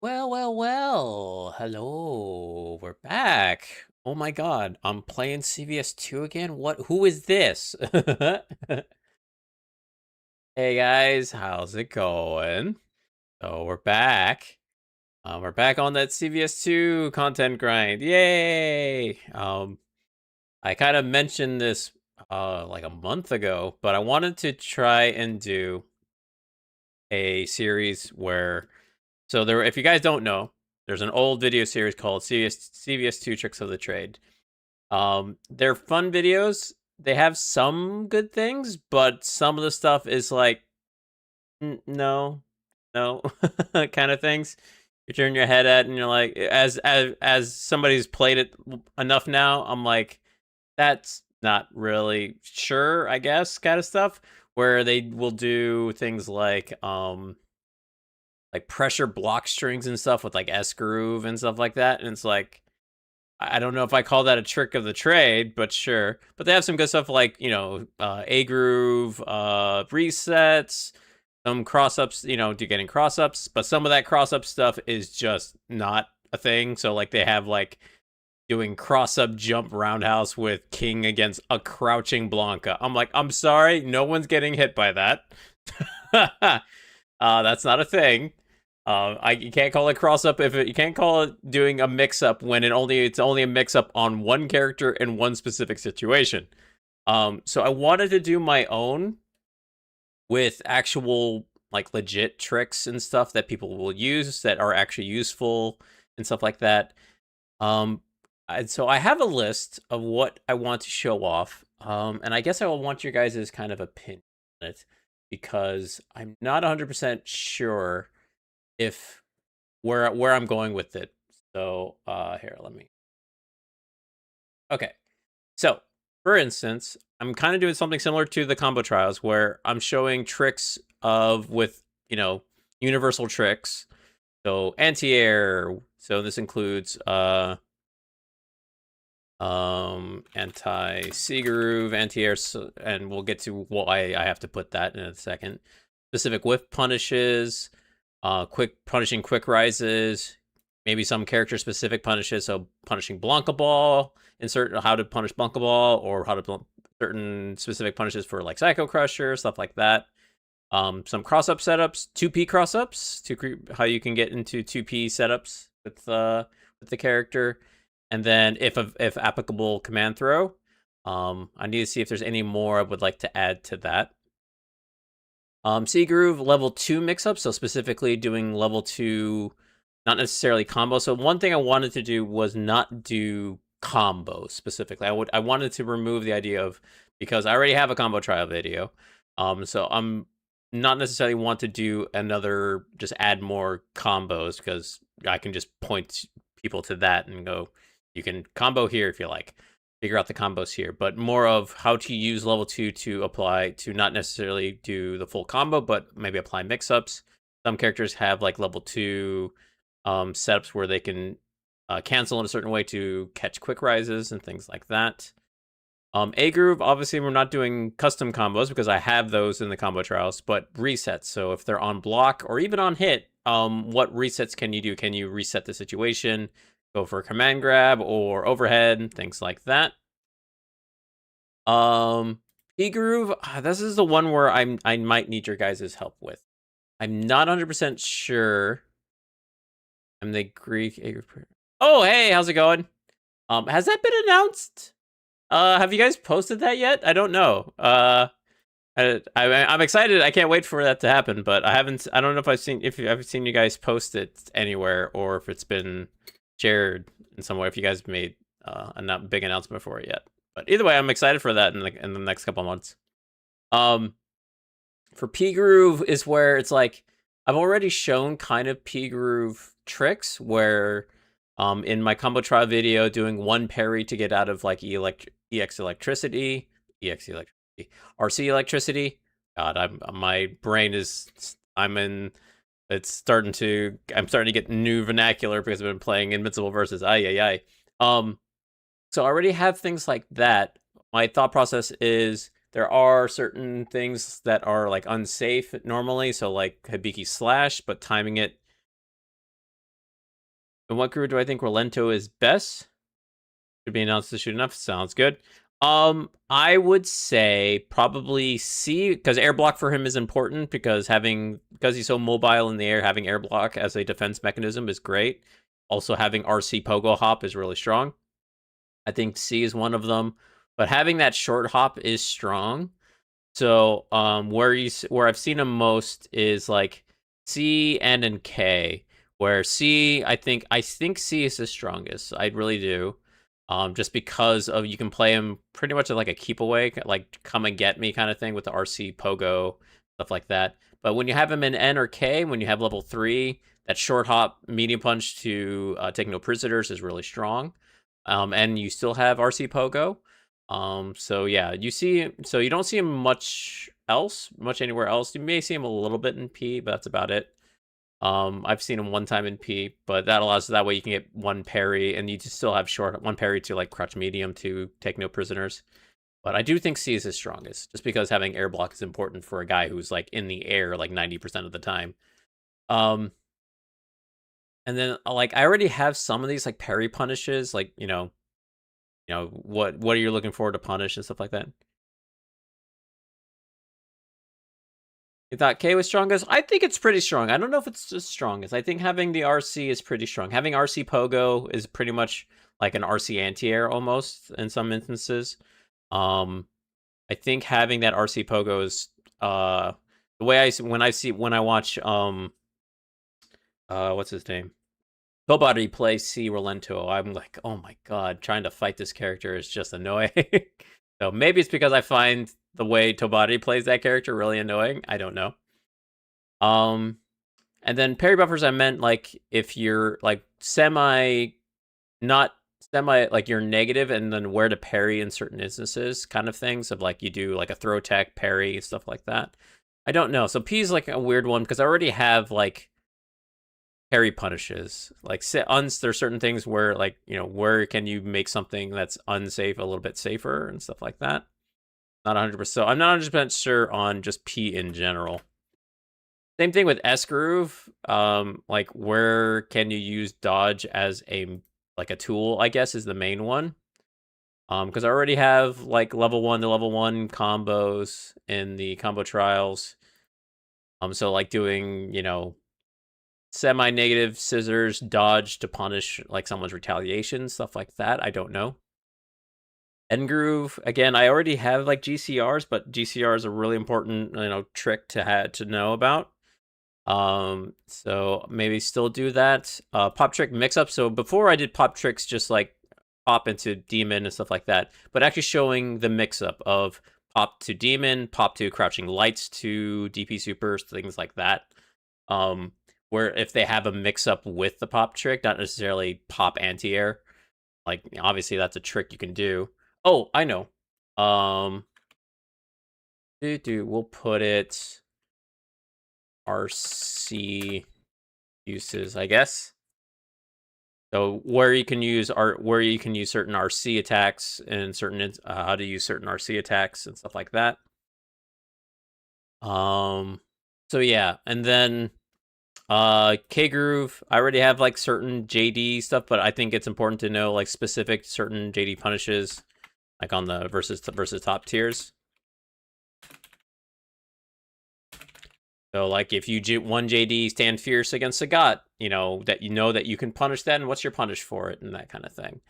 Well. Hello. We're back. Oh my god, I'm playing CVS2 again? Who is this? Hey guys, how's it going? So we're back. We're back on that CVS2 content grind. Yay! I kind of mentioned this like a month ago, but I wanted to try and do a series where if you guys don't know, there's an old video series called CVS2 Tricks of the Trade. They're fun videos. They have some good things, but some of the stuff is like, no, no, kind of things. You turn your head at, and you're like, as somebody who's played it enough now, I'm like, that's not really sure, I guess, kind of stuff. Where they will do things like pressure block strings and stuff with like S groove and stuff like that. And it's like, I don't know if I call that a trick of the trade, but sure. But they have some good stuff like, A groove, resets, some cross ups, getting cross ups. But some of that cross up stuff is just not a thing. So like they have like doing cross up jump roundhouse with king against a crouching Blanca. I'm like, I'm sorry, no one's getting hit by that. That's not a thing. You can't call it cross up you can't call it doing a mix up when it's only a mix up on one character in one specific situation. So I wanted to do my own with actual like legit tricks and stuff that people will use that are actually useful and stuff like that. And so I have a list of what I want to show off. And I guess I will want your guys' kind of opinion on it because I'm not 100% sure if where I'm going with it. So here, let me. Okay. So for instance, I'm kind of doing something similar to the combo trials where I'm showing tricks with universal tricks. So anti-air. So this includes anti-C groove, anti-air, and we'll get to why I have to put that in a second. Specific whiff punishes, punishing quick rises, maybe some character specific punishes. So punishing Blanca Ball, insert how to punish Blanca Ball, or how to certain specific punishes for like Psycho Crusher, stuff like that. Some cross up setups, 2P cross ups, how you can get into 2P setups with the character, and then if applicable, command throw. I need to see if there's any more I would like to add to that. C Groove level 2 mix-up, so specifically doing level 2, not necessarily combo. So one thing I wanted to do was not do combos specifically. I wanted to remove the idea of, because I already have a combo trial video. So I'm not necessarily want to do another, just add more combos, because I can just point people to that and go, you can combo here if you like. Figure out the combos here, but more of how to use level 2 to apply to not necessarily do the full combo, but maybe apply mix-ups. Some characters have like level 2 setups where they can cancel in a certain way to catch quick rises and things like that. A groove, obviously we're not doing custom combos because I have those in the combo trials, but resets. So if they're on block or even on hit, what resets can you do? Can you reset the situation? Go for a command grab or overhead, things like that. P groove, this is the one where I might need your guys' help with. I'm not 100% sure. I'm the Greek. Oh, hey, how's it going? Has that been announced? Have you guys posted that yet? I don't know. I'm excited. I can't wait for that to happen, but I don't know if I've seen you guys post it anywhere, or if it's been shared in some way, if you guys made a not big announcement for it yet. But either way, I'm excited for that in the next couple months. For P groove is where it's like I've already shown kind of P groove tricks where in my combo trial video doing one parry to get out of like EX electricity, RC electricity. God, my brain is I'm starting to get new vernacular because I've been playing Invincible versus ay. So I already have things like that. My thought process is there are certain things that are like unsafe normally, so like Hibiki Slash, but timing it In what group do I think Rolento is best? Should be announced soon enough. Sounds good. I would say probably C, because air block for him is important, because he's so mobile in the air, having air block as a defense mechanism is great. Also having RC pogo hop is really strong. I think C is one of them, but having that short hop is strong. So where I've seen him most is like C, N, and K. Where C, I think C is the strongest. I really do. Just because of you can play him pretty much like a keep away, like come and get me kind of thing with the RC pogo stuff like that. But when you have him in N or K, when you have level 3, that short hop medium punch to take no prisoners is really strong. And you still have RC pogo. So yeah, you don't see him much anywhere else. You may see him a little bit in P, but that's about it. I've seen him one time in P, but that way you can get one parry, and you just still have one parry to like crouch medium to take no prisoners. But I do think C is his strongest, just because having air block is important for a guy who's like in the air like 90% of the time. And then like I already have some of these like parry punishes, like what are you looking forward to punish and stuff like that? You thought K was strongest? I think it's pretty strong. I don't know if it's the strongest. I think having the RC is pretty strong. Having RC Pogo is pretty much like an RC anti-air almost in some instances. I think having that RC Pogo is the way when I watch what's his name? Tobari play C Rolento, I'm like, oh my god, trying to fight this character is just annoying. So maybe it's because I find the way Tobari plays that character really annoying. I don't know. And then parry buffers, I meant like if you're like not semi, like you're negative, and then where to parry in certain instances, kind of things of like you do like a throw tech parry, stuff like that. I don't know. So P is like a weird one because I already have like parry punishes. Like there's certain things where like, where can you make something that's unsafe a little bit safer and stuff like that. Not 100%. So I'm not 100% sure on just P in general. Same thing with S groove. Like where can you use dodge as a tool, I guess, is the main one. Because I already have like level 1 to level 1 combos in the combo trials. So like doing, semi-negative scissors dodge to punish like someone's retaliation, stuff like that. I don't know. End groove, again, I already have like GCRs, but GCR is a really important trick to know about. So maybe still do that. Pop trick mix up. So before I did pop tricks, just like pop into demon and stuff like that, but actually showing the mix up of pop to demon, pop to crouching lights to DP supers, things like that. Where if they have a mix up with the pop trick, not necessarily pop anti-air, like obviously that's a trick you can do. Oh, I know. We'll put it RC uses, I guess. So where you can use certain RC attacks and certain how to use certain RC attacks and stuff like that. So yeah, and then K groove, I already have like certain JD stuff, but I think it's important to know like specific certain JD punishes, like on the versus top tiers. So like if you one JD stand fierce against Sagat, that you can punish that, and what's your punish for it, and that kind of thing.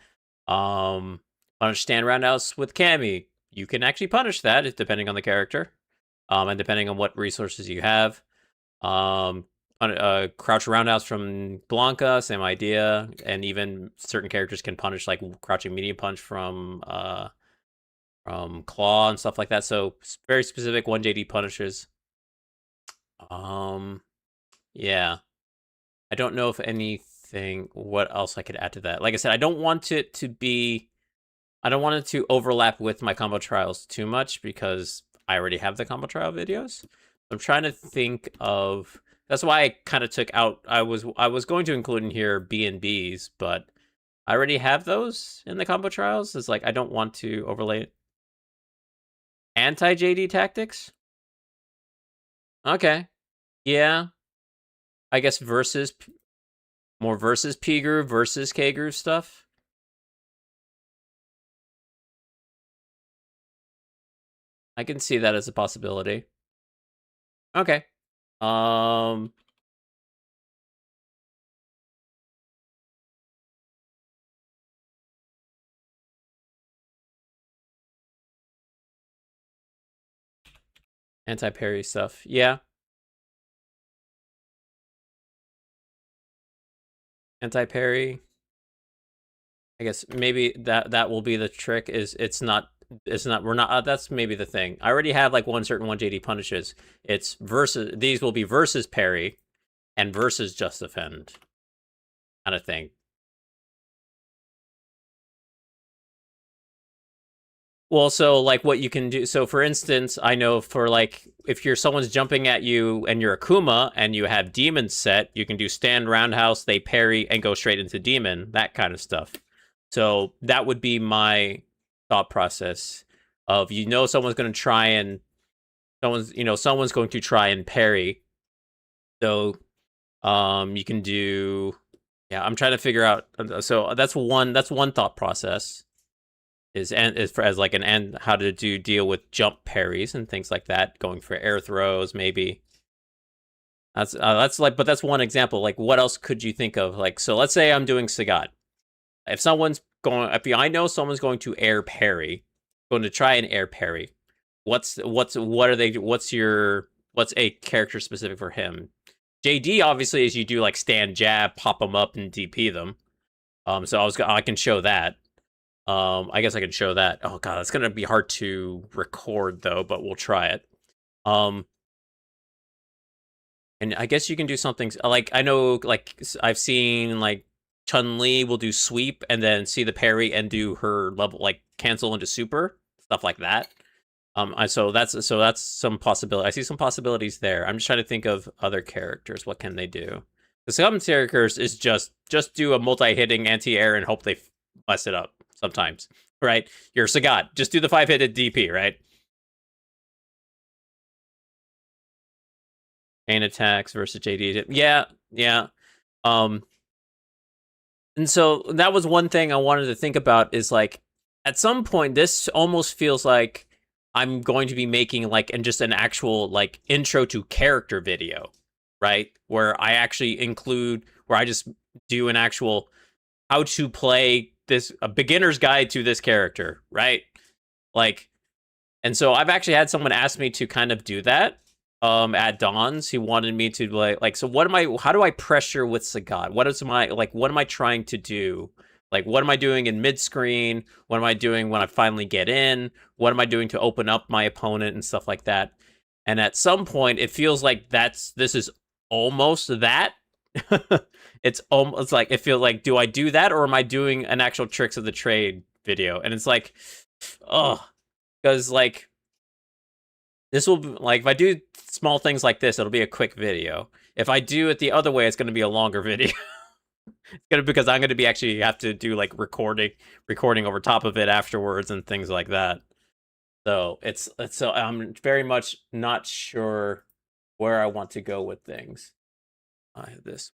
Punish stand roundhouse with Cammy, you can actually punish that depending on the character, and depending on what resources you have. Crouch roundhouse from Blanca, same idea, and even certain characters can punish like crouching medium punch from Claw and stuff like that. So very specific 1JD punishes. Yeah, I don't know if anything. What else I could add to that? Like I said, I don't want it to overlap with my combo trials too much because I already have the combo trial videos. I'm trying to think of. That's why I kind of took out. I was going to include in here B&Bs, but I already have those in the combo trials. It's like I don't want to overlay it. Anti-JD tactics. Okay. Yeah. I guess versus More versus P groove versus K groove stuff. I can see that as a possibility. Okay. Anti-parry stuff. Yeah. Anti-parry. I guess maybe that will be the trick. Is it's not we're not that's maybe the thing. I already have like one certain 1JD punishes. It's versus these will be versus parry and versus just defend kind of thing. Well, so like what you can do. So for instance, I know for like if you're someone's jumping at you and you're Akuma and you have demon set, you can do stand roundhouse, they parry and go straight into demon, that kind of stuff. So that would be my thought process of someone's going to try and someone's going to try and parry. So you can do I'm trying to figure out so that's one thought process as like how to deal with jump parries and things like that, going for air throws maybe. That's like, but that's one example. Like, what else could you think of? Like, so let's say I'm doing Sagat. If I know someone's going to air parry, going to try and air parry. What's a character specific for him? JD obviously is you do like stand jab, pop them up, and DP them. So I can show that. I guess I can show that. Oh god, that's gonna be hard to record though, but we'll try it. And I guess you can do something like I know, like I've seen like Chun-Li will do sweep and then see the parry and do her level like cancel into super stuff like that. So that's some possibility. I see some possibilities there. I'm just trying to think of other characters. What can they do? The some characters is just do a multi-hitting anti-air and hope they mess it up sometimes, right? You're Sagat, just do the 5-hitted DP, right? Chain attacks versus JD. Yeah. And so that was one thing I wanted to think about is like, at some point, this almost feels like I'm going to be making like just an actual like intro to character video, right? Where I actually where I just do an actual how to play a beginner's guide to this character, right? Like, and so I've actually had someone ask me to kind of do that at Dawn's. He wanted me to like so how do I pressure with Sagat? What am I trying to do? Like, what am I doing in mid-screen? What am I doing when I finally get in? What am I doing to open up my opponent and stuff like that? And at some point, it feels like this is almost that. It's almost like, it feels like, do I do that or am I doing an actual tricks of the trade video? And it's like, oh, because like this will be, like, if I do small things like this, it'll be a quick video. If I do it the other way, it's going to be a longer video. It's gonna because I'm gonna be actually have to do like recording over top of it afterwards and things like that. So so I'm very much not sure where I want to go with things. I have this.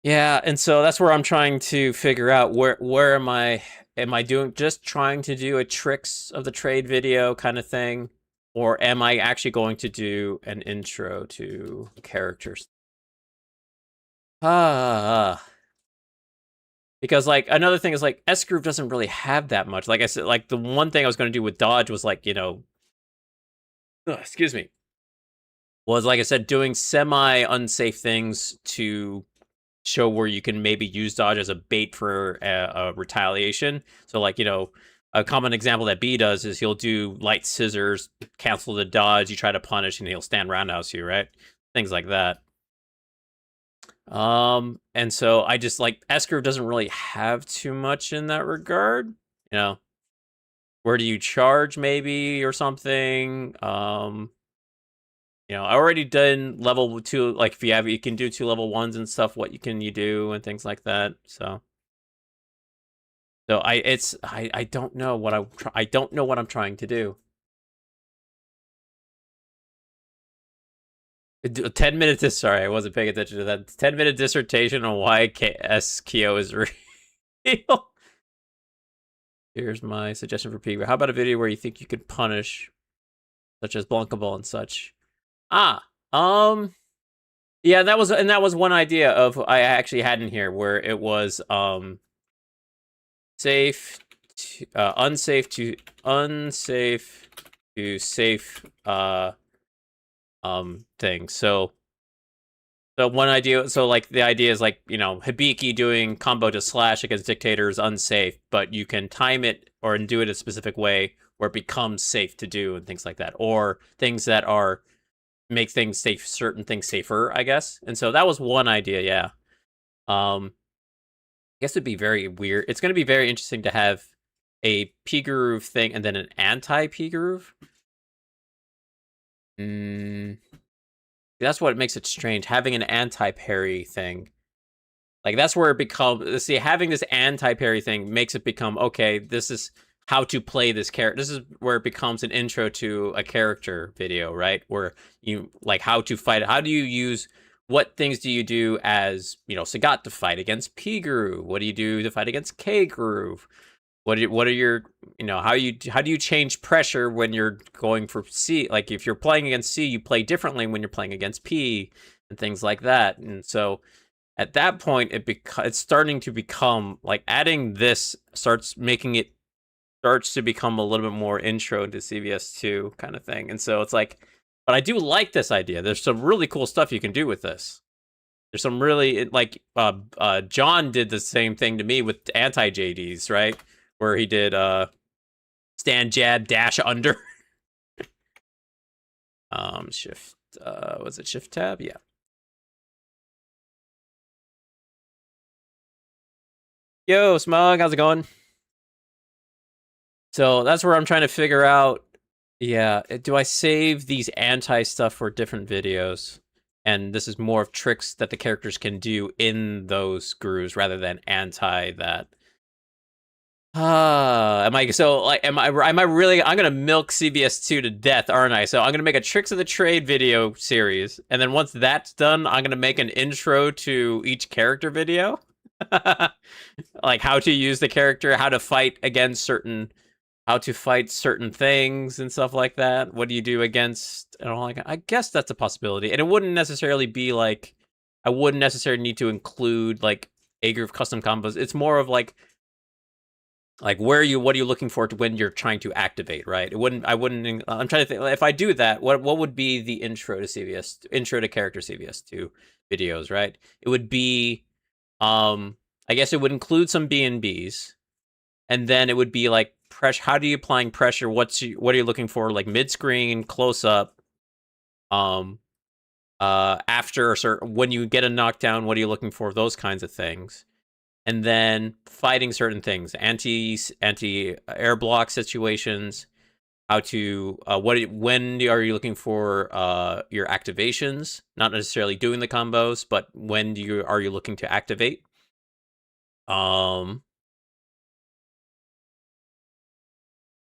Yeah, and so that's where I'm trying to figure out where am I doing just trying to do a tricks of the trade video kind of thing, or am I actually going to do an intro to characters? Because like another thing is like S groove doesn't really have that much. Like I said, like the one thing I was going to do with dodge was like, excuse me, was like I said, doing semi unsafe things to show where you can maybe use dodge as a bait for a retaliation. So like, a common example that B does is he'll do light scissors, cancel the dodge, you try to punish, and he'll stand roundhouse you, right? Things like that. And so I just like S groove doesn't really have too much in that regard. Where do you charge maybe or something? I already done level 2, like if you can do 2 level 1s and stuff, what you do and things like that. So I don't know what I don't know what I'm trying to do. 10 minutes. Sorry, I wasn't paying attention to that. 10-minute dissertation on why SKO is real. Here's my suggestion for Pig. How about a video where you think you could punish, such as Blanca Ball and such? Ah, yeah, that was one idea of I actually had in here where it was safe, unsafe to safe thing. So one idea, so like the idea is like, Hibiki doing combo to slash against Dictator is unsafe, but you can time it or do it a specific way where it becomes safe to do and things like that, or things that make things safe, certain things safer, I guess. And so that was one idea, yeah. I guess it'd be very weird. It's going to be very interesting to have a P-Groove thing and then an anti-P-Groove. That's what makes it strange, having an anti-parry thing. Like, that's where it becomes... See, having this anti-parry thing makes it become, okay, this is how to play this character. This is where it becomes an intro to a character video, right? Where you, like, how to fight. How do you use... What things do you do as, Sagat to fight against P-Groove? What do you do to fight against K-Groove? What are your, how do you change pressure when you're going for C? Like, if you're playing against C, you play differently when you're playing against P and things like that. And so at that point, it's starting to become, like, adding this starts to become a little bit more intro to CVS2 kind of thing. And so it's like, but I do like this idea. There's some really cool stuff you can do with this. There's some really, like, John did the same thing to me with anti-JDs, right? Where he did stand, jab, dash, under. Shift, was it shift tab? Yeah. Yo, Smug, how's it going? So that's where I'm trying to figure out, yeah, do I save these anti-stuff for different videos? And this is more of tricks that the characters can do in those grooves rather than anti that. Am I really, I'm gonna milk CVS2 to death, aren't I? So I'm gonna make a Tricks of the Trade video series, and then once that's done, I'm gonna make an intro to each character video. Like how to use the character, how to fight certain things and stuff like that. What do you do against, I guess that's a possibility. And it wouldn't necessarily be like, I wouldn't necessarily need to include like A-Groove custom combos. It's more of like what are you looking for when you're trying to activate, right? I'm trying to think, if I do that, what would be the intro to character CVS2 videos, right? It would be, I guess it would include some B&Bs, and then it would be like pressure. How do you applying pressure? What are you looking for? Like mid-screen, close up, after a certain, when you get a knockdown, what are you looking for? Those kinds of things. And then fighting certain things, anti-air block situations, how to, when are you looking for your activations? Not necessarily doing the combos, but when are you looking to activate?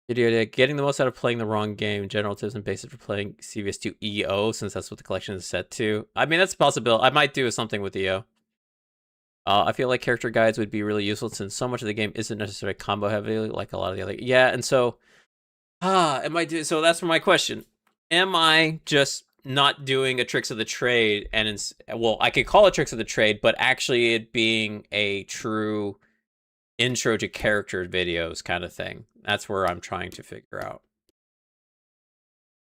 Getting the most out of playing the wrong game. General tips and basics for playing CVS2 EO, since that's what the collection is set to. I mean, that's a possibility. I might do something with EO. I feel like character guides would be really useful since so much of the game isn't necessarily combo heavy like a lot of the other. Yeah, and so, so that's my question. Am I just not doing a Tricks of the Trade, and well, I could call it Tricks of the Trade, but actually it being a true intro to character videos kind of thing? That's where I'm trying to figure out,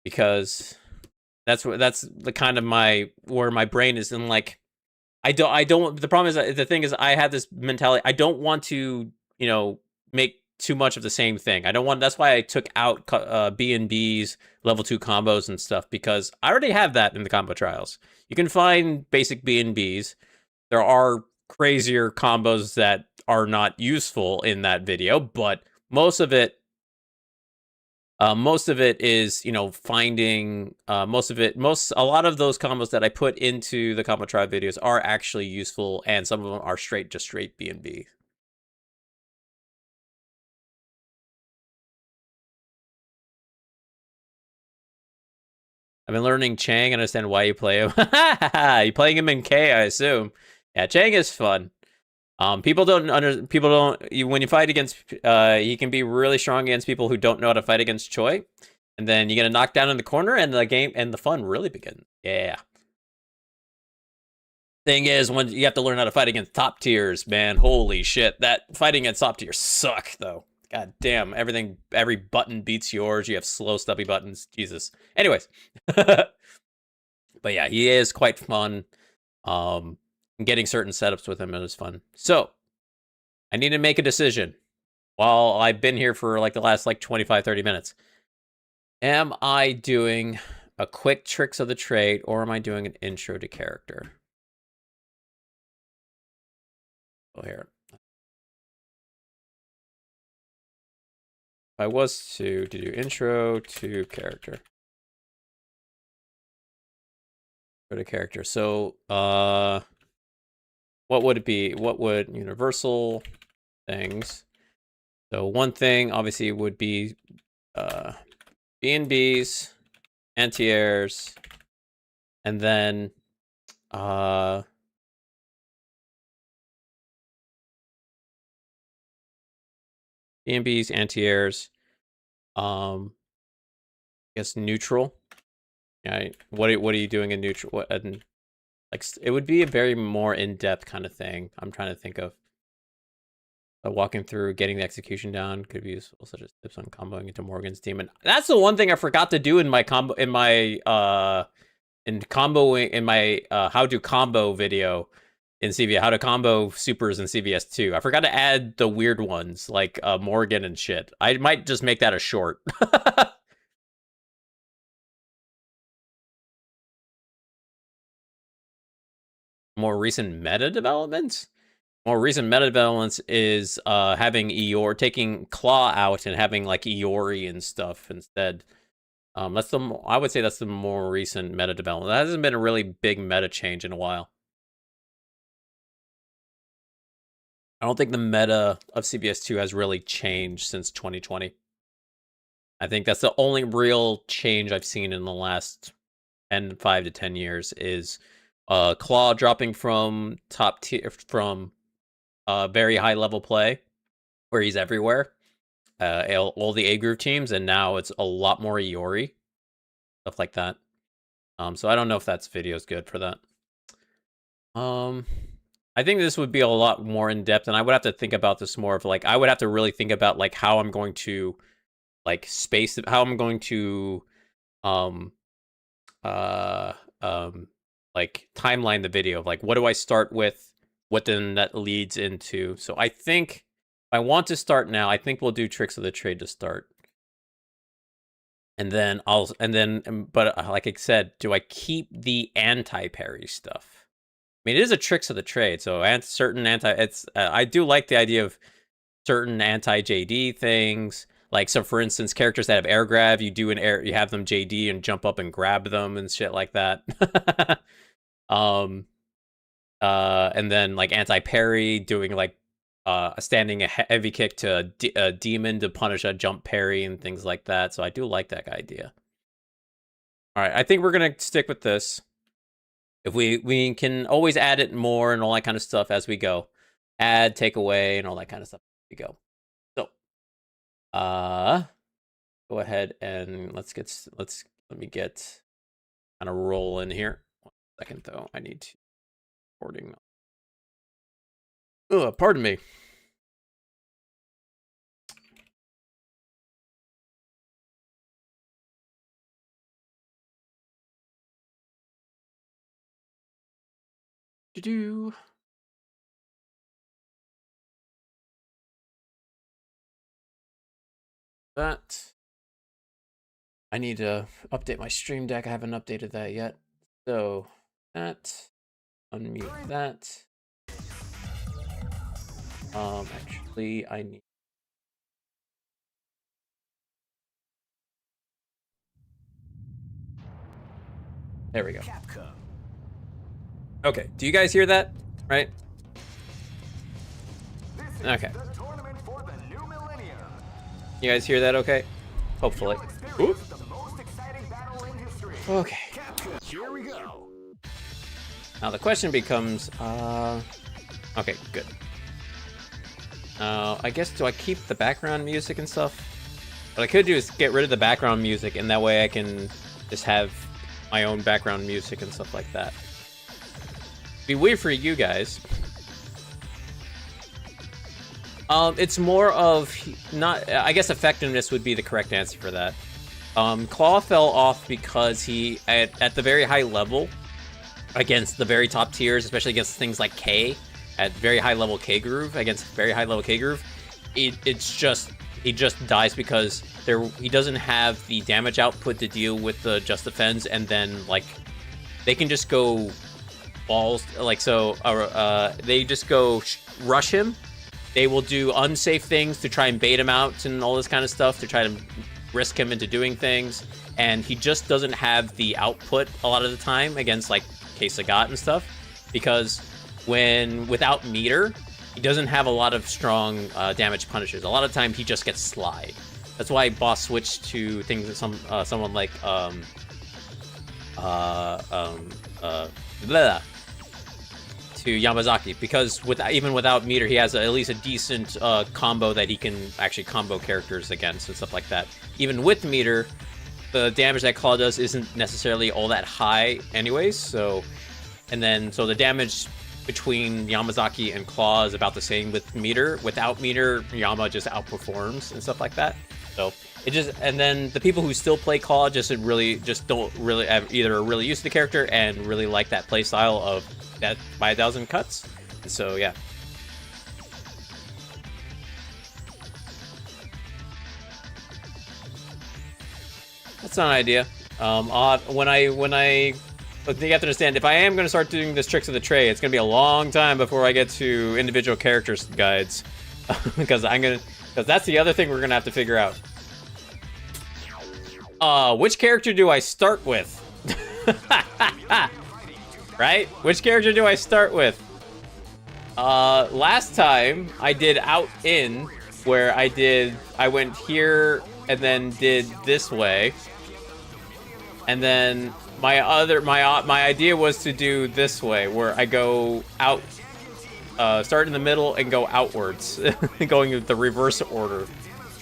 because that's the kind of where my brain is in, like, I don't, the problem is, the thing is, I have this mentality, I don't want to, make too much of the same thing. That's why I took out B&B's level 2 combos and stuff, because I already have that in the combo trials. You can find basic B&B's. There are crazier combos that are not useful in that video, but most of it is, finding, a lot of those combos that I put into the combo trial videos are actually useful, and some of them are straight B&B. I've been learning Chang. I understand why you play him. You playing him in K, I assume. Yeah, Chang is fun. People don't when you fight against he can be really strong against people who don't know how to fight against Choi. And then you get a knockdown in the corner and the game and the fun really begins. Yeah. Thing is, when you have to learn how to fight against top tiers, man, holy shit. That fighting against top tiers suck though. God damn, every button beats yours. You have slow, stubby buttons. Jesus. Anyways. But yeah, he is quite fun. Getting certain setups with him is fun. So, I need to make a decision while I've been here for like the last 25, 30 minutes. Am I doing a quick tricks of the trade or am I doing an intro to character? Oh, here. If I was to do intro to character. Go to character. So, what would it be? What would universal things? So one thing obviously would be B&Bs, anti-airs, and then B&Bs, anti-airs, I guess neutral. Yeah, what are you doing in neutral? What like it would be a very more in-depth kind of thing. I'm trying to think of walking through getting the execution down could be useful, such as tips on comboing into Morgan's team. And that's the one thing I forgot to do in my how to combo video in CVS, how to combo supers in CVS2. I forgot to add the weird ones like Morgan and shit. I might just make that a short. More recent meta developments? More recent meta developments is having Eeyore, taking Claw out and having like Eeyore and stuff instead. I would say that's the more recent meta development. That hasn't been a really big meta change in a while. I don't think the meta of CVS2 has really changed since 2020. I think that's the only real change I've seen in the last 5 to 10 years is Claw dropping from top tier, from very high level play, where he's everywhere, all the A group teams, and now it's a lot more Iori, stuff like that. So I don't know if that's video's good for that. I think this would be a lot more in depth, and I would have to think about this more of like I would have to really think about like how I'm going to like space it, how I'm going to like timeline the video of like what do I start with, what then that leads into. So I think if I want to start now, I think we'll do tricks of the trade to start. And then but like I said, do I keep the anti-parry stuff? I mean, it is a tricks of the trade, so I do like the idea of certain anti-JD things. Like, so for instance, characters that have air grab, you have them JD and jump up and grab them and shit like that. And then like anti-parry, doing like standing a heavy kick to a demon to punish a jump parry and things like that. So I do like that idea. All right, I think we're gonna stick with this. If we can always add it more and all that kind of stuff as we go, add, take away, and all that kind of stuff as we go. So, go ahead and let me get kind of roll in here. 1 second though, I need to recording. Pardon me. That. I need to update my stream deck. I haven't updated that yet. So that, unmute that. Actually, I need. There we go. Okay, do you guys hear that? Right? Okay. You guys hear that okay? Hopefully. Ooh. Okay. Here we go. Now the question becomes, okay, good. I guess, do I keep the background music and stuff? What I could do is get rid of the background music, and that way I can just have my own background music and stuff like that. Be weird for you guys. It's more of not. I guess effectiveness would be the correct answer for that. Claw fell off because he at the very high level against the very top tiers, especially against things like K, at very high level K groove against very high level K groove, it's just he just dies because he doesn't have the damage output to deal with the just defense, and then like they can just go balls like so. They just go rush him. They will do unsafe things to try and bait him out and all this kind of stuff to try to risk him into doing things, and he just doesn't have the output a lot of the time against like K-Sagat and stuff, because without meter, he doesn't have a lot of strong damage punishes. A lot of time he just gets slide. That's why boss switched to things that someone like to Yamazaki, because even without meter, he has at least a decent combo that he can actually combo characters against and stuff like that. Even with meter, the damage that Claw does isn't necessarily all that high anyways, so the damage between Yamazaki and Claw is about the same with meter. Without meter, Yama just outperforms and stuff like that. So and then the people who still play Claw just don't really either are really used to the character and really like that play style of death by 1,000 cuts. And so yeah. That's not an idea. But you have to understand, if I am going to start doing this tricks of the trade, it's going to be a long time before I get to individual characters guides, because that's the other thing we're going to have to figure out. Which character do I start with? Right? Which character do I start with? Last time I did out in, where I went here and then did this way, and then my idea was to do this way, where I go out, start in the middle and go outwards, going in the reverse order.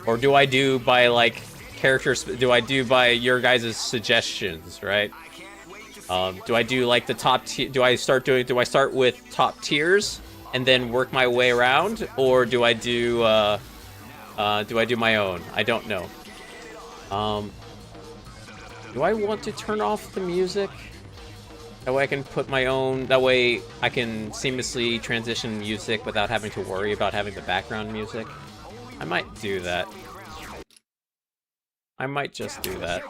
Or do I do by like characters? Do I do by your guys' suggestions, right? Do I do like the top tier? Do I start with top tiers and then work my way around, or do I do my own? I don't know. Do I want to turn off the music? That way I can put my own, that way I can seamlessly transition music without having to worry about having the background music. I might do that. I might just do that.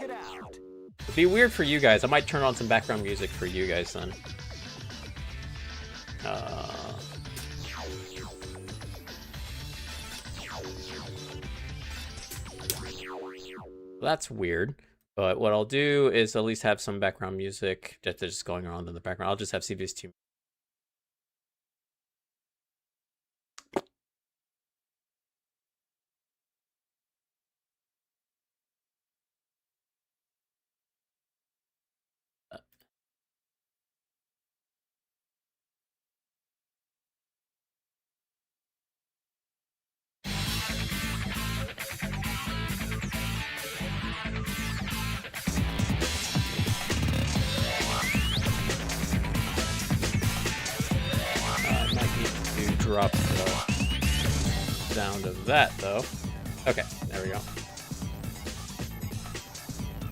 It'd be weird for you guys. I might turn on some background music for you guys then. That's weird. But what I'll do is at least have some background music that's just going on in the background. I'll just have CVS2. Drop the sound of that though. Okay, there we go.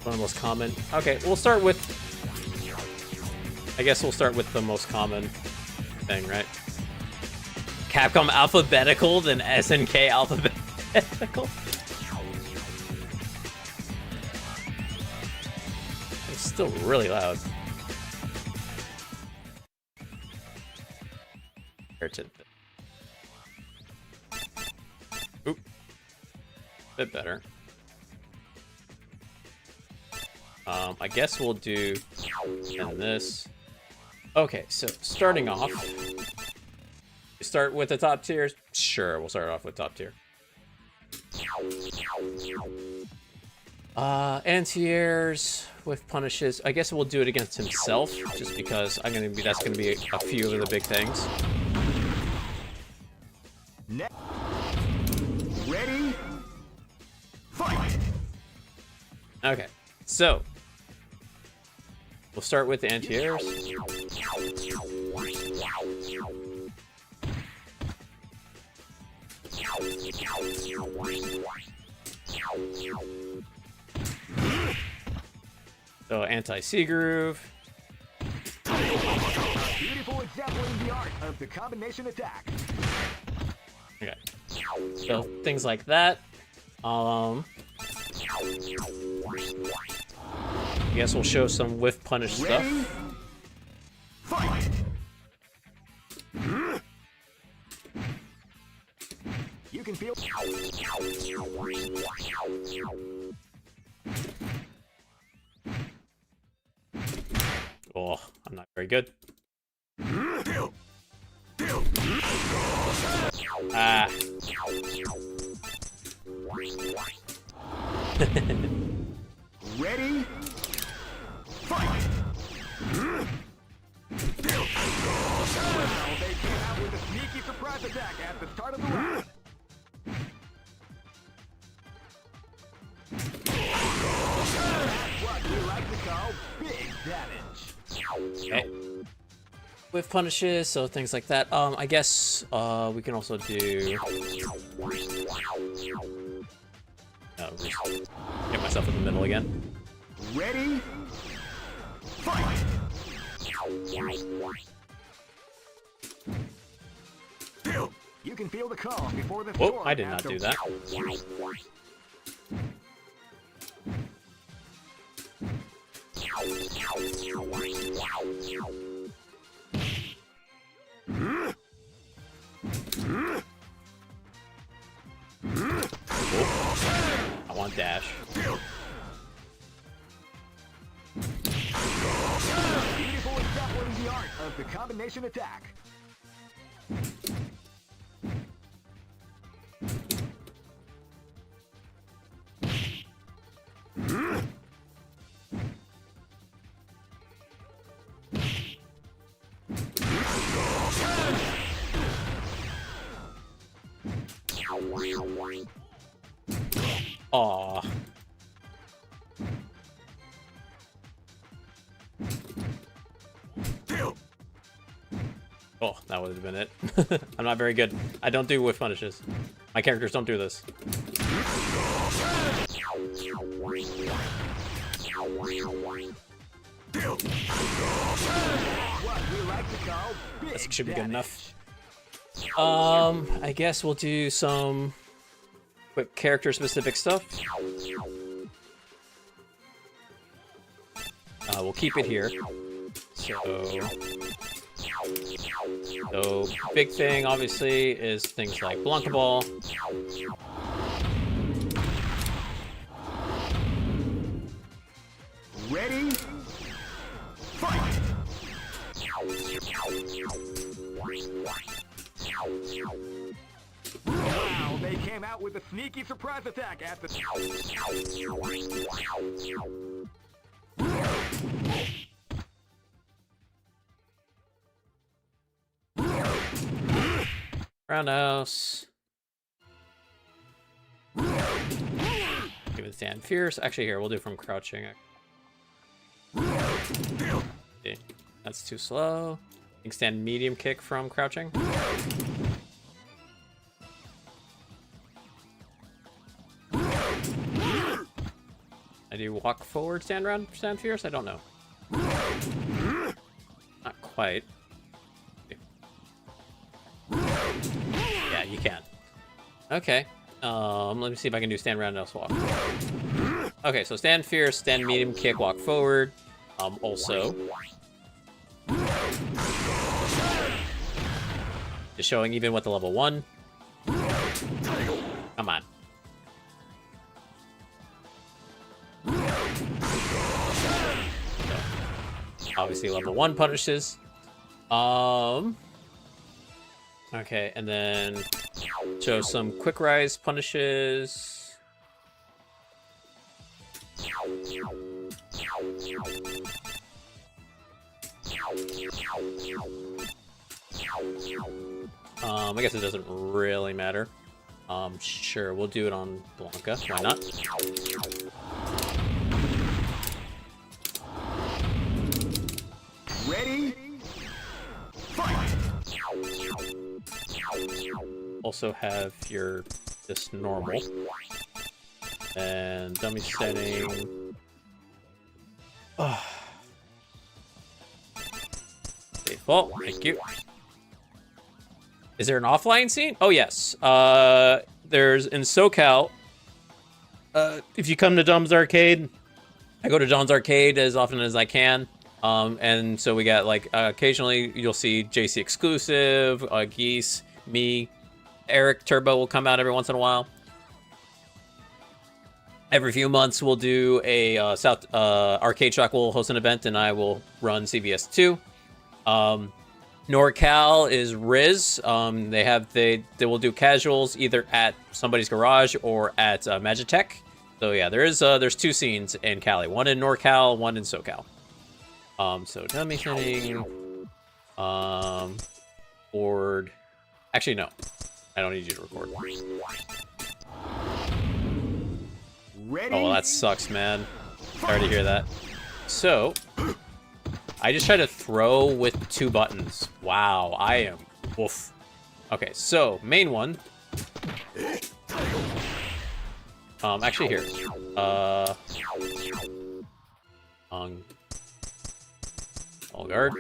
One of the most common. Okay, we'll start with. I guess we'll start with the most common thing, right? Capcom alphabetical, then SNK alphabetical. It's still really loud. Oop. Bit better. I guess we'll do this. Okay, so starting off, start with the top tiers. Sure, we'll start off with top tier. Anti-airs with punishes. I guess we'll do it against himself, just because that's gonna be a few of the big things. Ready? Fight! Okay, so we'll start with the anti-airs. So anti-C groove. Beautiful example in the art of the combination attack. Okay. So things like that. I guess we'll show some whiff punish stuff. Ready? Fight! You can feel. Oh, I'm not very good. Ah. Ready? Fight! Well, they came out with a sneaky surprise attack at the start of the round. That's what we like to call big damage. Okay. Whiff punishes, so things like that. I guess we can also do. Get myself in the middle again. Ready? Fight! You can feel the calm before the storm. Oh, I did not do that. Oh, I want dash. Beautiful example in the art of the combination attack. Aw. Oh, that would have been it. I'm not very good. I don't do whiff punishes. My characters don't do this. This should be good enough. I guess we'll do some quick character-specific stuff. We'll keep it here. So big thing, obviously, is things like Blanca Ball. Ready? Fight! Wow, they came out with a sneaky surprise attack at the... Roundhouse. Give it stand fierce. Actually, here, we'll do from crouching. Okay. That's too slow. You can stand medium kick from crouching. I do walk forward, stand round, stand fierce? I don't know. Not quite. Yeah, you can. Okay. Let me see if I can do stand roundhouse walk. Okay, so stand fierce, stand medium kick, walk forward. Also. Just showing even with the level 1. Come on. So, obviously level 1 punishes. Okay, and then show some quick rise punishes. I guess it doesn't really matter. Sure, we'll do it on Blanca. Why not? Ready? Fight! Also have your this normal and dummy setting. Default. Thank you. Is there an offline scene? Oh yes. There's in SoCal. If you come to Dom's Arcade, I go to Dom's Arcade as often as I can. And so we got like occasionally you'll see JC Exclusive, Geese, me, Eric Turbo will come out every once in a while. Every few months we'll do a South Arcade Shock will host an event and I will run CVS2. NorCal is Riz. They will do casuals either at somebody's garage or at Magitech. So yeah, there's two scenes in Cali, one in NorCal, one in SoCal. So dummy setting, board. Actually, no, I don't need you to record. Ready? Oh, that sucks, man. Sorry to hear that. So, I just tried to throw with 2 buttons. Wow, I am woof. Okay, so main one. Actually here. All guard.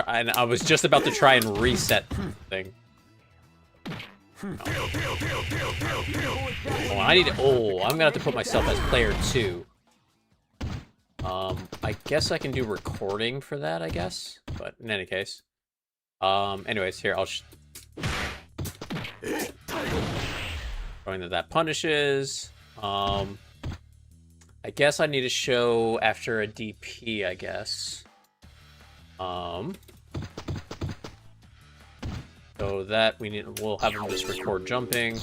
And I was just about to try and reset the thing. Oh, I need to, I'm gonna have to put myself as player 2. I guess I can do recording for that, I guess. But in any case. Anyways, here, I'll showing that punishes. I guess I need to show after a DP, I guess. So that we'll have him just record jumping.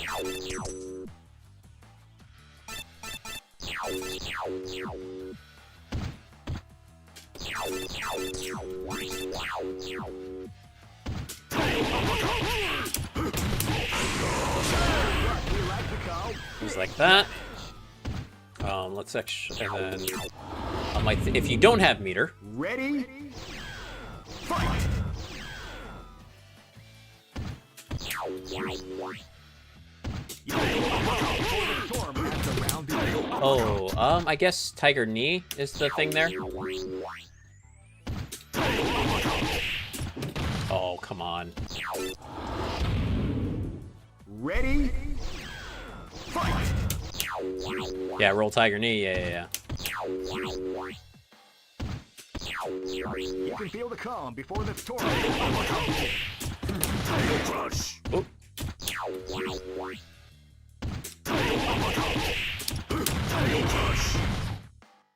Things like that. Let's actually, and then if you don't have meter, ready? Fight! Oh, I guess Tiger Knee is the thing there. Oh, come on. Ready? Fight! Yeah, roll Tiger Knee. Yeah. You can feel the calm before the storm. Crush. Oh.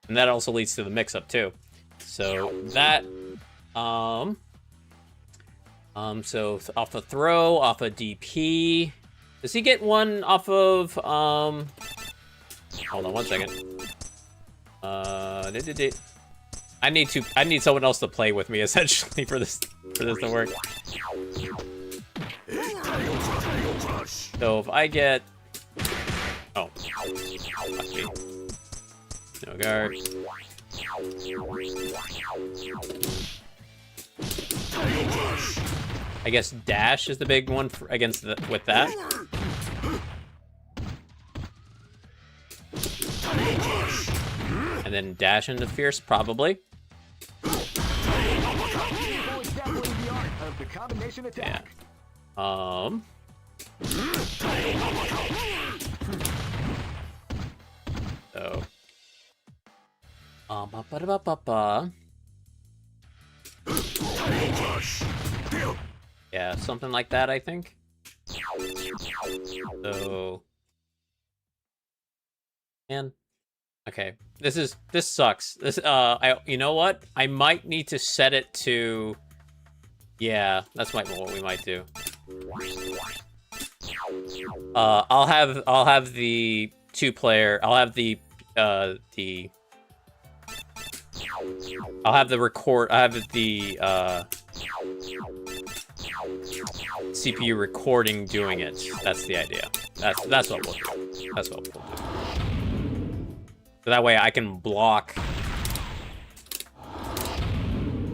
And that also leads to the mix-up too. So that, so off a throw, off a DP. Does he get one off of, hold on 1 second. I need someone else to play with me essentially for this to work. So if I get, oh, no guard. I guess dash is the big one with that. And then dash into fierce, probably. Yeah. So. Yeah, something like that, I think. So. Man. Okay. This sucks. You know what? I might need to set it to. Yeah, that's what we might do. I'll have the 2-player. I'll have the record. I have the CPU recording doing it. That's the idea. That's what we'll do. That's what we'll do. So that way I can block.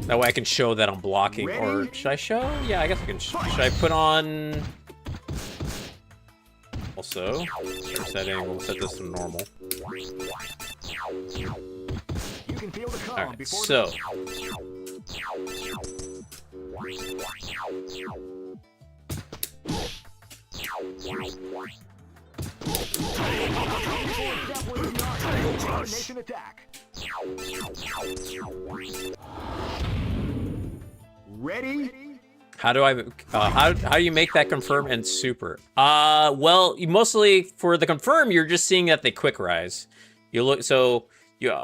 That way I can show that I'm blocking. Ready? Or should I show? Yeah, I guess I can. Should I put on? Also, start setting. We'll set this to normal. You can feel the calm Alright, before so. Coordination attack. Ready? How do I how do you make that confirm and super? Well, mostly for the confirm, you're just seeing that they quick rise. You look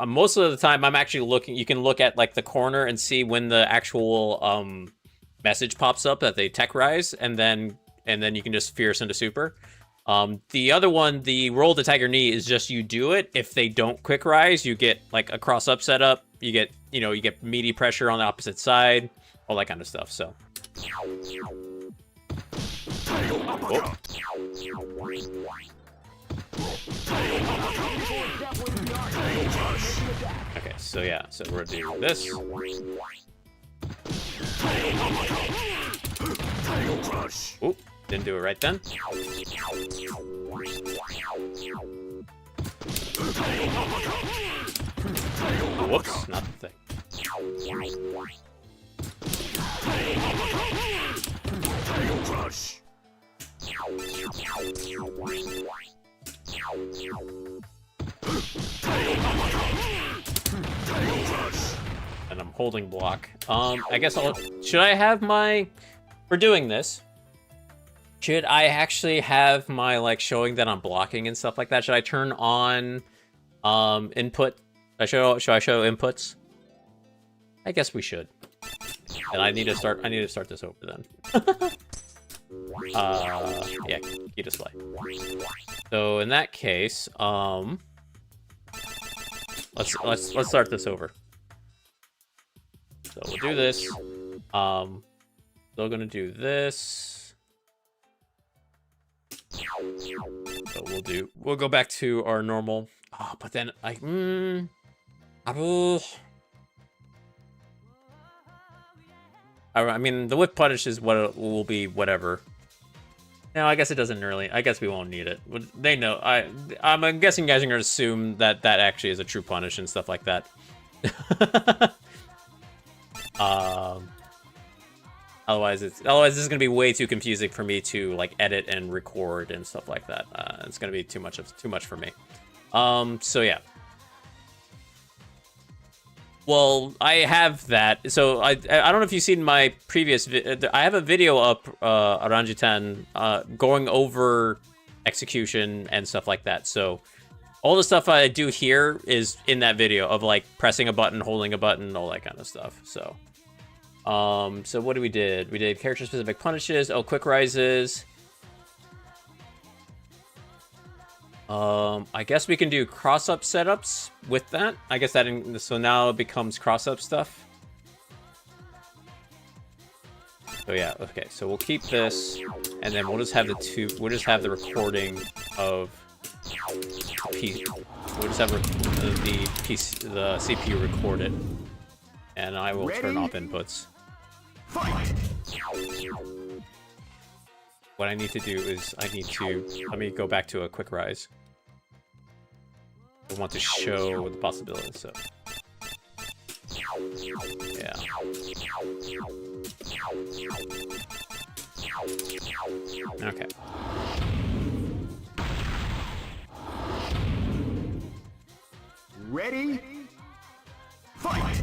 most of the time I'm actually looking. You can look at like the corner and see when the actual message pops up that they tech rise, and then you can just fierce into super. The other one, the roll to tag your knee, is just you do it. If they don't quick rise, you get like a cross up setup. You get you get meaty pressure on the opposite side, all that kind of stuff. So. Oh. Okay, so yeah, so we're doing this. Oop, didn't do it right then. Whoops, not the thing. And I'm holding block. I guess should I have my, for doing this, should I actually have my, like, showing that I'm blocking and stuff like that? Should I turn on, input? Should I show inputs? I guess we should. And I need to start this over then. Yeah, key display. So in that case, let's start this over. So we'll do this. Still gonna do this. So we'll go back to our normal. Oh, but then I mean, the whip punish is what it will be, whatever. No, I guess it doesn't really. I guess we won't need it. They know. I'm guessing you guys are gonna assume that that actually is a true punish and stuff like that. Otherwise this is gonna be way too confusing for me to like edit and record and stuff like that. It's gonna be too much for me. So yeah. Well, I have that. So I don't know if you've seen my previous I have a video up around GunterJPN going over execution and stuff like that. So all the stuff I do here is in that video of like pressing a button, holding a button, all that kind of stuff. So so what we did? We did character specific punishes, quick rises. I guess we can do cross-up setups with that. I guess that, so now it becomes cross-up stuff. So yeah, okay, so we'll keep this, and then we'll just have the recording of we'll just have the CPU record it, and I will turn off inputs. What I need to do is let me go back to a quick rise. I want to show the possibilities, so. Yeah. Okay. Ready? Fight!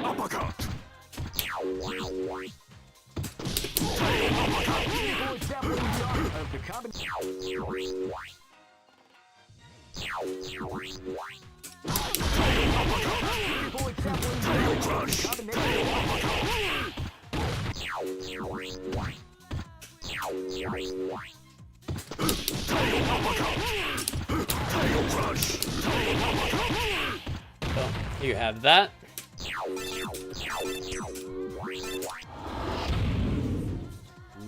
Uppercut! So, you have that.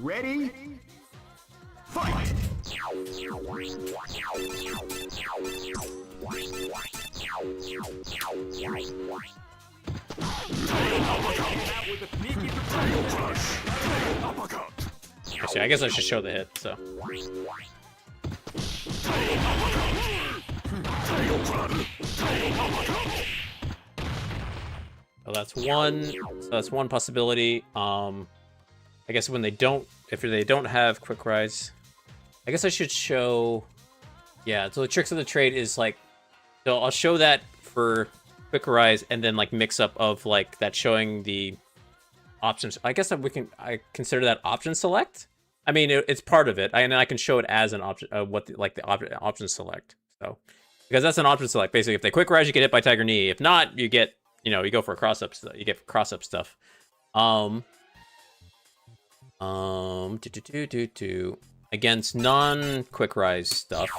Ready? Fight! Actually, I guess I should show the hit, so. So that's one. So that's one possibility. I guess when they don't, if they don't have quick rise, I guess I should show. Yeah. So the tricks of the trade is like, so I'll show that for quick rise, and then like mix up of like that showing the options. I guess that I consider that option select. I mean, it's part of it. And I can show it as an option, option select. So, because that's an option select. Basically, if they quick rise, you get hit by Tiger Knee. If not, you get, you go for a cross up. You get cross up stuff. Against non-quick rise stuff.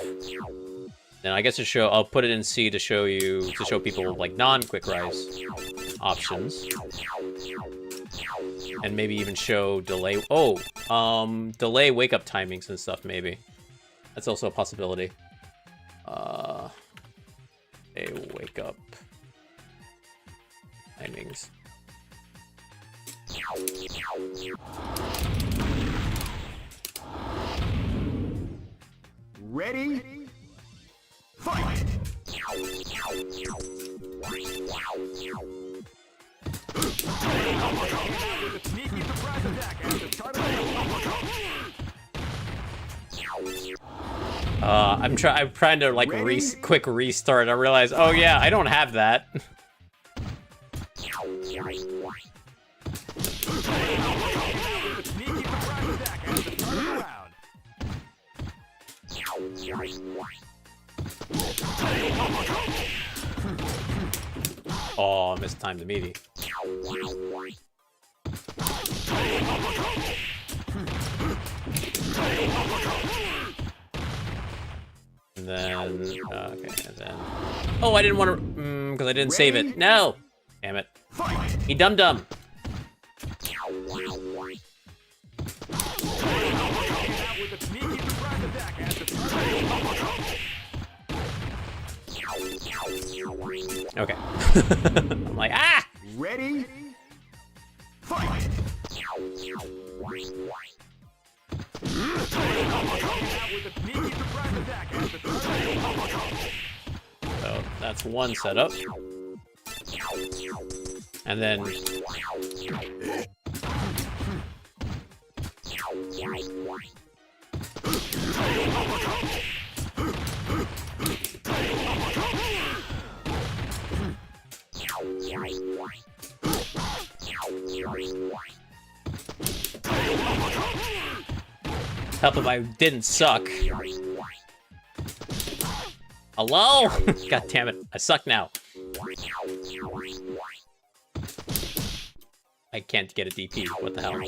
Then I guess to show, I'll put it in C to show people like non-quick rise options. And maybe even show delay. Delay wake up timings and stuff, maybe. That's also a possibility. A wake up timings. Ready? Fight! I'm trying to like quick restart. I realize, oh yeah, I don't have that. Oh, I mistimed the meaty. And then, okay, and then... Oh, I didn't want to... because I didn't save it. No! Damn it. He dum-dum. Okay. I'm like, ah! Ready? Fight! So that's one setup. And then help if I didn't suck. Hello? God damn it. I suck now. I can't get a DP. What the hell?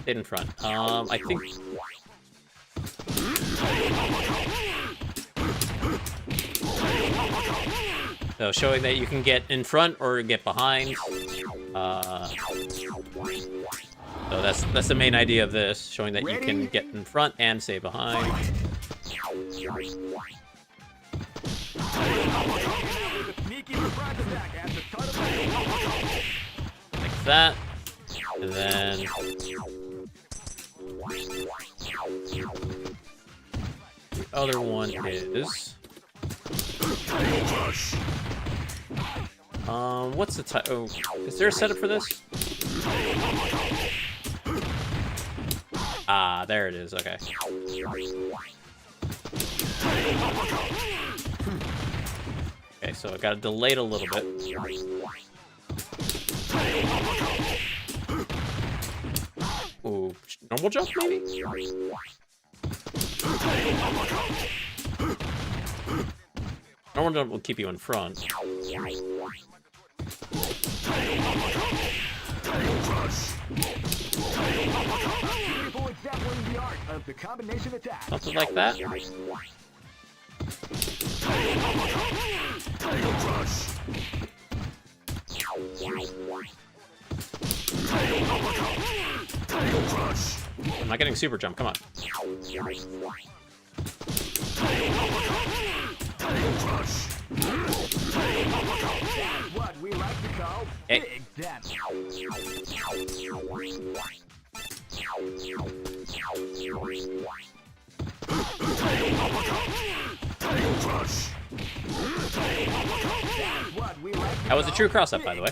Stayed in front. I think... So showing that you can get in front or get behind. So that's the main idea of this, showing that you can get in front and stay behind. Like that. And then the other one is what's the type? Oh, is there a setup for this? Ah, there it is. Okay. Okay, so I got it delayed a little bit. Ooh, normal jump maybe? Normal jump will keep you in front. the combination attack. Something like that. I'm not getting super jump. Come on. That's what we like to call big damage. That was a true cross-up, by the way.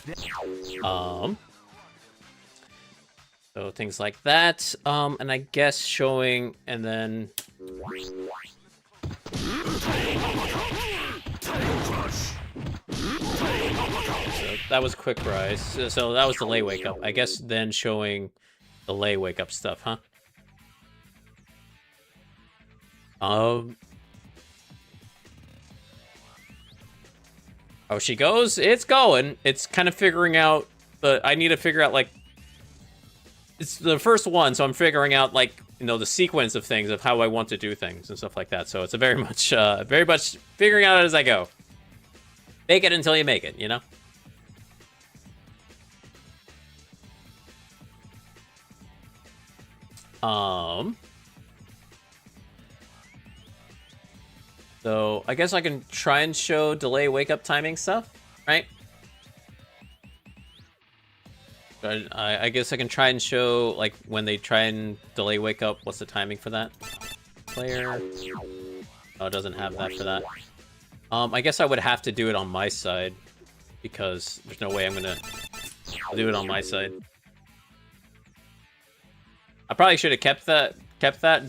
So things like that. And I guess showing, and then... So that was quick rise. So that was the lay wake up. I guess then showing the lay wake up stuff, huh? Oh, she goes. It's going. It's kind of figuring out I need to figure out, like, it's the first one, so I'm figuring out, like, you know, the sequence of things of how I want to do things and stuff like that. So it's a very much figuring out as I go. Make it until you make it, you know? So I guess I can try and show delay wake up timing stuff, right? But I guess I can try and show, like, when they try and delay wake up, what's the timing for that? Player. Oh, it doesn't have that for that. I guess I would have to do it on my side, because there's no way I'm gonna do it on my side. I probably should have kept that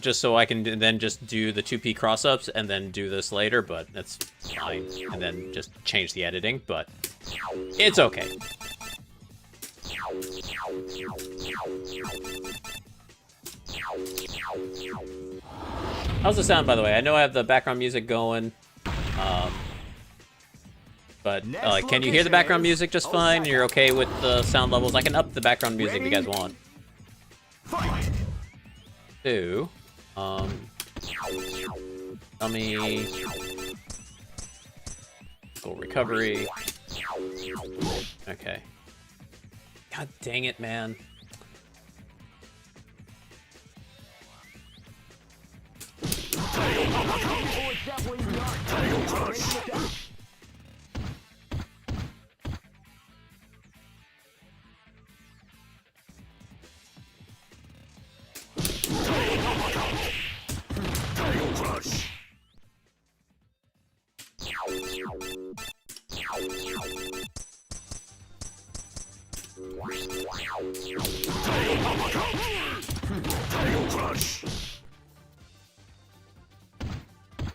just so I can then just do the 2P cross-ups and then do this later, but that's fine. And then just change the editing, but it's okay. How's the sound, by the way? I know I have the background music going, but can you hear the background music just fine? You're okay with the sound levels? I can up the background music if you guys want. Two. Dummy. Full recovery. Okay. God dang it, man.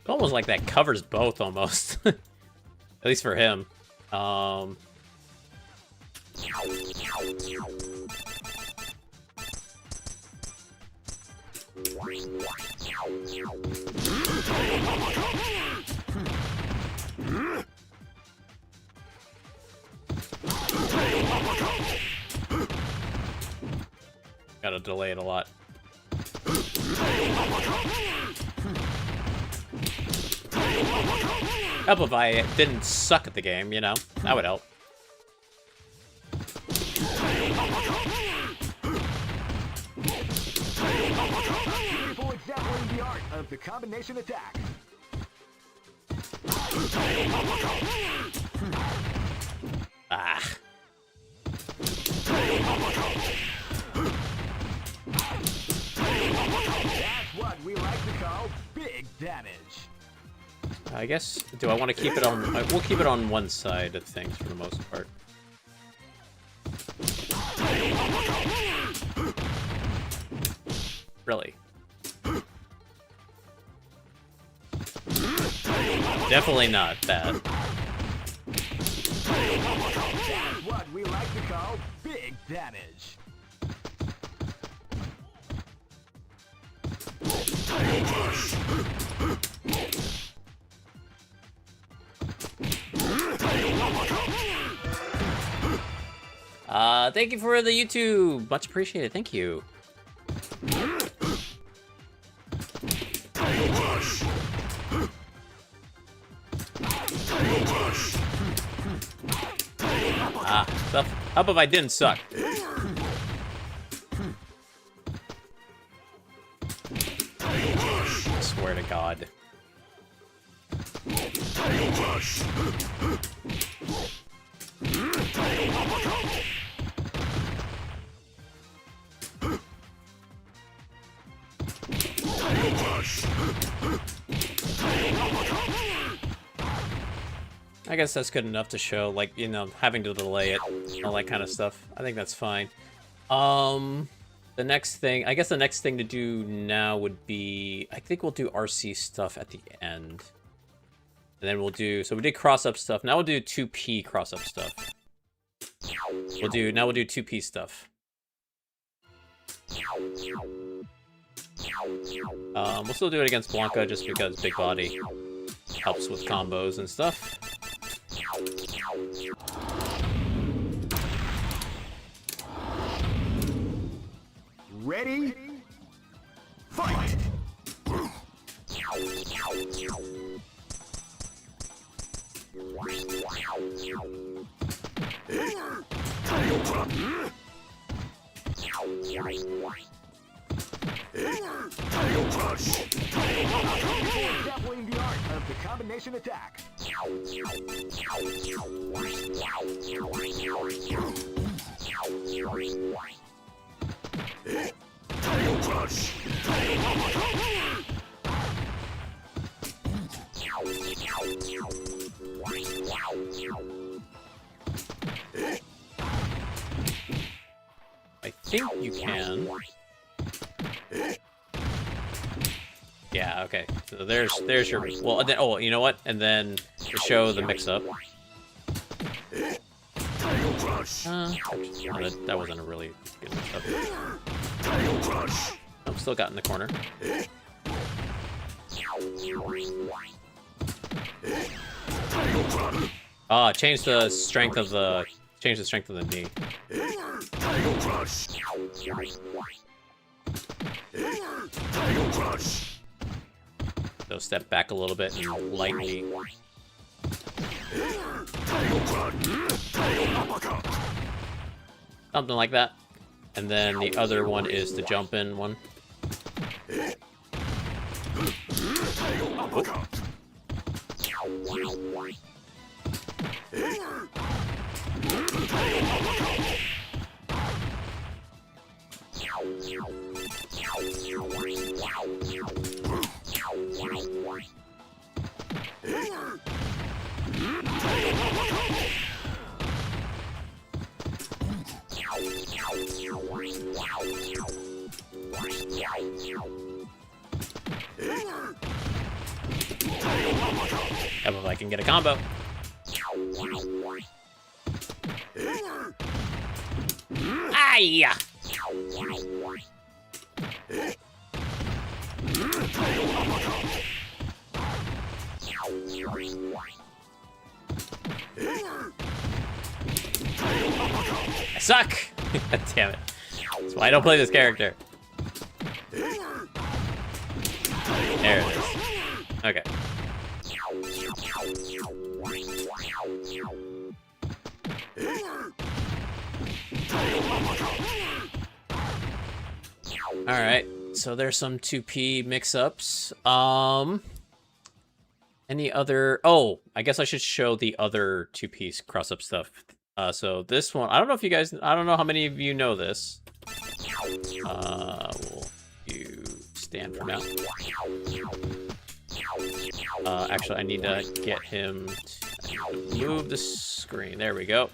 Almost like that covers both, almost. At least for him. Gotta delay it a lot. Help if I didn't suck at the game, you know? That would help. Beautiful example in the art of the combination attack. Ah. That's what we like to call big damage. I guess, do I want to keep it on... We'll keep it on one side of things for the most part. Really? Definitely not bad. That's what we like to call big damage. Thank you for the YouTube. Much appreciated. Thank you. Ah, stuff. Up if I didn't suck. I swear to God. I guess that's good enough to show, like, you know, having to delay it, all that kind of stuff. I think that's fine. The next thing, I guess the next thing to do now would be, I think we'll do RC stuff at the end. And then we'll do, so we did cross-up stuff. Now we'll do 2P cross-up stuff. Now we'll do 2P stuff. We'll still do it against Blanca just because big body helps with combos and stuff. Ready? Fight! Definitely the art of the combination attack. I think you can. Yeah, okay. So there's your, well, and then, oh, you know what? And then to show the mix-up. That wasn't a really good mix-up. I'm still got in the corner. Ah, change the strength of the knee. So step back a little bit and lightly. Something like that. And then the other one is the jump in one. Oh. How if I can get a combo? Ay-ya! I suck! God damn it. That's why I don't play this character. There it is. Okay. Alright, so there's some 2P mix-ups. Any other... Oh, I guess I should show the other 2P cross-up stuff. So this one, I don't know if you guys... I don't know how many of you know this. Will you stand for now? Actually, I need to get him to move the screen. There we go.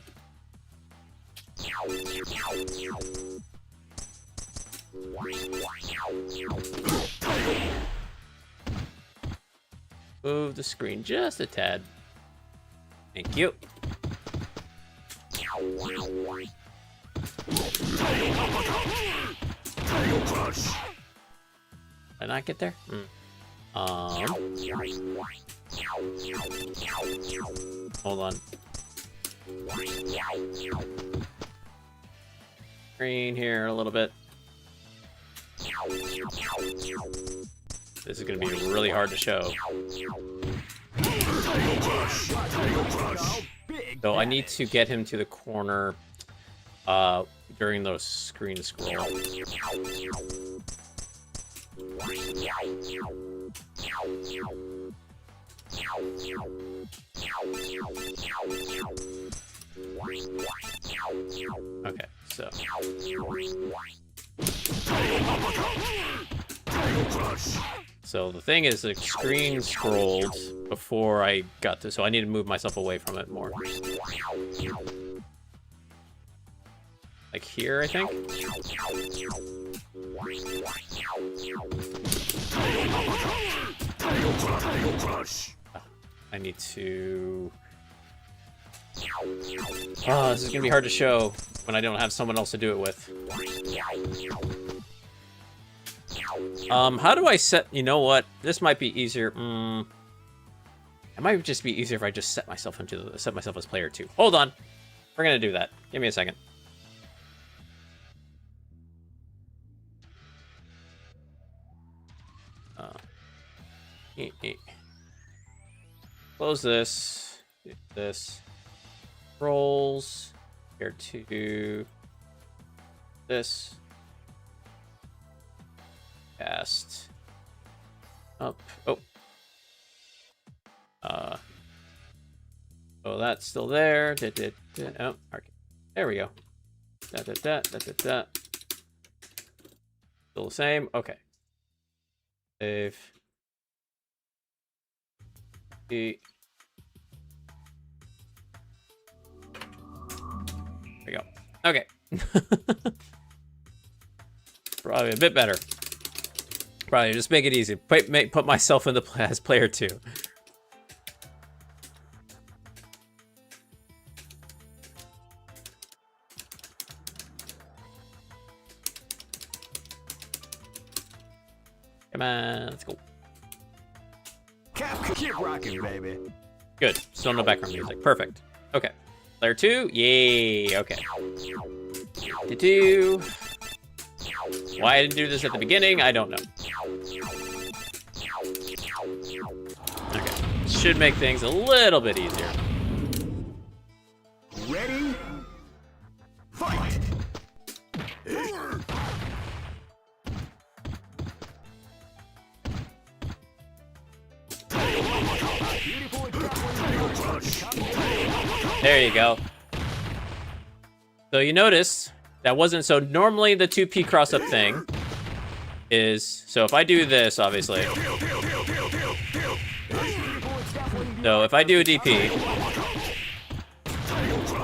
Move the screen just a tad. Thank you. Did I not get there? Hold on. Screen here a little bit. This is going to be really hard to show. Big So I need to get him to the corner during those screen scrolls. Okay, so. So the thing is, the screen scrolled before I got to, so I need to move myself away from it more. Like here, I think? I need to... Oh, this is gonna be hard to show when I don't have someone else to do it with. How do I set... You know what? This might be easier. It might just be easier if I just set myself as player 2. Hold on. We're gonna do that. Give me a second. Close this. Do this. Rolls. Here to this. Cast. Up. Oh. Oh, that's still there. Oh, okay. There we go. Still the same. Okay. Save. There we go. Okay. Probably a bit better. Probably just make it easy. Put myself in as player 2. Come on, let's go. Keep rocking, baby. Good. Still no background music. Perfect. Okay. Player 2? Yay. Okay. Why I didn't do this at the beginning, I don't know. Okay. Should make things a little bit easier. Ready? Fight! There you go. So you notice that wasn't so normally the 2P cross up thing is so if I do this obviously. So if I do a DP,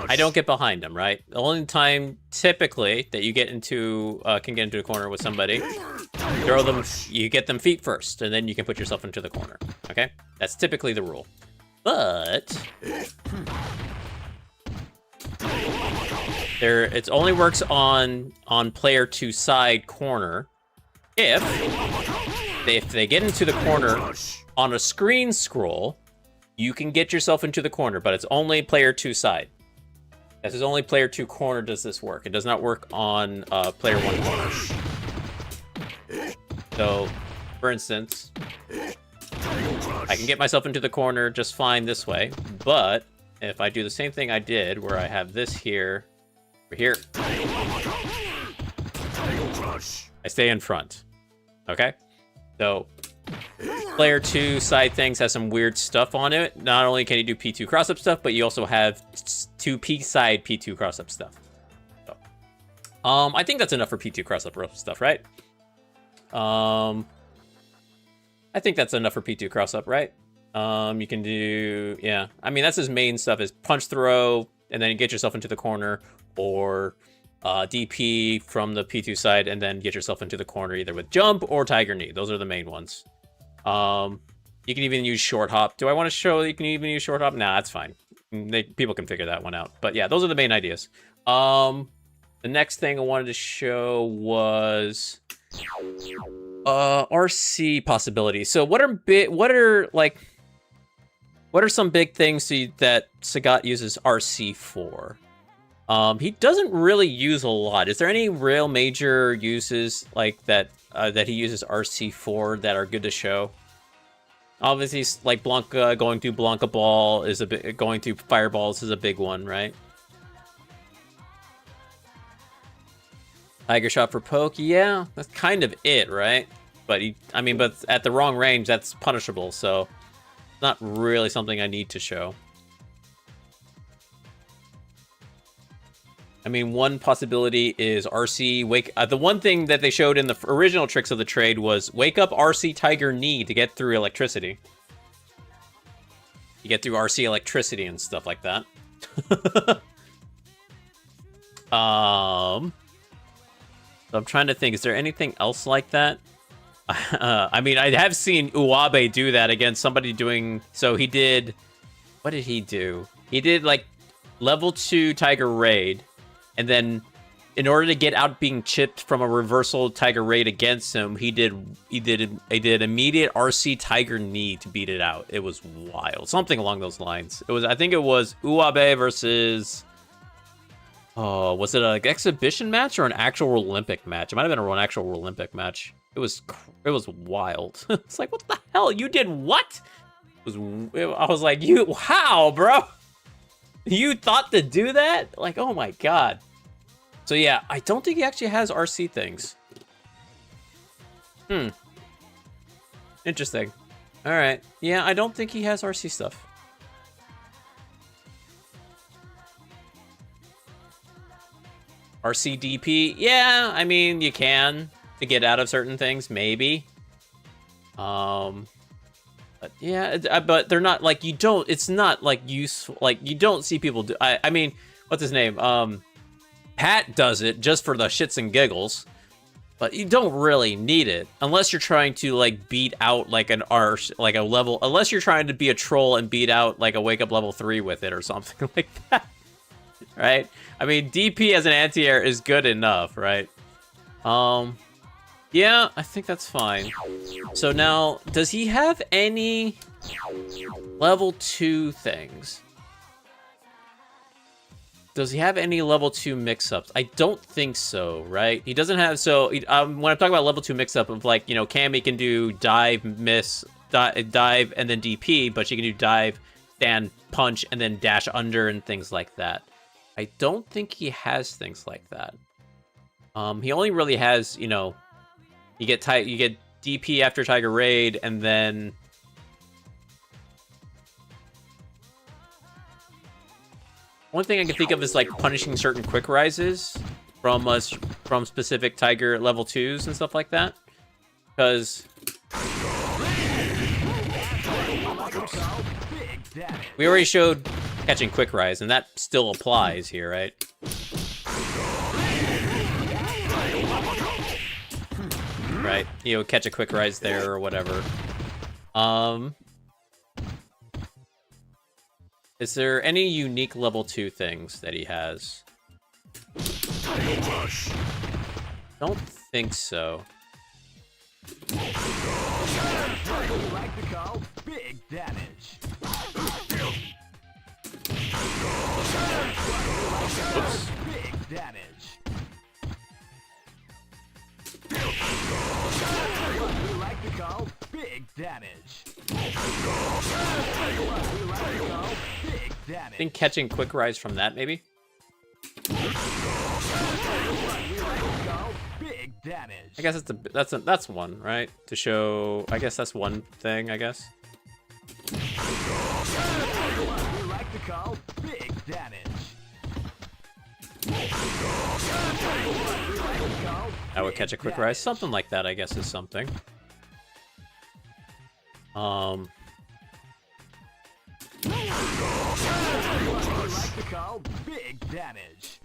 I don't get behind them, right? The only time typically that you get into can get into a corner with somebody, throw them, you get them feet first, and then you can put yourself into the corner. Okay? That's typically the rule. But it only works on player 2 side corner if they get into the corner on a screen scroll. You can get yourself into the corner, but it's only player 2 side. This is only player 2 corner does this work. It does not work on player 1 corner. So, for instance, I can get myself into the corner just fine this way, but if I do the same thing I did, where I have this here, over here, I stay in front. Okay? So, player 2 side things has some weird stuff on it. Not only can you do P2 cross-up stuff, but you also have 2P side P2 cross-up stuff. So, I think that's enough for P2 cross-up stuff, right? I think that's enough for P2 cross-up, right? You can do, yeah. I mean, that's his main stuff is punch throw, and then you get yourself into the corner, or DP from the P2 side, and then get yourself into the corner either with jump or tiger knee. Those are the main ones. You can even use short hop. Do I want to show you can even use short hop? Nah, that's fine. People can figure that one out. But yeah, those are the main ideas. The next thing I wanted to show was RC possibilities. So what are some big things that Sagat uses RC for? He doesn't really use a lot. Is there any real major uses like that that he uses RC for that are good to show? Obviously, like Blanca going to Blanca Ball is going to Fireballs is a big one, right? Tiger Shot for Poke, yeah, that's kind of it, right? But I mean, but at the wrong range, that's punishable, so not really something I need to show. I mean, one possibility is RC wake. The one thing that they showed in the original tricks of the trade was wake up RC Tiger Knee to get through electricity. You get through RC electricity and stuff like that. So I'm trying to think, is there anything else like that? I mean, I have seen Uwabe do that against somebody doing... So he did... What did he do? He did, like, level 2 Tiger Raid. And then, in order to get out being chipped from a reversal Tiger Raid against him, he did immediate RC Tiger Knee to beat it out. It was wild. Something along those lines. I think it was Uwabe versus... Oh, was it an exhibition match or an actual Rollin'pic match? It might have been an actual Rollin'pic match. It was wild. It's like, what the hell? You did what? I was like, how, bro? You thought to do that? Like, oh my god. So yeah, I don't think he actually has RC things. Interesting. All right. Yeah, I don't think he has RC stuff. RCDP, yeah, I mean, you can to get out of certain things, maybe. But yeah, but they're not like, it's not like useful, like you don't see people do. I mean, what's his name? Pat does it just for the shits and giggles, but you don't really need it unless you're trying to like beat out like an like a level, unless you're trying to be a troll and beat out like a wake up level 3 with it or something like that. Right? I mean, DP as an anti-air is good enough, right? Yeah, I think that's fine. So now, does he have any level 2 things? Does he have any level 2 mix-ups? I don't think so, right? He doesn't have, so, when I'm talking about level 2 mix-up of like, you know, Cammy can do dive, miss, dive, and then DP, but she can do dive, stand, punch, and then dash under and things like that. I don't think he has things like that. He only really has, you know, you get DP after Tiger Raid, and then one thing I can think of is like punishing certain quick rises from specific Tiger level 2s and stuff like that. Because we already showed catching quick rise, and that still applies here, right? Right, you know, catch a quick rise there or whatever. Is there any unique level 2 things that he has? Don't think so. Like to call big damage. Oops. Big damage. We like to call big damage. Big I damage. think catching quick rise from that, maybe? Big damage. I guess that's one, right? To show, I guess that's one thing, I guess. We like to call big damage. I would catch a quick rise. Something like that, I guess, is something. We like to call big damage.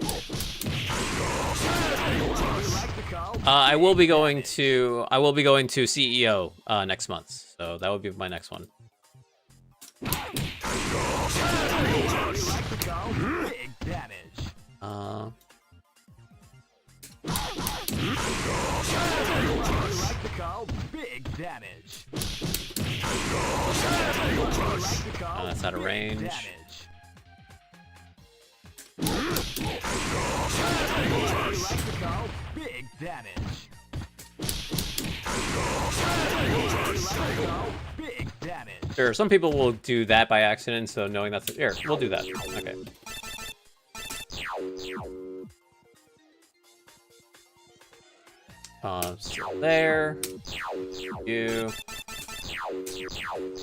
I will be going to CEO next month, so that would be my next one. We like to call big damage. We like to call big damage. That's out of range. We like to call big damage. We like to call big damage. Sure, some people will do that by accident, so knowing that's... Here, we'll do that. Okay. So there. You.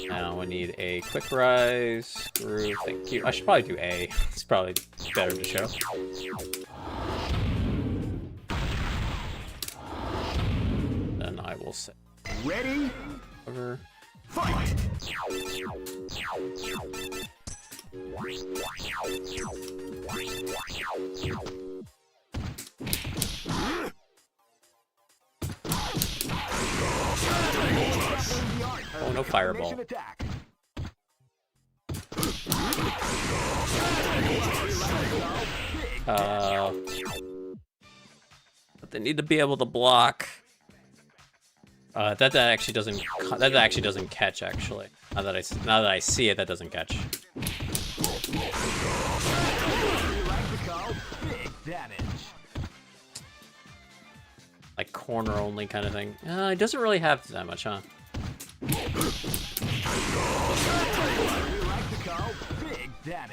Now we need a quick rise through. Thank you. I should probably do A. It's probably better to show. Then I will say. Ready? Over. Fight! Oh, no fireball. But they need to be able to block. That actually doesn't. That actually doesn't catch. Actually, now that I see it, that doesn't catch. Like corner only kind of thing. It doesn't really have that much, huh? Big damage.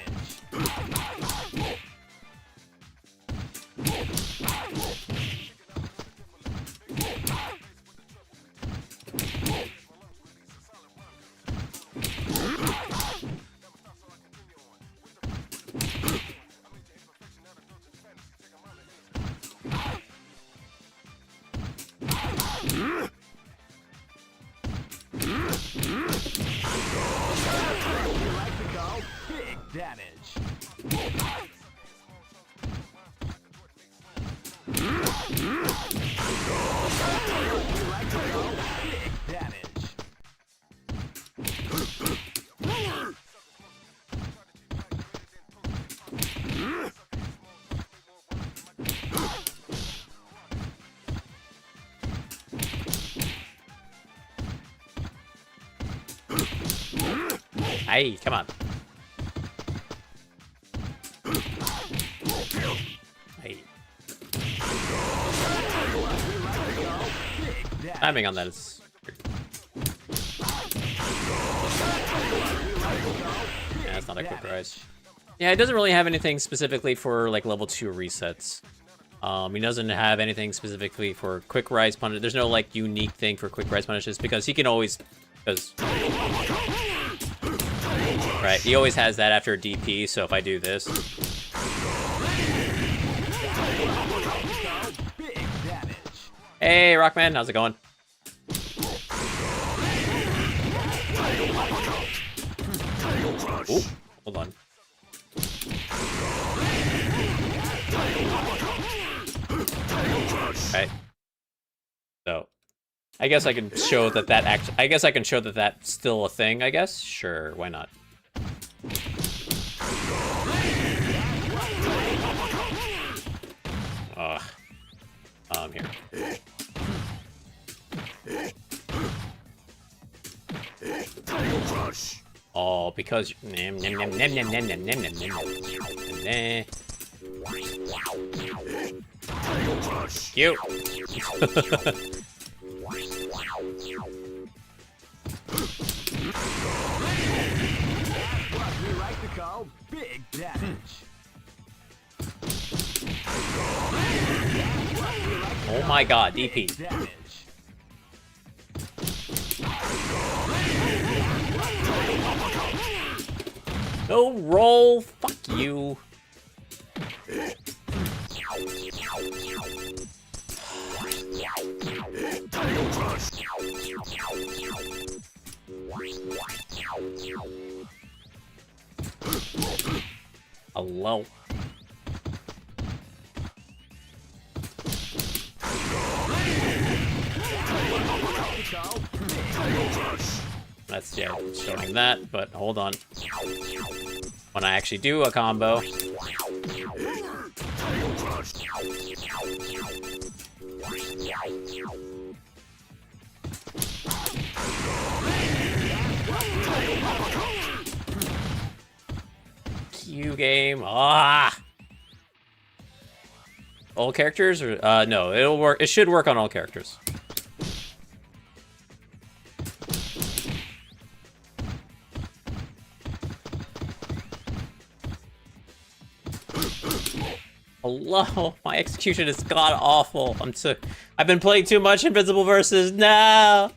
Hey, come on. Hey. Timing on that is weird. Yeah, it's not a quick rise. Yeah, it doesn't really have anything specifically for like level 2 resets. He doesn't have anything specifically for quick rise punish. There's no like unique thing for quick rise punishes because he can always, right, he always has that after a DP. So if I do this, hey Rockman, how's it going? Ooh, hold on. Okay. So, I guess I can show that I guess I can show that that's still a thing. I guess. Sure, why not? Here. Oh, because cute. We like to call big damage. Oh my god, DP. No roll, fuck you. Hello. That's, yeah, showing that, but hold on. When I actually do a combo. Q game. Ah! All characters? Or no, it'll work. It should work on all characters. Hello, my execution is god awful. I've been playing too much Invincible Versus. No.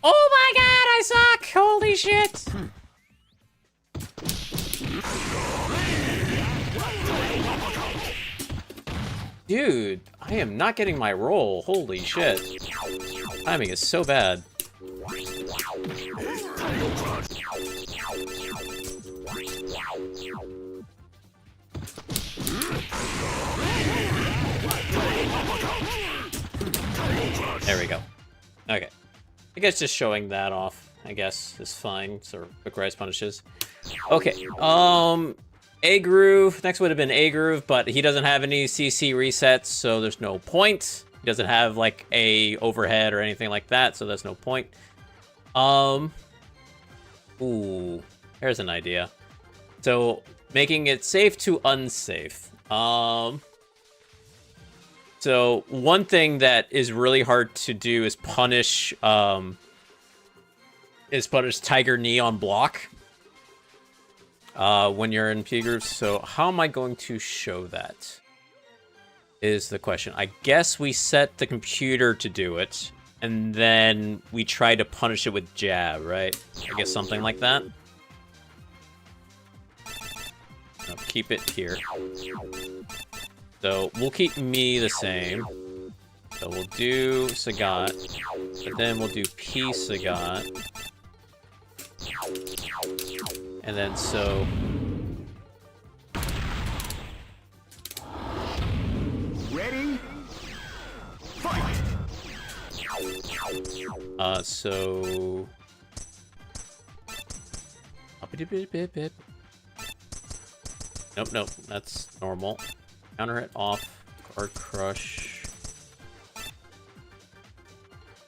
Oh my god, I suck. Holy shit. Dude, I am not getting my roll. Holy shit. Timing is so bad. There we go. Okay. I guess just showing that off, I guess, is fine. So quick rise punishes. Okay. A groove. Next would have been A groove, but he doesn't have any CC resets, so there's no point. He doesn't have like a overhead or anything like that, so there's no point. Ooh, here's an idea. So making it safe to unsafe. So one thing that is really hard to do is punish Tiger Knee on block when you're in P groups. So how am I going to show that? Is the question. I guess we set the computer to do it, and then we try to punish it with jab, right? I guess something like that. No, keep it here. So we'll keep me the same. So we'll do Sagat, but then we'll do P Sagat. And then so... Ready? Fight! So... Nope, that's normal. Counter it off. Guard crush.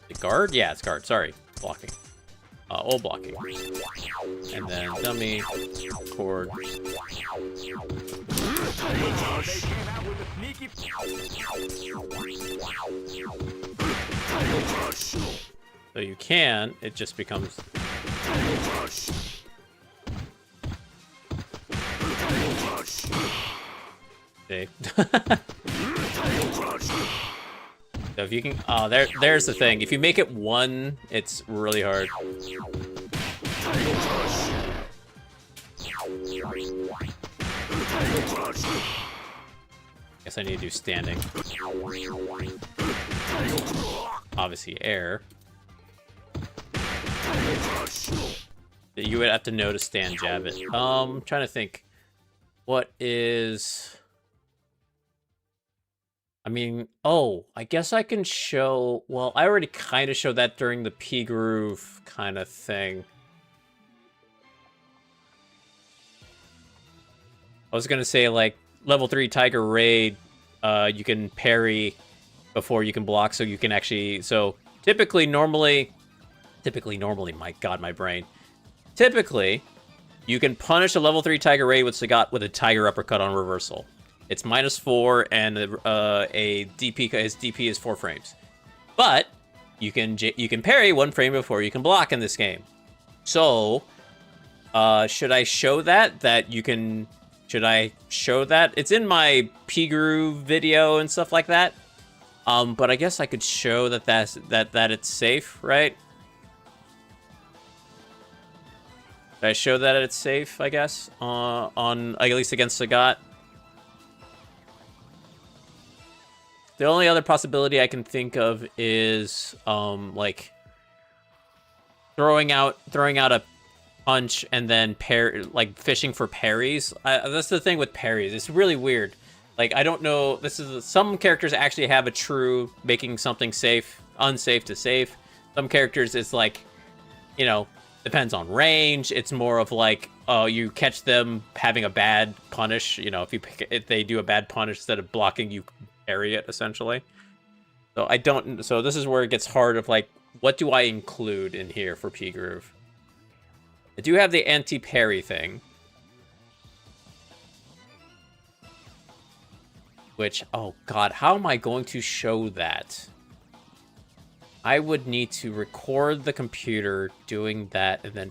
The guard? Yeah, it's guard. Sorry. Blocking. All blocking. And then dummy. Cord. So you can, it just becomes... See? So if you can... Oh, there's the thing. If you make it one, it's really hard. Guess I need to do standing. Obviously air. You would have to know to stand jab it. I'm trying to think. What is... I mean, oh, I guess I can show... Well, I already kind of showed that during the P groove kind of thing. I was going to say, like, level 3 Tiger Raid, you can parry before you can block, so you can actually... So, typically, normally, my god, my brain. Typically, you can punish a level 3 Tiger Raid with Sagat with a Tiger Uppercut on reversal. It's -4, and a DP, his DP is 4 frames. But you can parry 1 frame before you can block in this game. So, should I show that? Should I show that? It's in my P groove video and stuff like that. But I guess I could show that that it's safe, right? Should I show that it's safe, I guess, on at least against Sagat? The only other possibility I can think of is like throwing out a punch and then like fishing for parries. That's the thing with parries. It's really weird. Like, I don't know. Some characters actually have a true making something safe, unsafe to safe. Some characters it's like, you know, depends on range. It's more of like, oh, you catch them having a bad punish. You know, if they do a bad punish instead of blocking, you parry it essentially. So this is where it gets hard of like, what do I include in here for P groove? I do have the anti-parry thing, which, oh god, how am I going to show that? I would need to record the computer doing that and then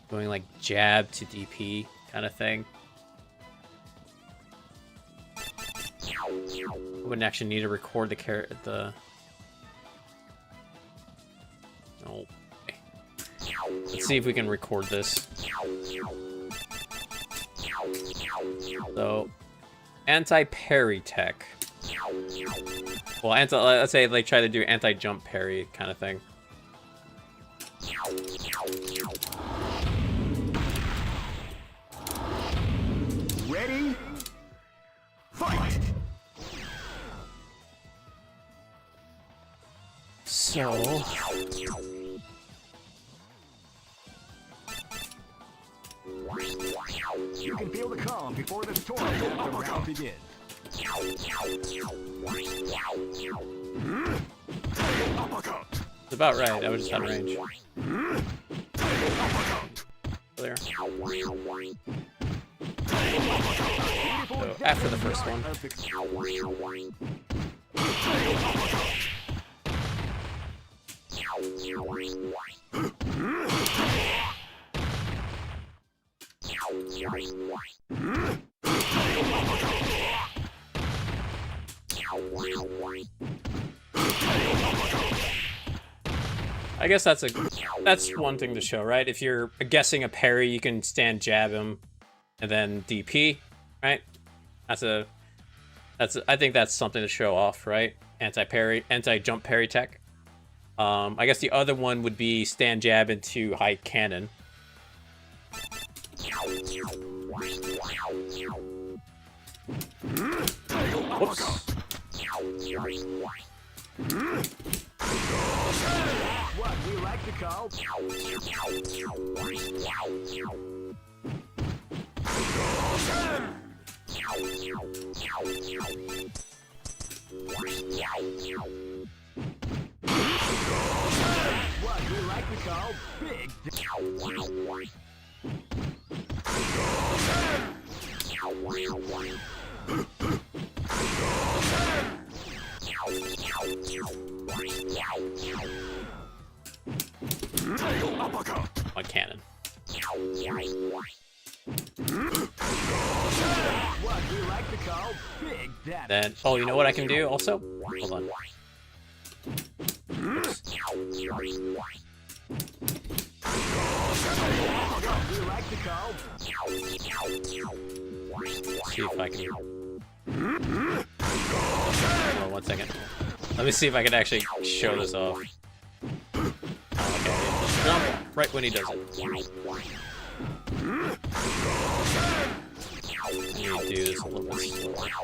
doing like jab to DP kind of thing. I wouldn't actually need to record the No. Okay. Let's see if we can record this. So, anti-parry tech. Well, let's say they try to do anti-jump parry kind of thing. Ready? Fight! So, you can feel the calm before the storm as the round begins. it's about right. I was just out of range. There. So, after the first one. I guess that's one thing to show, right? If you're guessing a parry, you can stand jab him and then DP, right? I think that's something to show off, right? Anti-jump parry tech. I guess the other one would be stand jab into high cannon. Whoops. What we like to call big. On cannon. What we like to call big damage. Then, oh, you know what I can do also? Hold on. Oops. See if I can. Hold on 1 second. Let me see if I can actually show this off. Oh, okay. Jump right when he does it. I need to do this a little bit slower.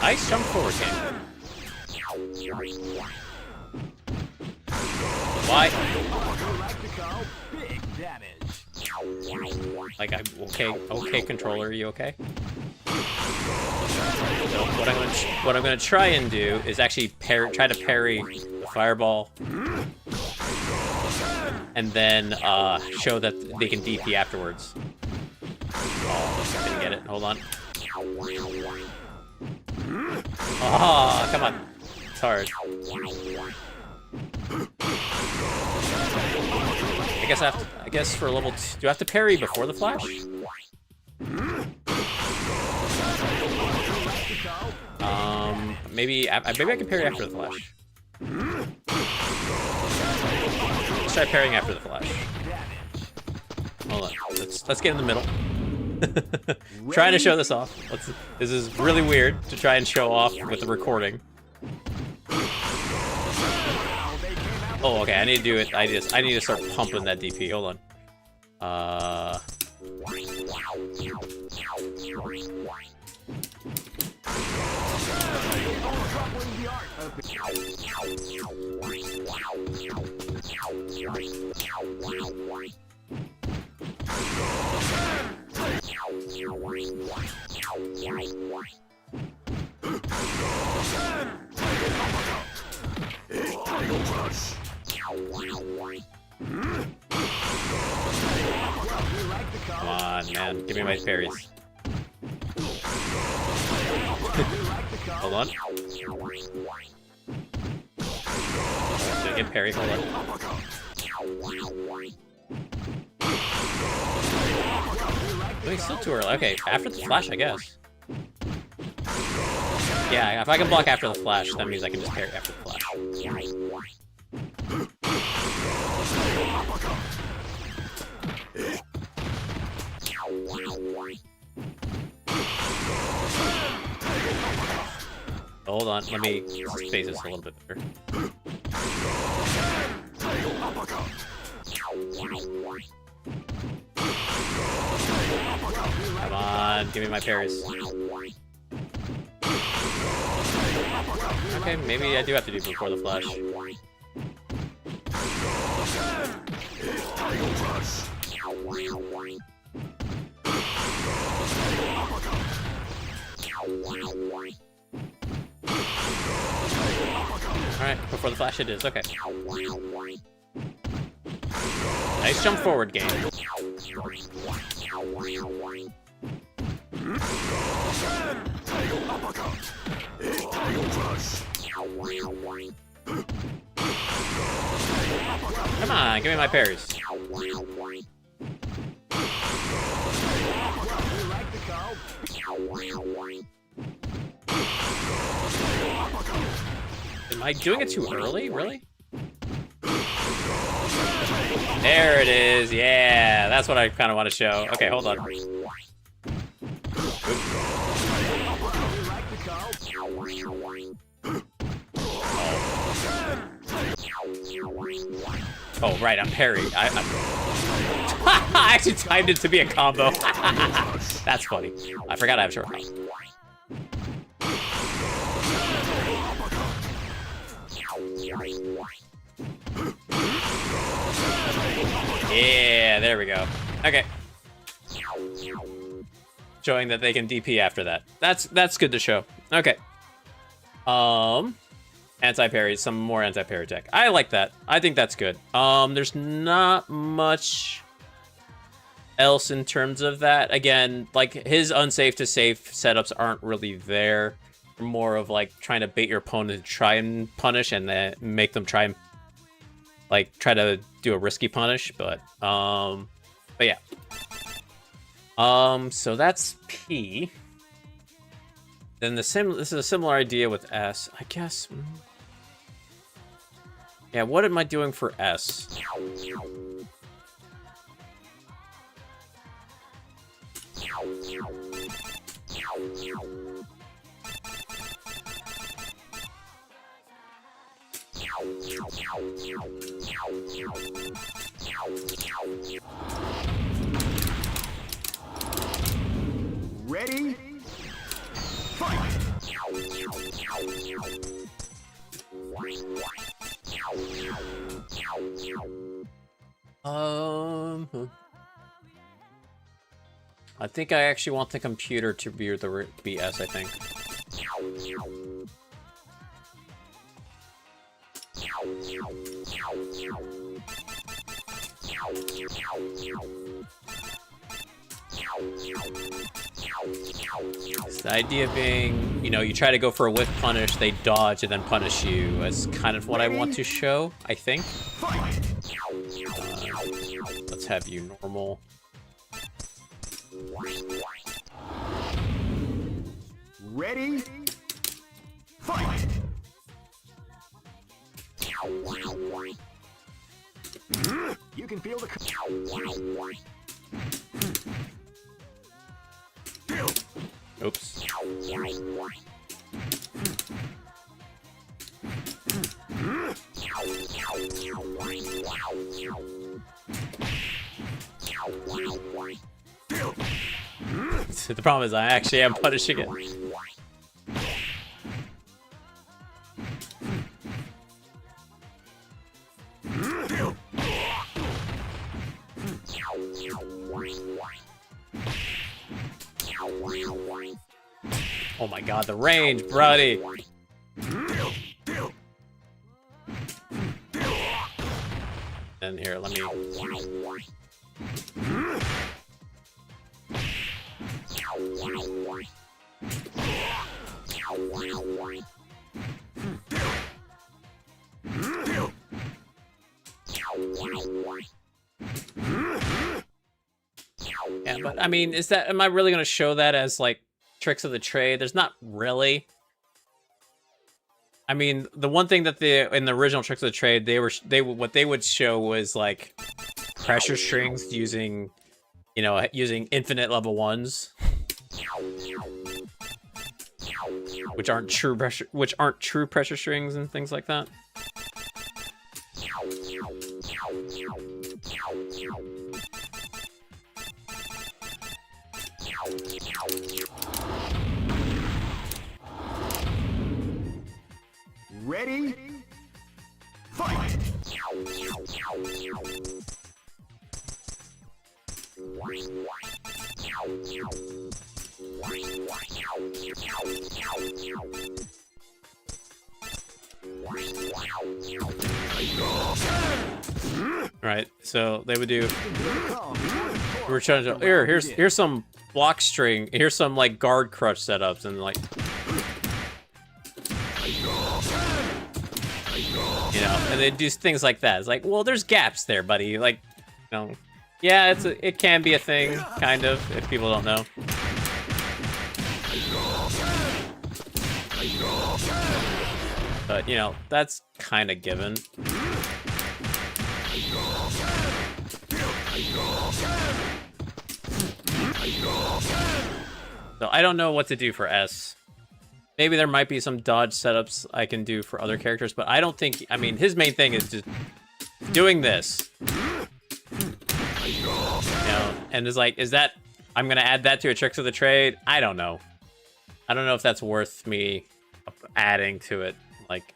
Nice jump forward game. Why? Like, I'm okay, controller, are you okay? So what I'm gonna try and do is actually try to parry the fireball, and then show that they can DP afterwards. Oh, didn't get it. Hold on. Oh, come on. It's hard. I guess for level 2, do I have to parry before the flash? Maybe I can parry after the flash. Let's try parrying after the flash. Hold on. Let's get in the middle. Trying to show this off. This is really weird to try and show off with the recording. Oh, okay. I need to do it. I need to start pumping that DP. Hold on. Come on, man. Give me my parries. Hold on. Did I get parry? Hold on. Oh, he's still too early. Okay, after the flash, I guess. Yeah, if I can block after the flash, that means I can just parry after the flash. Hold on, let me space this a little bit better. Come on, give me my parries. Okay, maybe I do have to do it before the flash. Alright, before the flash it is, okay. Nice jump forward game. Come on, give me my parries. Am I doing it too early? Really? There it is. Yeah, that's what I kind of want to show. Okay, hold on. Oh, right, I'm parried. I actually timed it to be a combo. That's funny. I forgot I have short combo. Yeah, there we go. Okay. Showing that they can DP after that. That's good to show. Okay. Anti-parry, some more anti-parry tech. I like that. I think that's good. There's not much else in terms of that. Again, like his unsafe to safe setups aren't really there. More of like trying to bait your opponent to try and punish and then make them try and like try to do a risky punish, but yeah. So that's P. Then this is a similar idea with S, I guess. Yeah, what am I doing for S? Ready? Fight! I think I actually want the computer to be the BS, I think. The idea being, you know, you try to go for a whiff punish, they dodge and then punish you. That's kind of what I want to show, I think. Let's have you normal. Ready? Fight! You can feel the... Oops. The problem is I actually am punishing it. Oh my god, the range, buddy! And here, let me... but I mean, am I really gonna show that as like tricks of the trade? There's not really. I mean, the one thing that in the original tricks of the trade, what they would show was like pressure strings using, using infinite level 1s, which aren't true pressure strings and things like that. Ready? Fight! Right, so they would do. We're trying to. Here's some block string. Here's some like guard crush setups and like. And they do things like that. It's like, well, there's gaps there, buddy. Like, yeah, it can be a thing, kind of, if people don't know. But that's kind of given. So I don't know what to do for S. Maybe there might be some dodge setups I can do for other characters, but I don't think... I mean, his main thing is just doing this. And it's like, is that... I'm going to add that to a Tricks of the Trade? I don't know. I don't know if that's worth me adding to it. Like,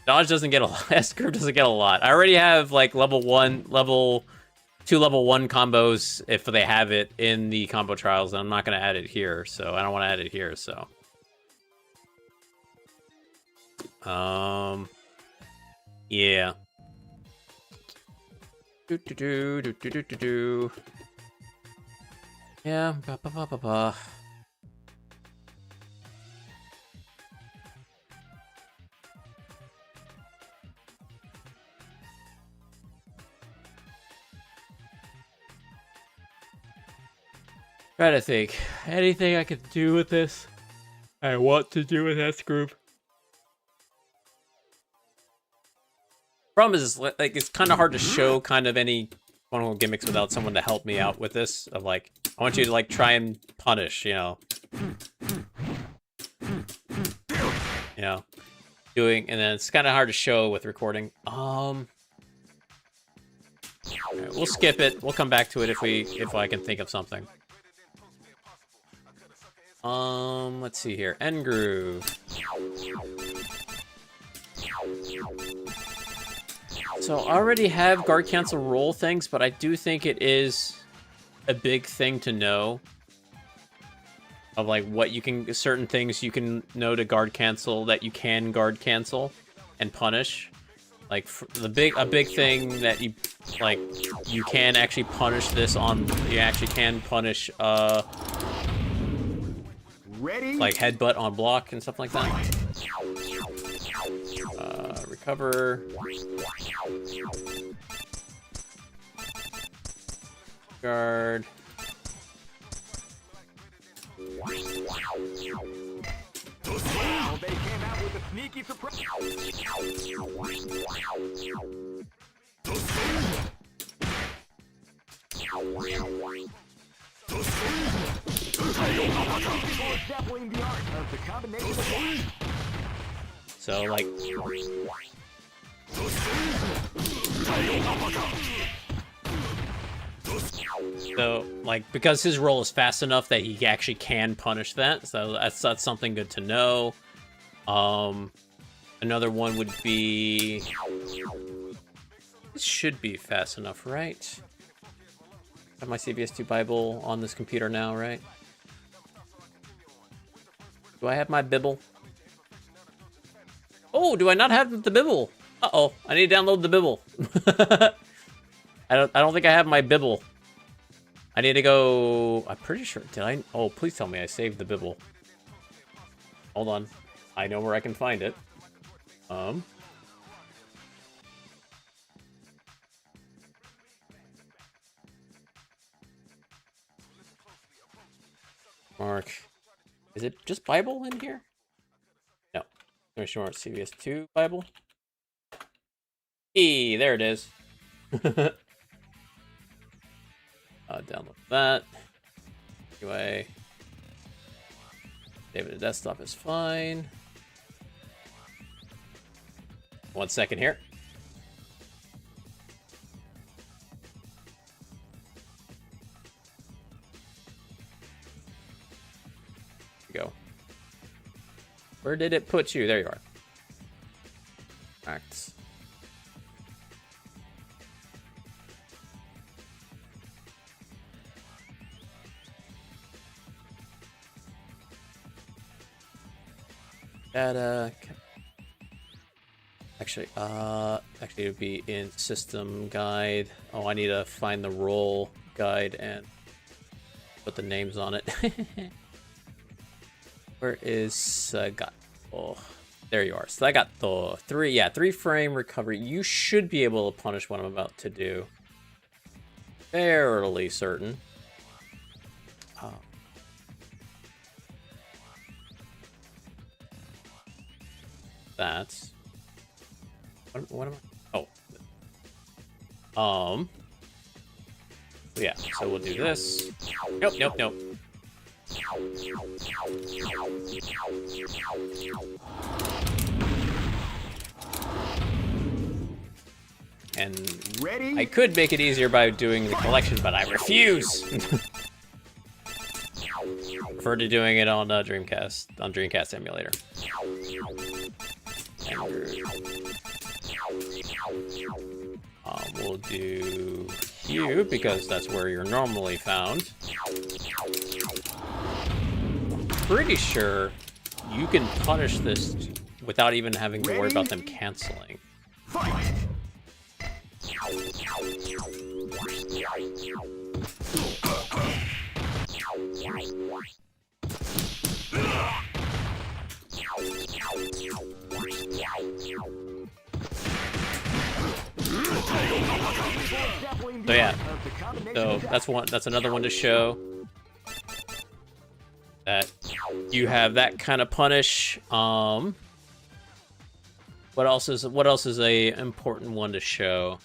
dodge doesn't get a lot. S-Group doesn't get a lot. I already have, like, level 1 combos if they have it in the combo trials, and I'm not going to add it here, so I don't want to add it here, so... yeah. Yeah, Try to think. Anything I could do with this? I want to do with S-Group. Problem is, like, it's kind of hard to show kind of any quote-unquote gimmicks without someone to help me out with this. Of like, I want you to like try and punish, doing, and then it's kind of hard to show with recording. Right, we'll skip it. We'll come back to it if I can think of something. Let's see here. End groove. So I already have guard cancel roll things, but I do think it is a big thing to know of like what you can, certain things you can know to guard cancel that you can guard cancel and punish. Like a big thing that you like, you can actually punish this on. You actually can punish like headbutt on block and stuff like that. Recover. Guard. Wow, they came out with a sneaky surprise. So like, because his roll is fast enough that he actually can punish that, so that's something good to know. Another one would be, this should be fast enough, right? I have my CVS2 Bible on this computer now, right? Do I have my Bible? Oh, do I not have the Bible? Uh-oh, I need to download the Bible. I don't think I have my Bible. I need to go, I'm pretty sure, did I? Oh, please tell me I saved the Bible. Hold on. I know where I can find it. mark. Is it just Bible in here? No. Exclamation mark CVS2 Bible. There it is. Download that. Anyway. Save it to desktop is fine. 1 second here. Go. Where did it put you? There you are. Acts. Data. Actually, it would be in system guide. Oh, I need to find the role guide and put the names on it. Where is got? Oh, there you are. So I got the 3 frame recovery. You should be able to punish what I'm about to do. Fairly certain. That's what am I? Oh. Yeah, so we'll do this. Nope. And Ready? I could make it easier by doing the collection, but I refuse. Prefer to doing it on Dreamcast emulator. We'll do you because that's where you're normally found. I'm pretty sure you can punish this without even having to worry about them canceling. Fight! So yeah, so that's another one to show that you have that kind of punish. What else is a important one to show?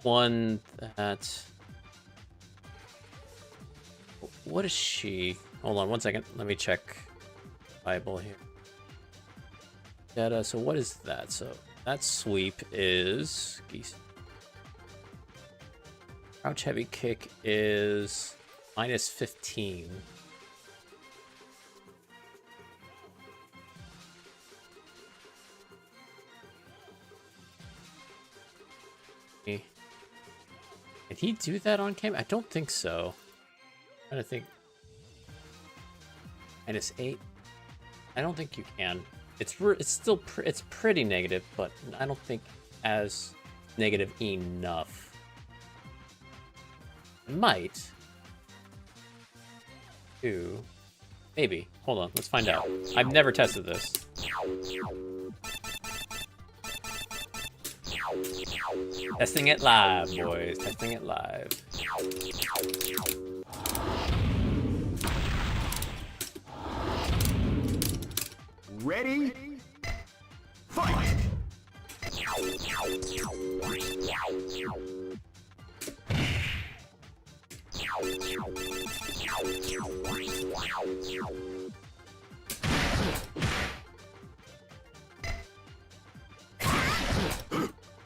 One that, what is she? Hold on 1 second. Let me check Bible here. Data. So what is that? So that sweep is geese. Crouch heavy kick is -15. Did he do that on cam? I don't think so. I'm trying to think. -8. I don't think you can. It's still it's pretty negative, but I don't think as negative enough. It might. Two. Maybe. Hold on. Let's find out. I've never tested this. Testing it live, boys. Testing it live. Ready? Fight!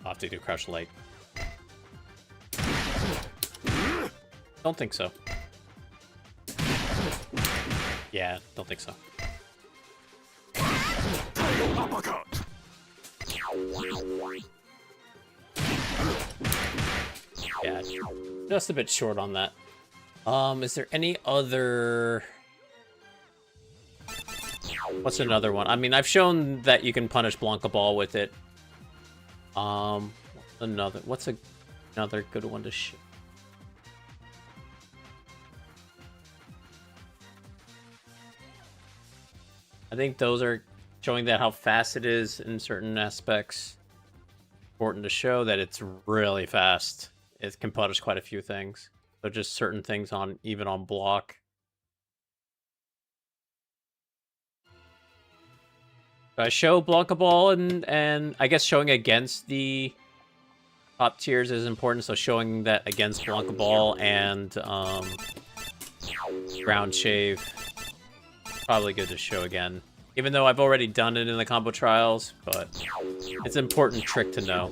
I'll have to do crouch light. Don't think so. Yeah, don't think so. Uppercut! Yeah, just a bit short on that. Is there any other... What's another one? I mean, I've shown that you can punish Blanca Ball with it. What's another good one to show? I think those are showing that how fast it is in certain aspects. Important to show that it's really fast. It can punish quite a few things. So just certain things on even on block. I show Blanca Ball and I guess showing against the top tiers is important. So showing that against Blanca Ball and Ground Shave, probably good to show again. Even though I've already done it in the combo trials, but it's an important trick to know.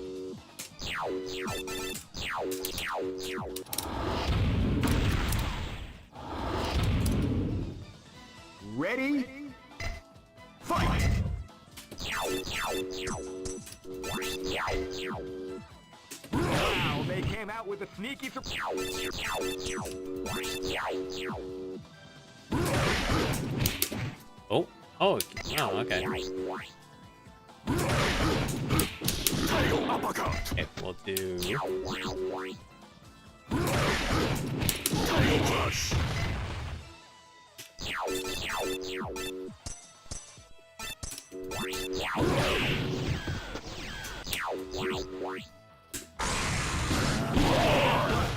Ready? Fight! Wow, they came out with a sneaky surprise. Oh, okay. Okay, we'll do.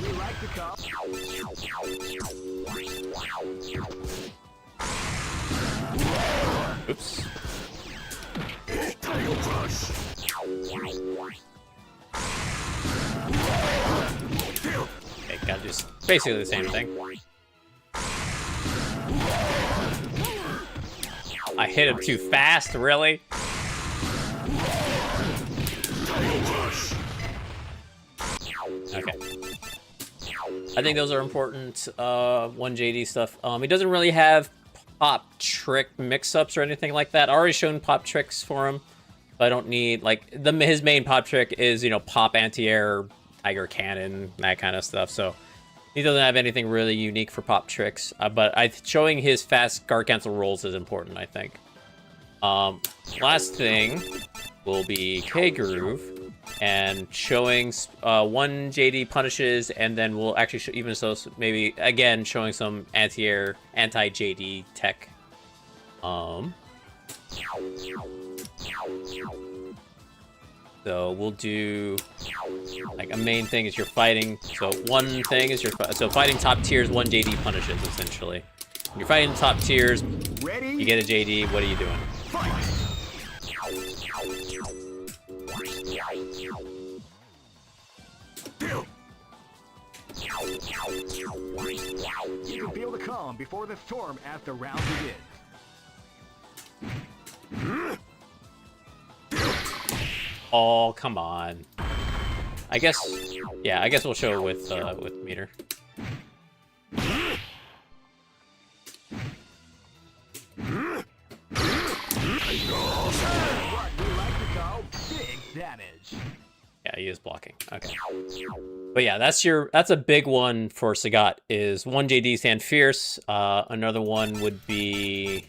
We like the cup. Oops. Okay, gotta do basically the same thing. I hit him too fast, really? Okay. I think those are important 1JD stuff. He doesn't really have pop trick mix-ups or anything like that. I already shown pop tricks for him. But I don't need, like, his main pop trick is, you know, pop anti-air, tiger cannon, that kind of stuff. So he doesn't have anything really unique for pop tricks. But showing his fast guard cancel rolls is important, I think. Last thing will be K-Groove. And showing 1JD punishes, and then we'll actually even so maybe again showing some anti-air, anti-JD tech. So we'll do like a main thing is you're fighting. So one thing is so fighting top tiers 1JD punishes essentially. When you're fighting top tiers, you get a JD. What are you doing? You can feel the calm before the storm as the round begins. Oh, come on. I guess, yeah, I guess we'll show it with meter. What we like to call big damage. Yeah, he is blocking. Okay. But yeah, that's a big one for Sagat is 1JD stand fierce. Another one would be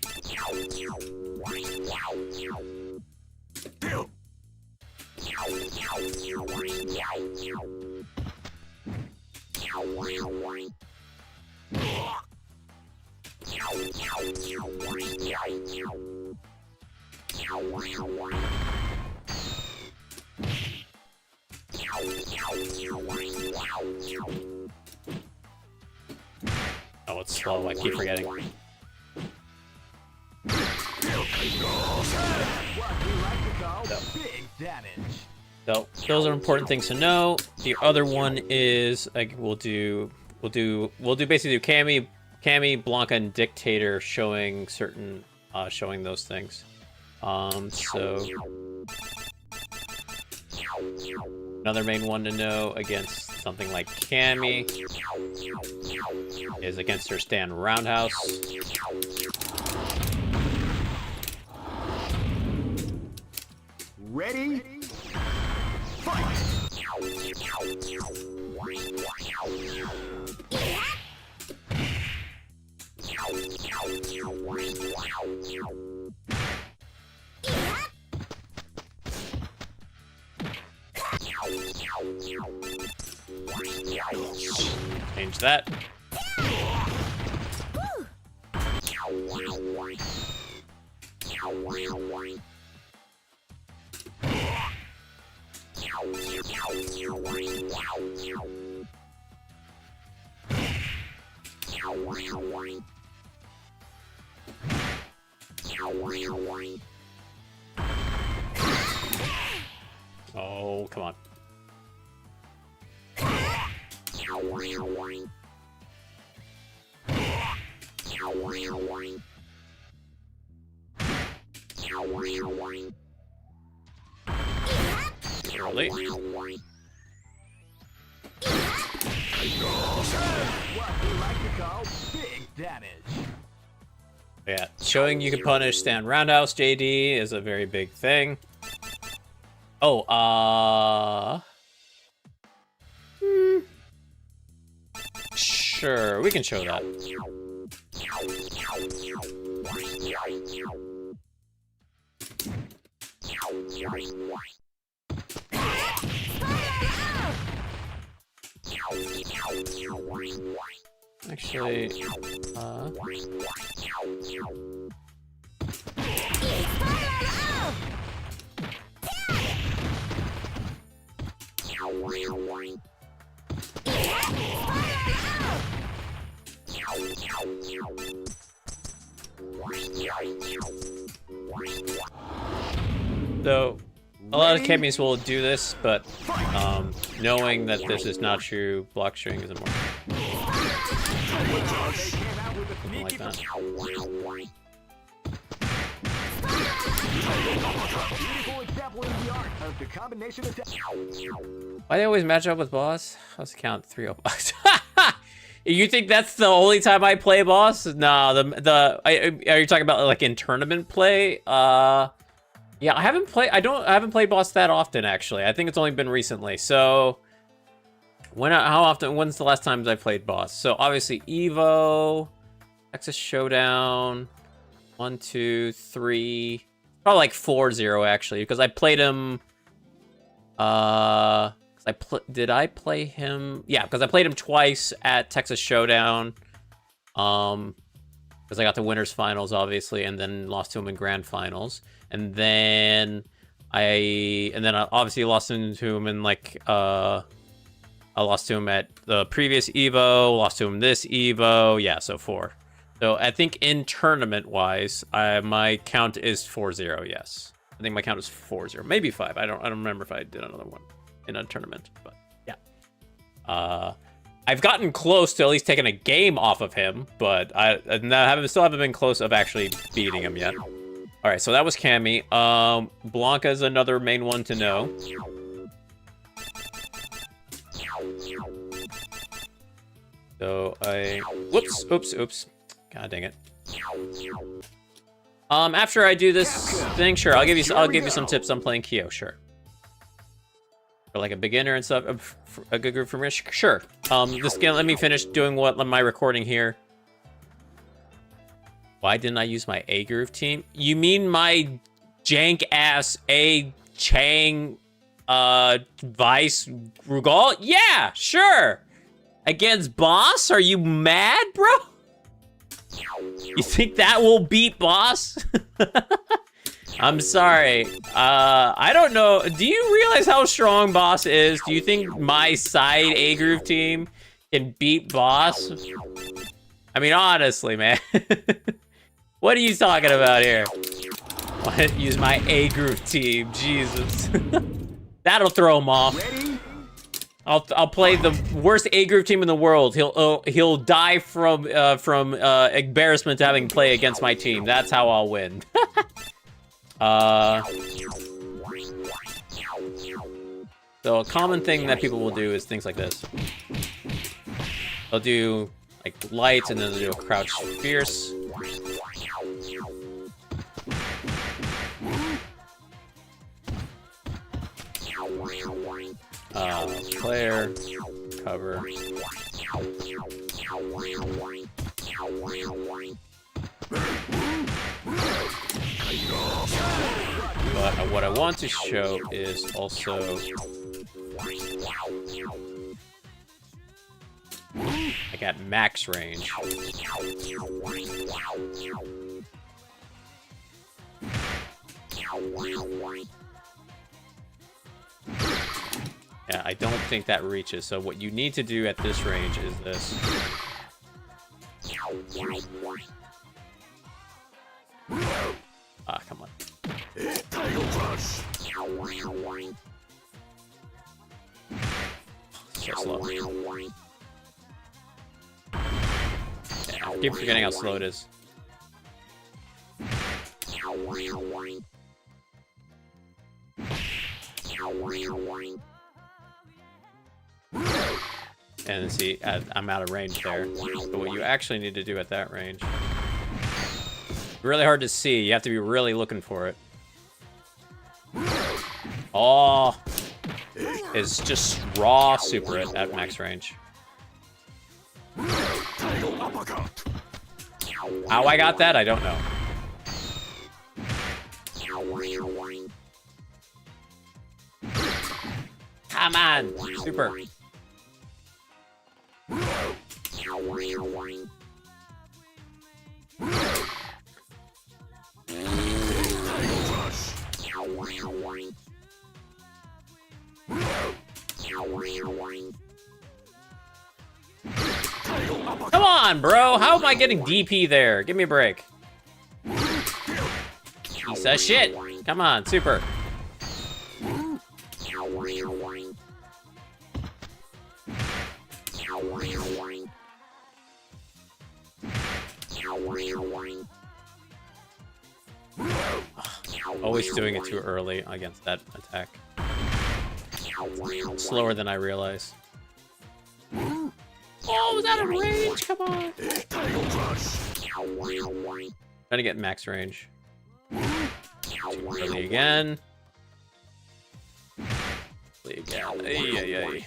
oh, it's slow. I keep forgetting. So those are important things to know. The other one is like we'll do basically Cammy, Blanca, and Dictator showing certain showing those things. So another main one to know against something like Cammy is against her stand roundhouse. Ready? Fight! Change that. Oh, come on. Early. Yeah, showing you can punish stand roundhouse JD is a very big thing. Oh, sure, we can show that. Actually, so a lot of Kemis will do this, but knowing that this is not true, block string is important. Something like that. Why do they always match up with boss? Let's count 3-0. You think that's the only time I play boss? No, are you talking about like in tournament play? Yeah, I haven't played boss that often actually. I think it's only been recently. So when's the last time I played boss? So obviously Evo, Texas Showdown, 1, 2, 3, probably like 4-0 actually, because I played him. Did I play him? Yeah, because I played him twice at Texas Showdown. Because I got the winners finals obviously, and then lost to him in grand finals. And then I obviously lost to him in like I lost to him at the previous Evo, lost to him this Evo, yeah, so 4. So I think in tournament wise, my count is 4-0, yes. I think my count is 4-0, maybe 5. I don't remember if I did another one in a tournament, but yeah. I've gotten close to at least taking a game off of him, but I still haven't been close of actually beating him yet. All right, so that was Cammy. Blanca is another main one to know. So oops. God dang it. After I do this thing, sure, I'll give you some tips on playing Kyo, sure. For like a beginner and stuff, a good group for me, sure. Just let me finish doing my recording here. Why didn't I use my A groove team? You mean my jank ass A Chang Vice Rugal? Yeah, sure. Against boss? Are you mad, bro? You think that will beat boss? I'm sorry. I don't know. Do you realize how strong boss is? Do you think my side A groove team can beat boss? I mean, honestly, man. What are you talking about here? Why didn't use my A groove team? Jesus. That'll throw him off. I'll play the worst A groove team in the world. He'll die from embarrassment to having to play against my team. That's how I'll win. So a common thing that people will do is things like this. They'll do like lights and then they'll do a crouch fierce. Player, cover. But what I want to show is also I got max range. Yeah, I don't think that reaches. So what you need to do at this range is this. Ah, come on. So slow. Yeah, I keep forgetting how slow it is. And see, I'm out of range there. But what you actually need to do at that range, really hard to see. You have to be really looking for it. Oh, is just raw super at max range. How I got that, I don't know. Come on, super. Come on, bro. How am I getting DP there? Give me a break. Piece of shit. Come on, super. Always doing it too early against that attack. Slower than I realize. Oh, was that a range? Come on. Trying to get max range. Too early again. Early again. Ay, ay, ay.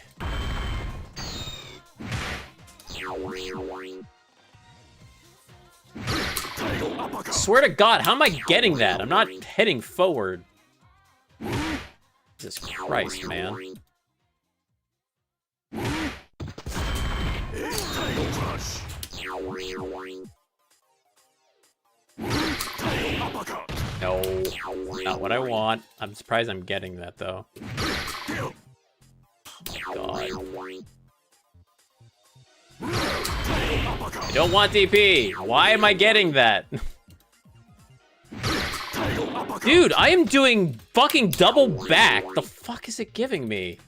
Swear to God, how am I getting that? I'm not heading forward. Jesus Christ, man. No, not what I want. I'm surprised I'm getting that, though. Oh, God. I don't want DP. Why am I getting that? Dude, I am doing fucking double back. The fuck is it giving me?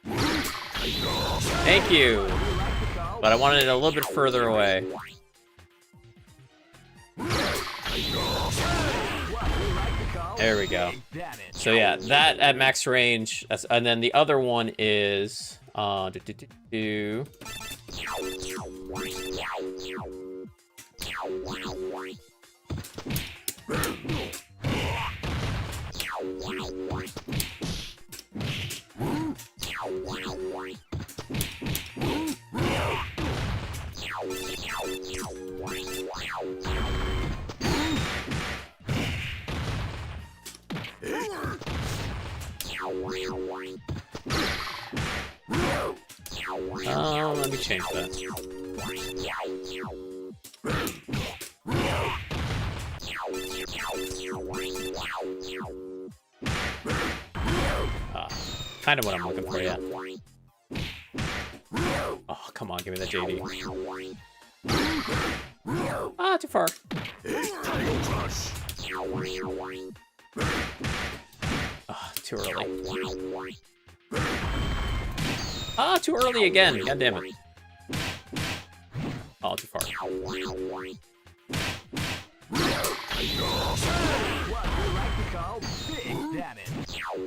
Thank you. But I wanted it a little bit further away. There we go. So yeah, that at max range. And then the other one is... let me change that. Kind of what I'm looking for, yeah. Oh, come on, give me that JD. Ah, too far. Ah, too early. Ah, too early again. God damn it. Oh, too far.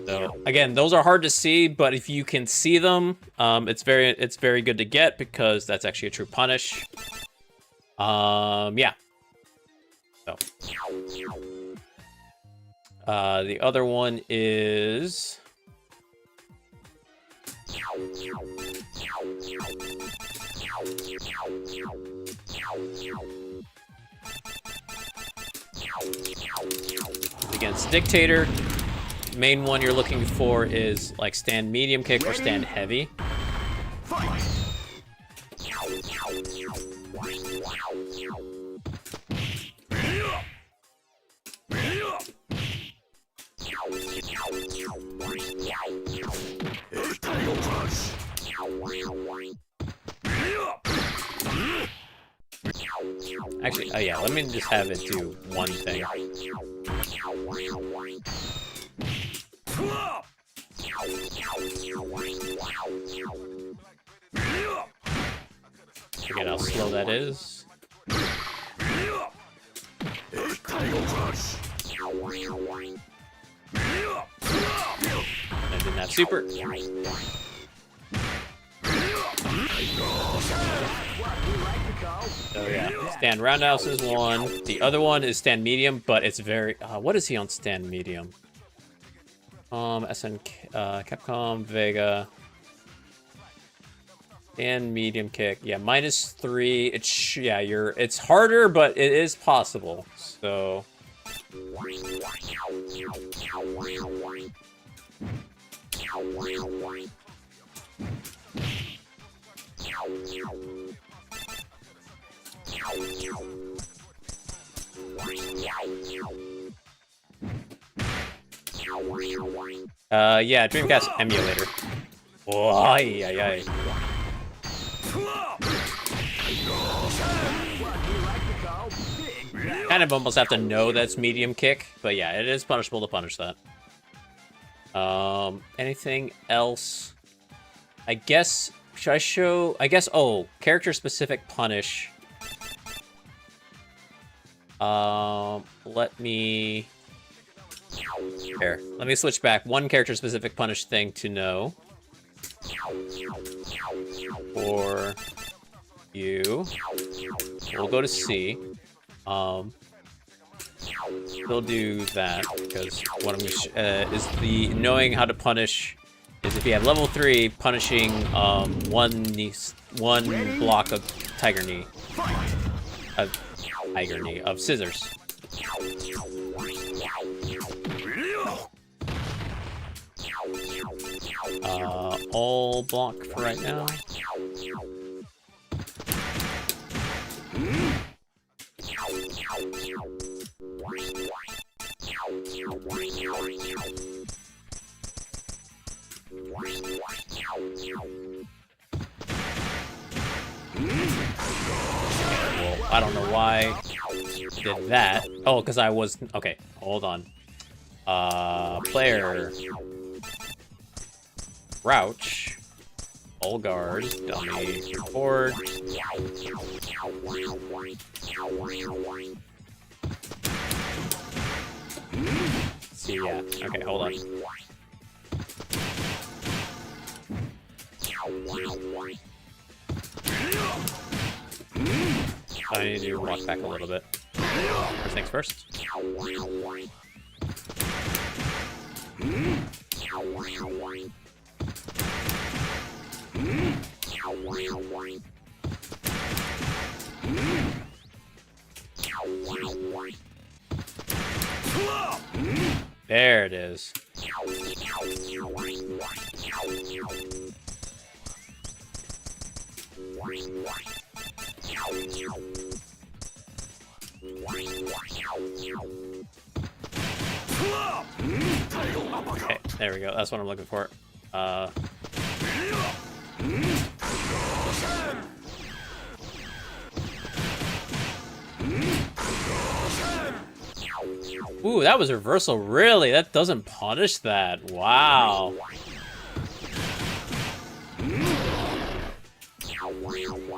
So again, those are hard to see, but if you can see them, it's very good to get because that's actually a true punish. Yeah. So the other one is against Dictator. Main one you're looking for is like stand medium kick or stand heavy. Actually, yeah, let me just have it do one thing. Forget how slow that is. I didn't have super. So yeah, stand roundhouse is one. The other one is stand medium, but it's very. What is he on stand medium? Capcom, Vega. Stand medium kick. Yeah, -3. It's harder, but it is possible. So. Yeah, Dreamcast emulator. Oh, ay. Kind of almost have to know that's medium kick, but yeah, it is punishable to punish that. Anything else? I guess, should I show, oh, character specific punish. Let me switch back. One character specific punish thing to know. For you. We'll go to C. We'll do that because what I'm gonna is the knowing how to punish is if you have level 3 punishing one block of tiger knee of scissors. All block for right now. Well, I don't know why I did that. Oh, because I was... Okay, hold on. Player... Crouch. All guard. Dummy. Record. See, yeah. Okay, hold on. I need to walk back a little bit. First things first. There it is. Okay, there we go. That's what I'm looking for. Ooh, that was reversal. Really? That doesn't punish that. Wow.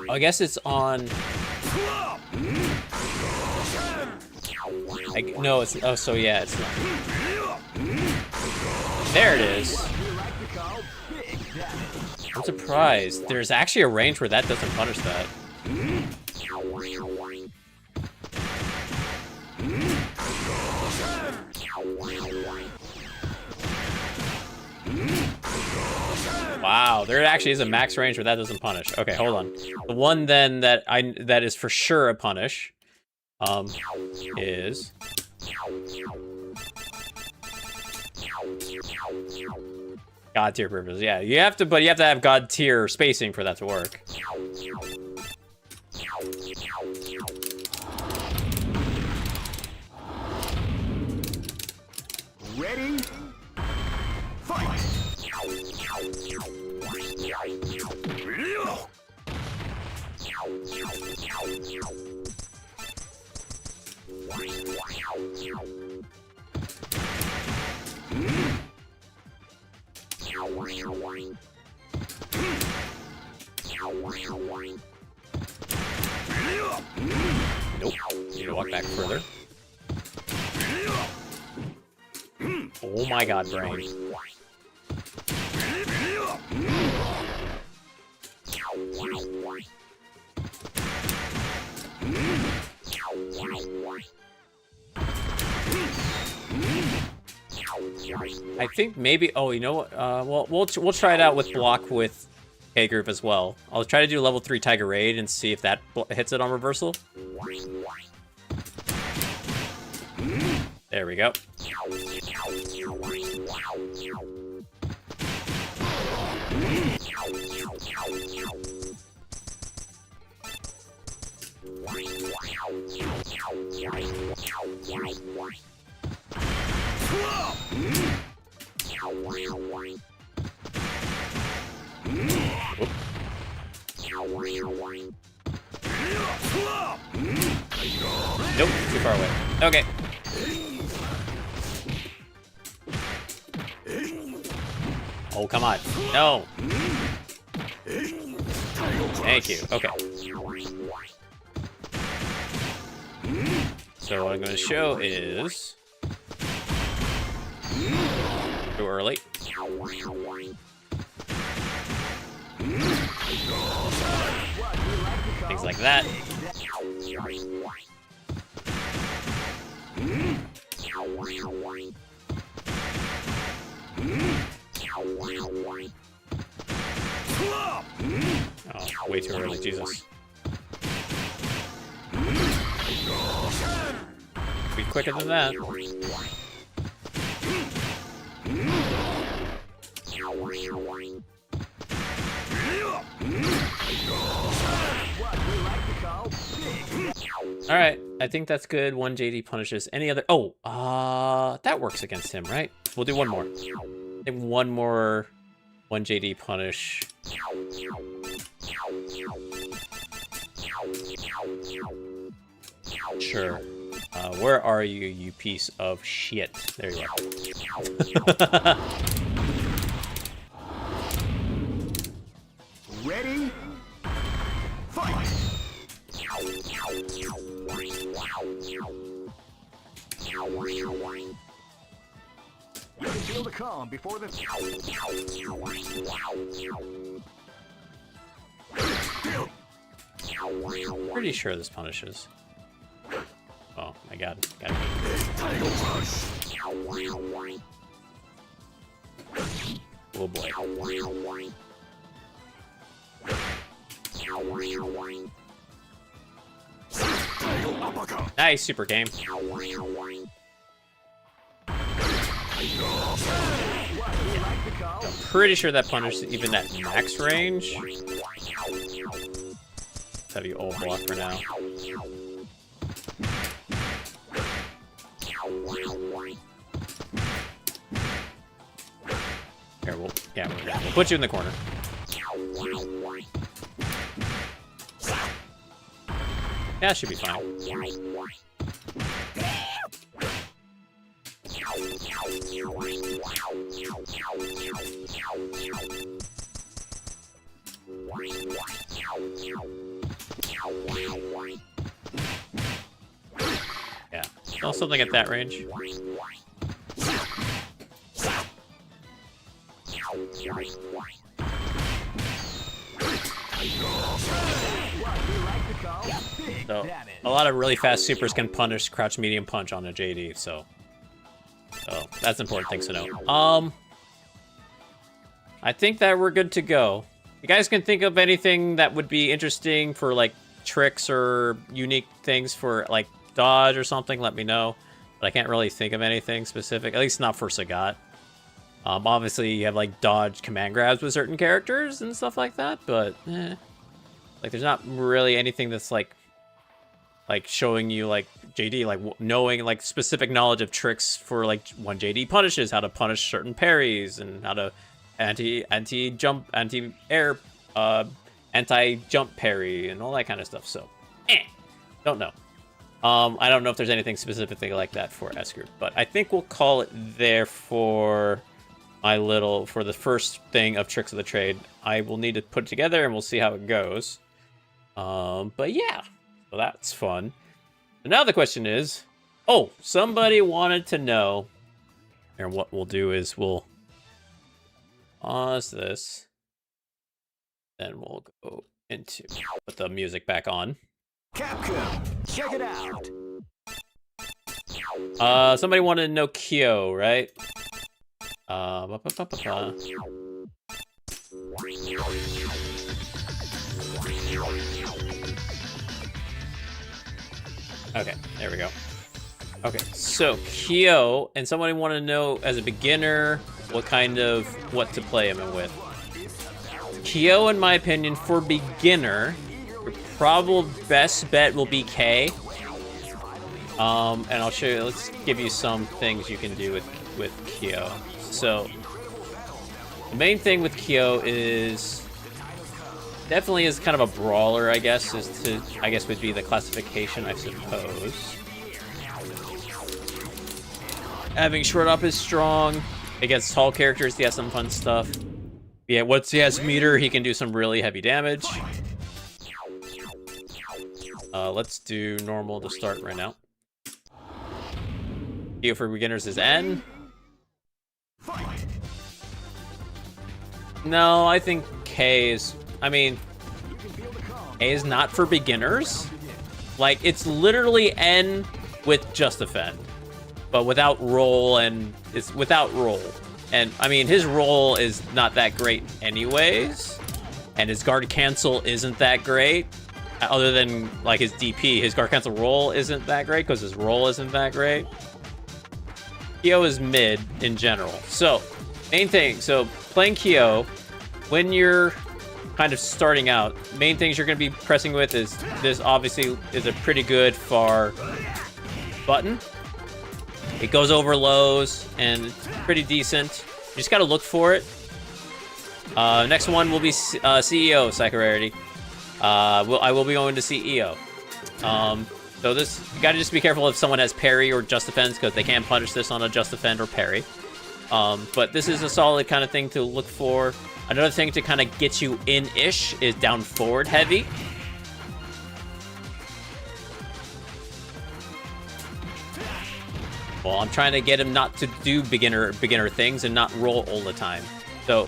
I guess it's on... no, it's... Oh, so yeah, it's not. There it is. I'm surprised. There's actually a range where that doesn't punish that. Wow, there actually is a max range where that doesn't punish. Okay, hold on. The one then that is for sure a punish, is God tier purpose. Yeah, you have to, but you have to have God tier spacing for that to work. Ready? Fight! Nope. Need to walk back further. Oh my god, brain. I think maybe. Oh, you know what? Well, we'll try it out with block with K group as well. I'll try to do level 3 Tiger Raid and see if that hits it on reversal. There we go. Nope, too far away. Okay. Oh, come on. No. Thank you. Okay. So what I'm going to show is... Too early. Things like that. Oh, way too early, Jesus. Be quicker than that. Alright, I think that's good. 1 JD punishes. Any other... Oh, that works against him, right? We'll do one more. I think one more 1 JD punish. Sure. Where are you, you piece of shit? There you are. Ready? Fight! You can feel the calm before the... Pretty sure this punishes. Oh my god. Oh boy. Nice, super game. I'm pretty sure that punishes even at max range. Let's have you old block for now. Here, we'll put you in the corner. Yeah, should be fine. Yeah, well, something at that range. So, a lot of really fast supers can punish crouch medium punch on a JD, so that's important things to know. I think that we're good to go. You guys can think of anything that would be interesting for like tricks or unique things for like dodge or something, let me know. But I can't really think of anything specific, at least not for Sagat. Obviously you have like dodge command grabs with certain characters and stuff like that, but like there's not really anything that's like showing you like JD, like knowing like specific knowledge of tricks for like 1 JD punishes, how to punish certain parries and how to anti-jump, anti-air, anti-jump parry and all that kind of stuff. So, don't know. I don't know if there's anything specifically like that for S group, but I think we'll call it there for for the first thing of Tricks of the Trade. I will need to put it together and we'll see how it goes. But yeah, so that's fun. So now the question is, oh, somebody wanted to know, and what we'll do is we'll pause this, then we'll go into, put the music back on. Capcom, check it out. Somebody wanted to know Kyo, right? Okay, there we go. Okay, so Kyo, and somebody wanted to know as a beginner what to play him with. Kyo, in my opinion, for beginner, your probable best bet will be K. And I'll show you. Let's give you some things you can do with Kyo. So the main thing with Kyo is definitely is kind of a brawler, I guess. Would be the classification, I suppose. Having short up is strong. Against tall characters, he has some fun stuff. Yeah, once he has meter, he can do some really heavy damage. Let's do normal to start right now. Kyo for beginners is N. No, I think K is... I mean, A is not for beginners. Like, it's literally N with just defend. But without roll, and it's without roll. And, I mean, his roll is not that great anyways. And his guard cancel isn't that great. Other than, like, his DP. His guard cancel roll isn't that great because his roll isn't that great. Kyo is mid in general. So, main thing. So, playing Kyo, when you're kind of starting out, main things you're going to be pressing with is, this obviously is a pretty good far button. It goes over lows, and it's pretty decent. You just got to look for it. Next one will be CEO, Psycho Rarity. I will be going to CEO. So this, you got to just be careful if someone has parry or just defense, because they can't punish this on a just defend or parry. But this is a solid kind of thing to look for. Another thing to kind of get you in-ish is down forward heavy. Well, I'm trying to get him not to do beginner things and not roll all the time. So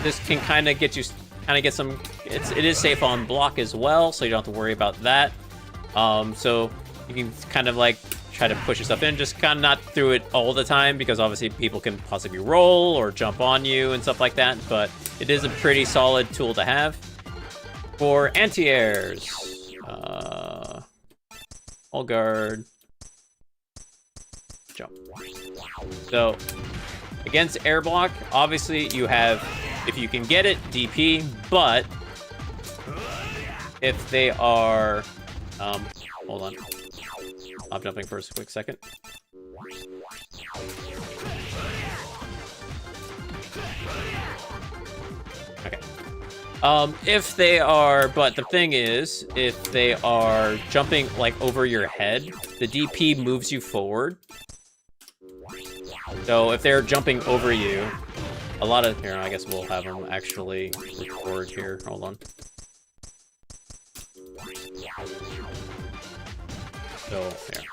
this can kind of get you, get some. It is safe on block as well, so you don't have to worry about that. So you can kind of like try to push yourself in, just kind of not through it all the time, because obviously people can possibly roll or jump on you and stuff like that. But it is a pretty solid tool to have. For anti-airs, all guard. Jump. So against air block, obviously you have, if you can get it, DP, but if they are, hold on, I'm jumping for a quick second. Okay. If they are, but the thing is, if they are jumping like over your head, the DP moves you forward. So if they're jumping over you, a lot of, here, I guess we'll have them actually record here. Hold on. So, here.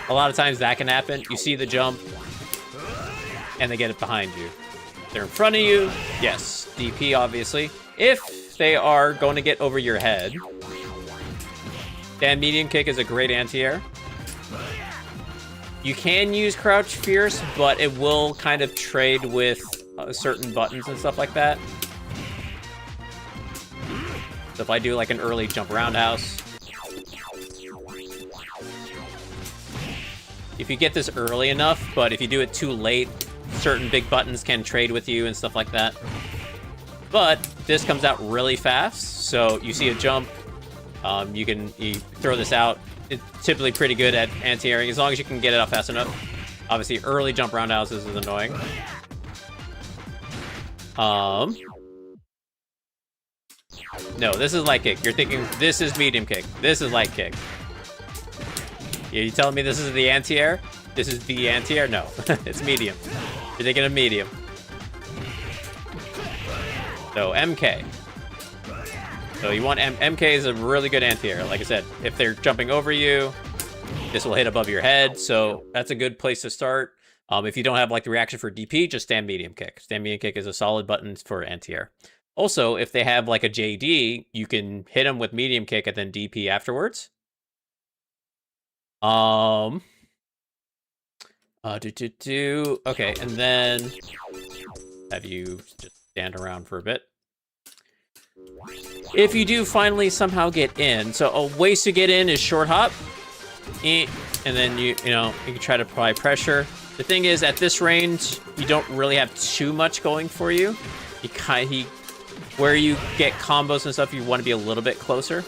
A lot of times that can happen. You see the jump, and they get it behind you. They're in front of you. Yes, DP, obviously. If they are going to get over your head, then medium kick is a great anti-air. You can use crouch fierce, but it will kind of trade with certain buttons and stuff like that. So if I do like an early jump roundhouse, if you get this early enough, but if you do it too late, certain big buttons can trade with you and stuff like that. But this comes out really fast, so you see a jump, you throw this out. It's typically pretty good at anti-airing as long as you can get it out fast enough. Obviously, early jump roundhouses is annoying. No, this is light kick. You're thinking this is medium kick. This is light kick. You telling me this is the anti-air? This is the anti-air? No, it's medium. You're thinking of medium. So MK. So you want MK is a really good anti-air. Like I said, if they're jumping over you, this will hit above your head. So that's a good place to start. If you don't have like the reaction for DP, just stand medium kick. Stand medium kick is a solid button for anti-air. Also, if they have like a JD, you can hit them with medium kick and then DP afterwards. Okay, and then have you just stand around for a bit. If you do finally somehow get in, so a ways to get in is short hop, and then you can try to apply pressure. The thing is, at this range, you don't really have too much going for you. Where you get combos and stuff, you want to be a little bit closer.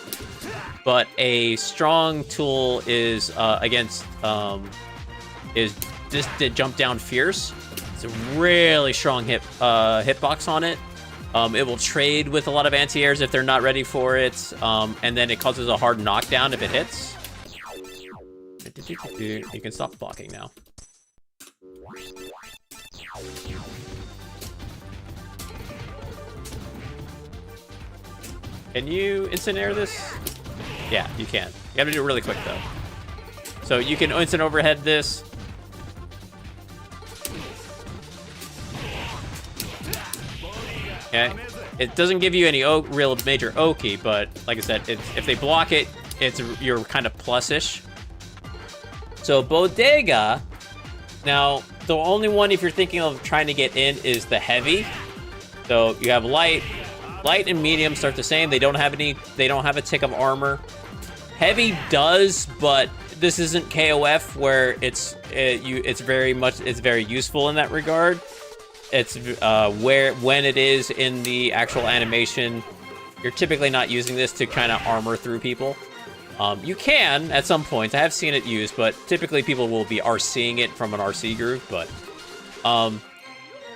But a strong tool is this the jump down fierce. It's a really strong hitbox on it. It will trade with a lot of anti-airs if they're not ready for it, and then it causes a hard knockdown if it hits. You can stop blocking now. Can you instant air this? Yeah, you can. You have to do it really quick though. So you can instant overhead this. Okay. It doesn't give you any real major Oki, but like I said, if they block it, you're kind of plusish. So Bodega. Now, the only one if you're thinking of trying to get in is the heavy. So you have light. Light and medium start the same. They don't have a tick of armor. Heavy does, but this isn't KOF where it's very useful in that regard. It's when it is in the actual animation, you're typically not using this to kind of armor through people. You can at some points. I have seen it used, but typically people will be RCing it from an RC groove. But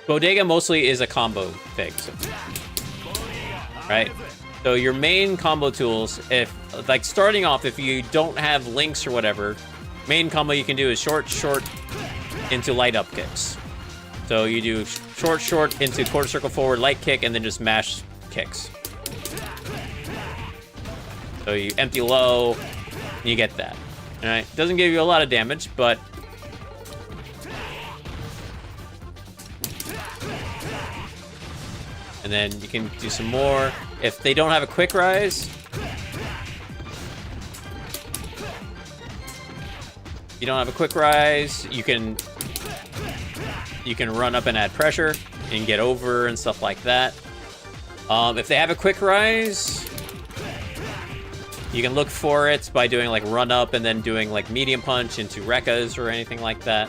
Bodega mostly is a combo thing. So, right? So your main combo tools, starting off, if you don't have links or whatever, main combo you can do is short into light up kicks. So you do short into quarter circle forward, light kick, and then just mash kicks. So you empty low, and you get that. All right, doesn't give you a lot of damage, but and then you can do some more. If they don't have a quick rise, you can run up and add pressure and get over and stuff like that. If they have a quick rise, you can look for it by doing like run up and then doing like medium punch into Rekkas or anything like that.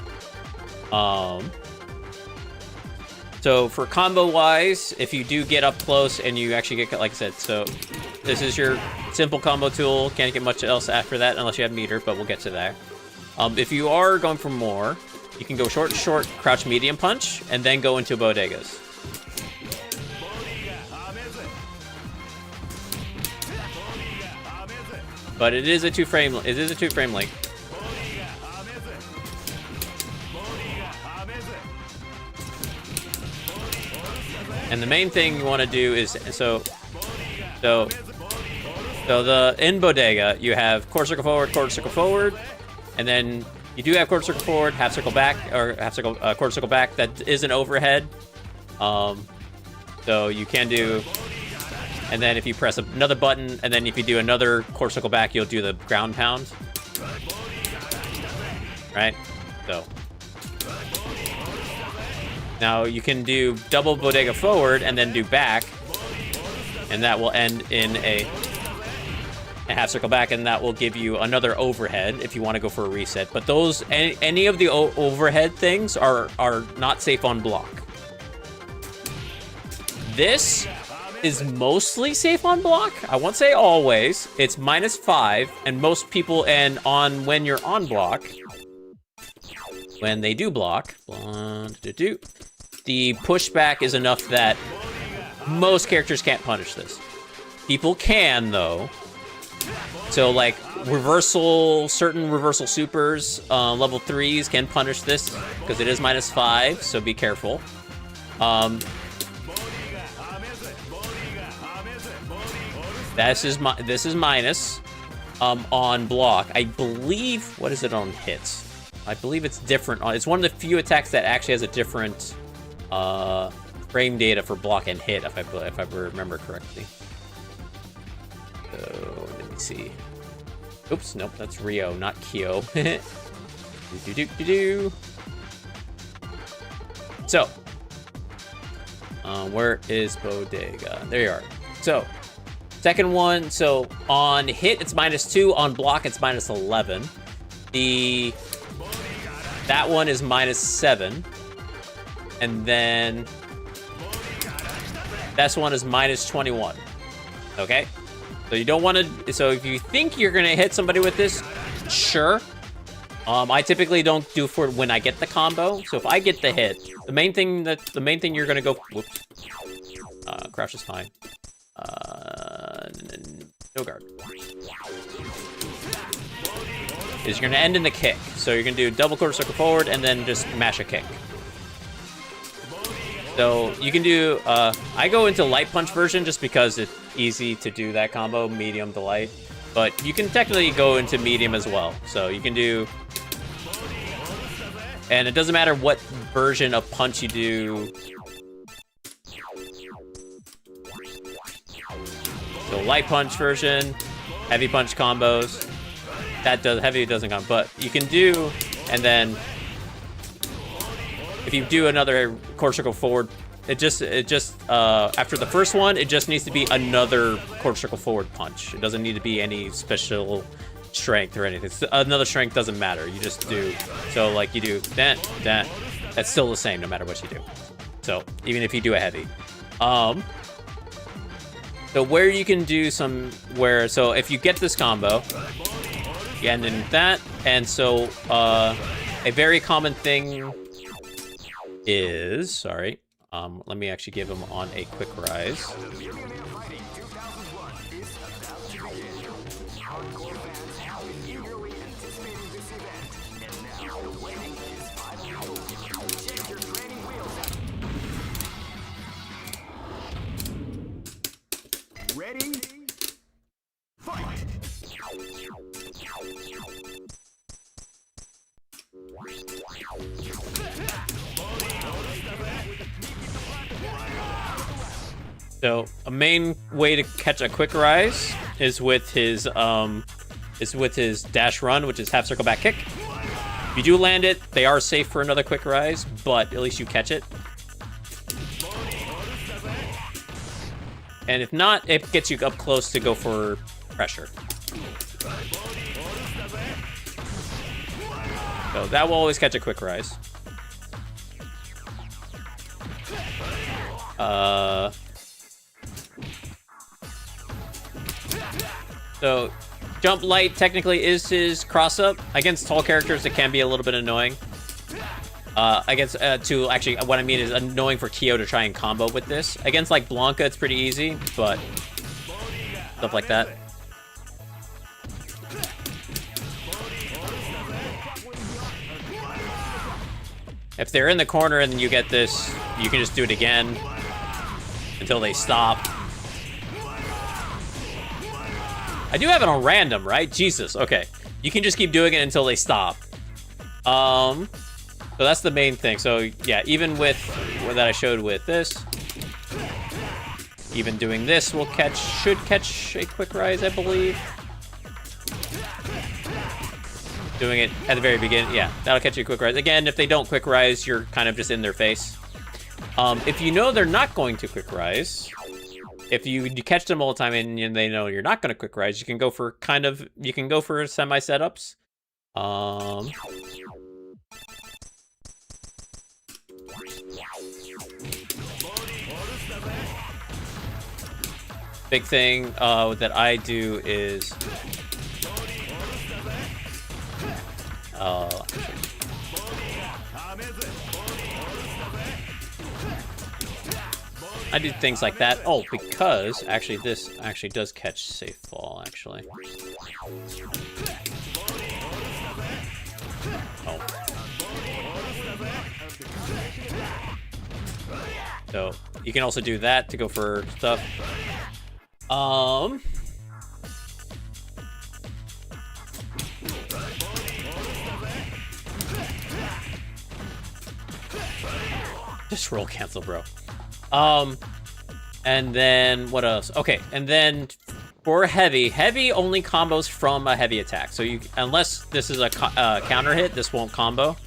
So for combo wise, if you do get up close and you actually get, like I said, so this is your simple combo tool. Can't get much else after that unless you have meter, but we'll get to that. If you are going for more, you can go short, crouch, medium punch, and then go into bodegas. But it is a two frame link. And the main thing you want to do is so the in bodega you have quarter circle forward, and then you do have quarter circle forward, half circle back, or quarter circle back. That is an overhead. So you can do, and then if you press another button, and then if you do another quarter circle back, you'll do the ground pound. Right? So now you can do double bodega forward and then do back, and that will end in a half circle back, and that will give you another overhead if you want to go for a reset. But those any of the overhead things are not safe on block. This is mostly safe on block. I won't say always. It's -5, and most people when you're on block, when they do block, the pushback is enough that most characters can't punish this. People can though. So like certain reversal supers, level 3s can punish this because it is -5, so be careful. This is minus on block. I believe, what is it on hits? I believe it's different. It's one of the few attacks that actually has a different frame data for block and hit, if I remember correctly. So let me see. Oops, nope, that's Rio, not Kyo. So, where is Bodega? There you are. So, second one. So on hit, it's -2. On block, it's -11. That one is -7, and then this one is -21. Okay. So you don't want to. So if you think you're gonna hit somebody with this, sure. I typically don't do for when I get the combo. So if I get the hit, the main thing you're gonna go. Whoops. Crouch is fine. No guard. Is you're gonna end in the kick. So you're gonna do double quarter circle forward and then just mash a kick. So you can do, I go into light punch version just because it's easy to do that combo, medium to light. But you can technically go into medium as well. So you can do, and it doesn't matter what version of punch you do. So light punch version, heavy punch combos. That does, heavy doesn't come, but you can do, and then if you do another quarter circle forward, it just after the first one, it just needs to be another quarter circle forward punch. It doesn't need to be any special strength or anything. Another strength doesn't matter. You just do, so like you do that, that's still the same no matter what you do. So even if you do a heavy. So where you can do so if you get this combo, and then that, and so a very common thing is, sorry, let me actually give him on a quick rise. Ready? Fight! So a main way to catch a quick rise is with his dash run, which is half circle back kick. If you do land it, they are safe for another quick rise, but at least you catch it. And if not, it gets you up close to go for pressure. So that will always catch a quick rise. So jump light technically is his cross up. Against tall characters, it can be a little bit annoying. Actually, what I mean is annoying for Kyo to try and combo with this. Against like Blanca, it's pretty easy, but stuff like that. If they're in the corner and you get this, you can just do it again until they stop. I do have it on random, right? Jesus, okay. You can just keep doing it until they stop. So that's the main thing. So yeah, even with what that I showed with this, even doing this should catch a quick rise, I believe. Doing it at the very beginning, yeah, that'll catch you a quick rise. Again, if they don't quick rise, you're kind of just in their face. If you know they're not going to quick rise, if you catch them all the time and they know you're not going to quick rise, you can go for semi setups. Big thing that I do is I do things like that. Oh, because actually this actually does catch safe fall, actually. Oh. So you can also do that to go for stuff. Just roll cancel, bro. And then what else? Okay, and then for heavy only combos from a heavy attack. So you, unless this is a counter hit, this won't combo.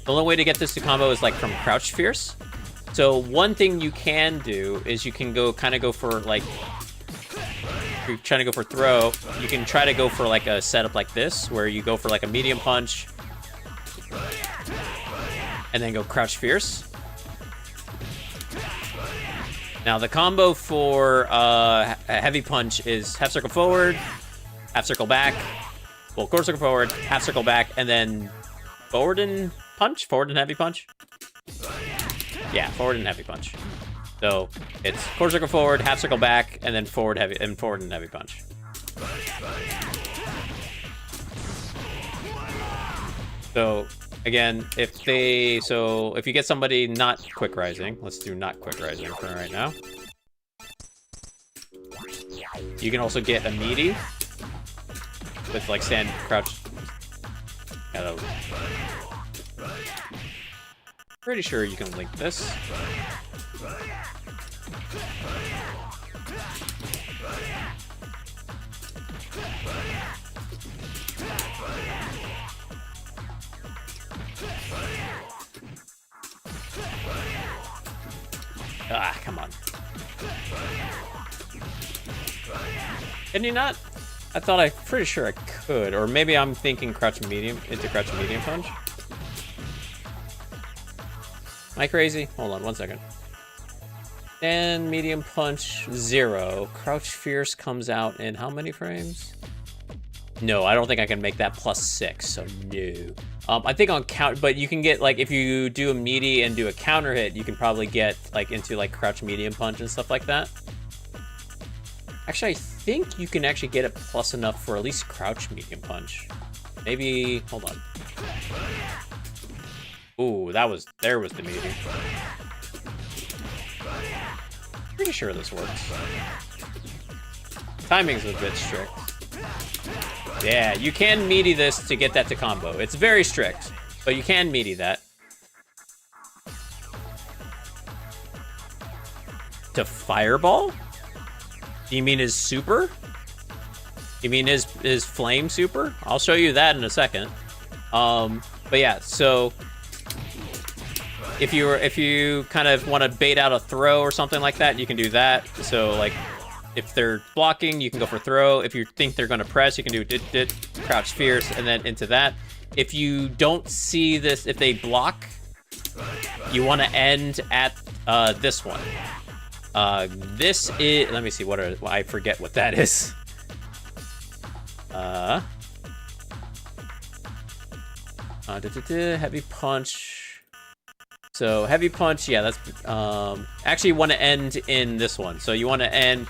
The only way to get this to combo is like from Crouch Fierce. So one thing you can do is you can kind of go for like, if you're trying to go for throw, you can try to go for like a setup like this, where you go for like a medium punch, and then go Crouch Fierce. Now the combo for a heavy punch is half circle forward, half circle back, well, quarter circle forward, half circle back, and then forward and punch, forward and heavy punch. Yeah, forward and heavy punch. So it's quarter circle forward, half circle back, and then forward heavy and forward and heavy punch. So again, if you get somebody not quick rising, let's do not quick rising for right now. You can also get a meaty with like stand crouch. Pretty sure you can link this. Ah, come on. Can you not? I'm pretty sure I could, or maybe I'm thinking crouch medium into crouch medium punch. Am I crazy? Hold on 1 second. And medium punch 0. Crouch Fierce comes out in how many frames? No, I don't think I can make that +6, so no. I think on count, but you can get like, if you do a meaty and do a counter hit, you can probably get like into like crouch medium punch and stuff like that. Actually, I think you can actually get it plus enough for at least crouch medium punch. Maybe, hold on. Ooh, there was the meaty. Pretty sure this works. Timing's a bit strict. Yeah, you can meaty this to get that to combo. It's very strict, but you can meaty that. To fireball? Do you mean his super? You mean his flame super? I'll show you that in a second. But yeah, so if you kind of want to bait out a throw or something like that, you can do that. So like, if they're blocking, you can go for throw. If you think they're going to press, you can do dit, crouch fierce, and then into that. If you don't see this, if they block, you want to end at this one. This is, let me see, I forget what that is. Heavy punch. So heavy punch, yeah, that's actually you want to end in this one. So you want to end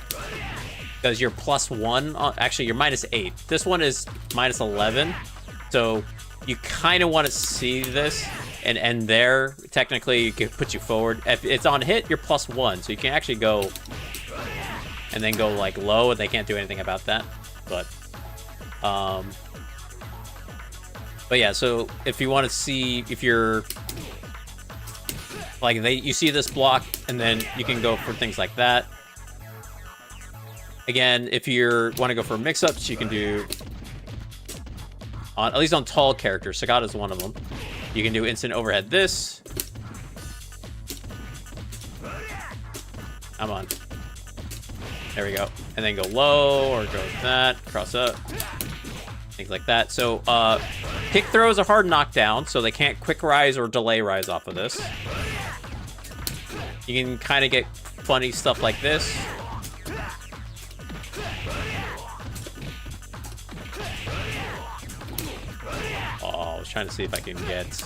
because you're +1. Actually, you're -8. This one is -11. So you kind of want to see this and end there. Technically, it could put you forward. If it's on hit, you're +1, so you can actually go and then go like low, and they can't do anything about that. But yeah. So if you want to see, if you're like you see this block, and then you can go for things like that. Again, if you want to go for mix-ups, you can do at least on tall characters. Sagata is one of them. You can do instant overhead this. Come on. There we go. And then go low, or go with that, cross up. Things like that. So kick throws are hard knockdown, so they can't quick rise or delay rise off of this. You can kind of get funny stuff like this. Oh, I was trying to see if I can get...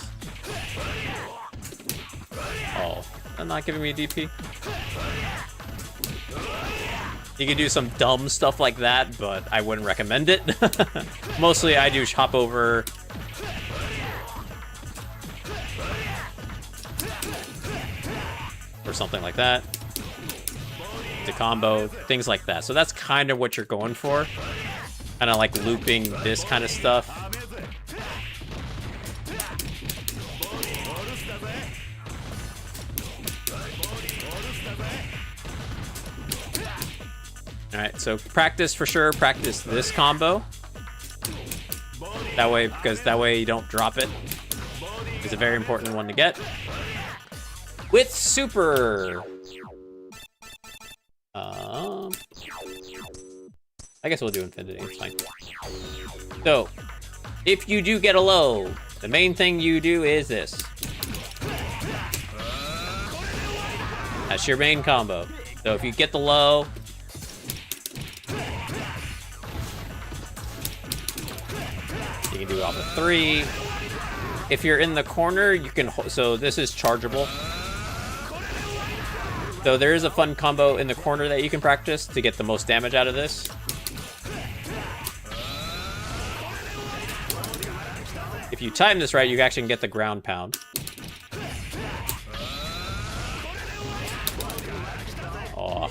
Oh, they're not giving me a DP. You can do some dumb stuff like that, but I wouldn't recommend it. Mostly I do hop over. Or something like that. To combo, things like that. So that's kind of what you're going for. Kind of like looping this kind of stuff. Alright, so practice for sure. Practice this combo. That way, because that way you don't drop it. It's a very important one to get. With super. I guess we'll do infinity. It's fine. So, if you do get a low, the main thing you do is this. That's your main combo. So if you get the low, you can do it off of 3. If you're in the corner, you can. So this is chargeable. So there is a fun combo in the corner that you can practice to get the most damage out of this. If you time this right, you actually can get the ground pound. Oh.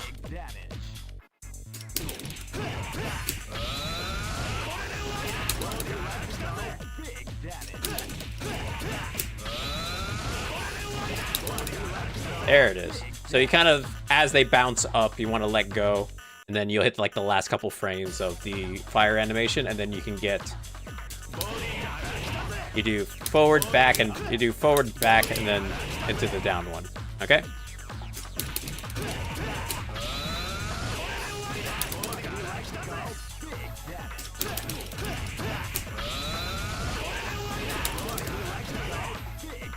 There it is. So you kind of, as they bounce up, you want to let go, and then you'll hit like the last couple frames of the fire animation, and then you can get. You do forward, back, and you do forward, back, and then into the down one. Okay?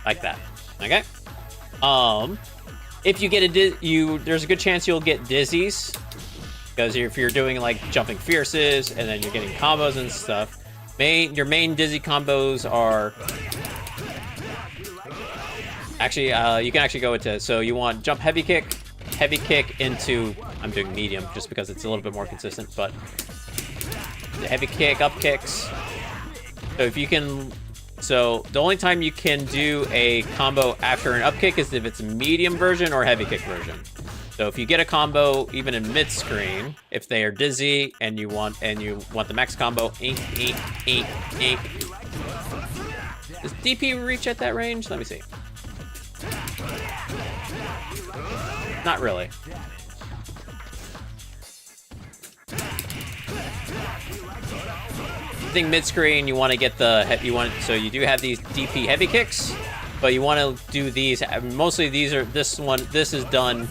Like that. Okay? If you get a there's a good chance you'll get dizzies, because if you're doing like jumping fierces and then you're getting combos and stuff. Your main dizzy combos are actually you can actually go into, so you want jump heavy kick into, I'm doing medium just because it's a little bit more consistent, but the heavy kick, up kicks. So if you can, so the only time you can do a combo after an up kick is if it's a medium version or heavy kick version. So if you get a combo even in mid screen, if they are dizzy and you want the max combo, ink. Does DP reach at that range? Let me see. Not really. I think mid screen you want to get so you do have these DP heavy kicks, but you want to do these. Mostly these are this is done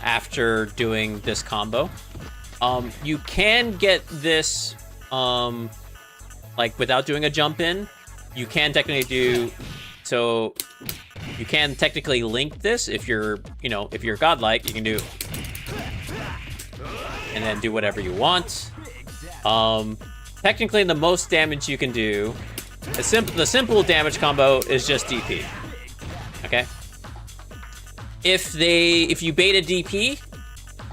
after doing this combo. You can get this like without doing a jump in. You can technically do, so you can technically link this if you're godlike, you can do and then do whatever you want. Technically the most damage you can do, the simple damage combo is just DP. Okay? If you bait a DP,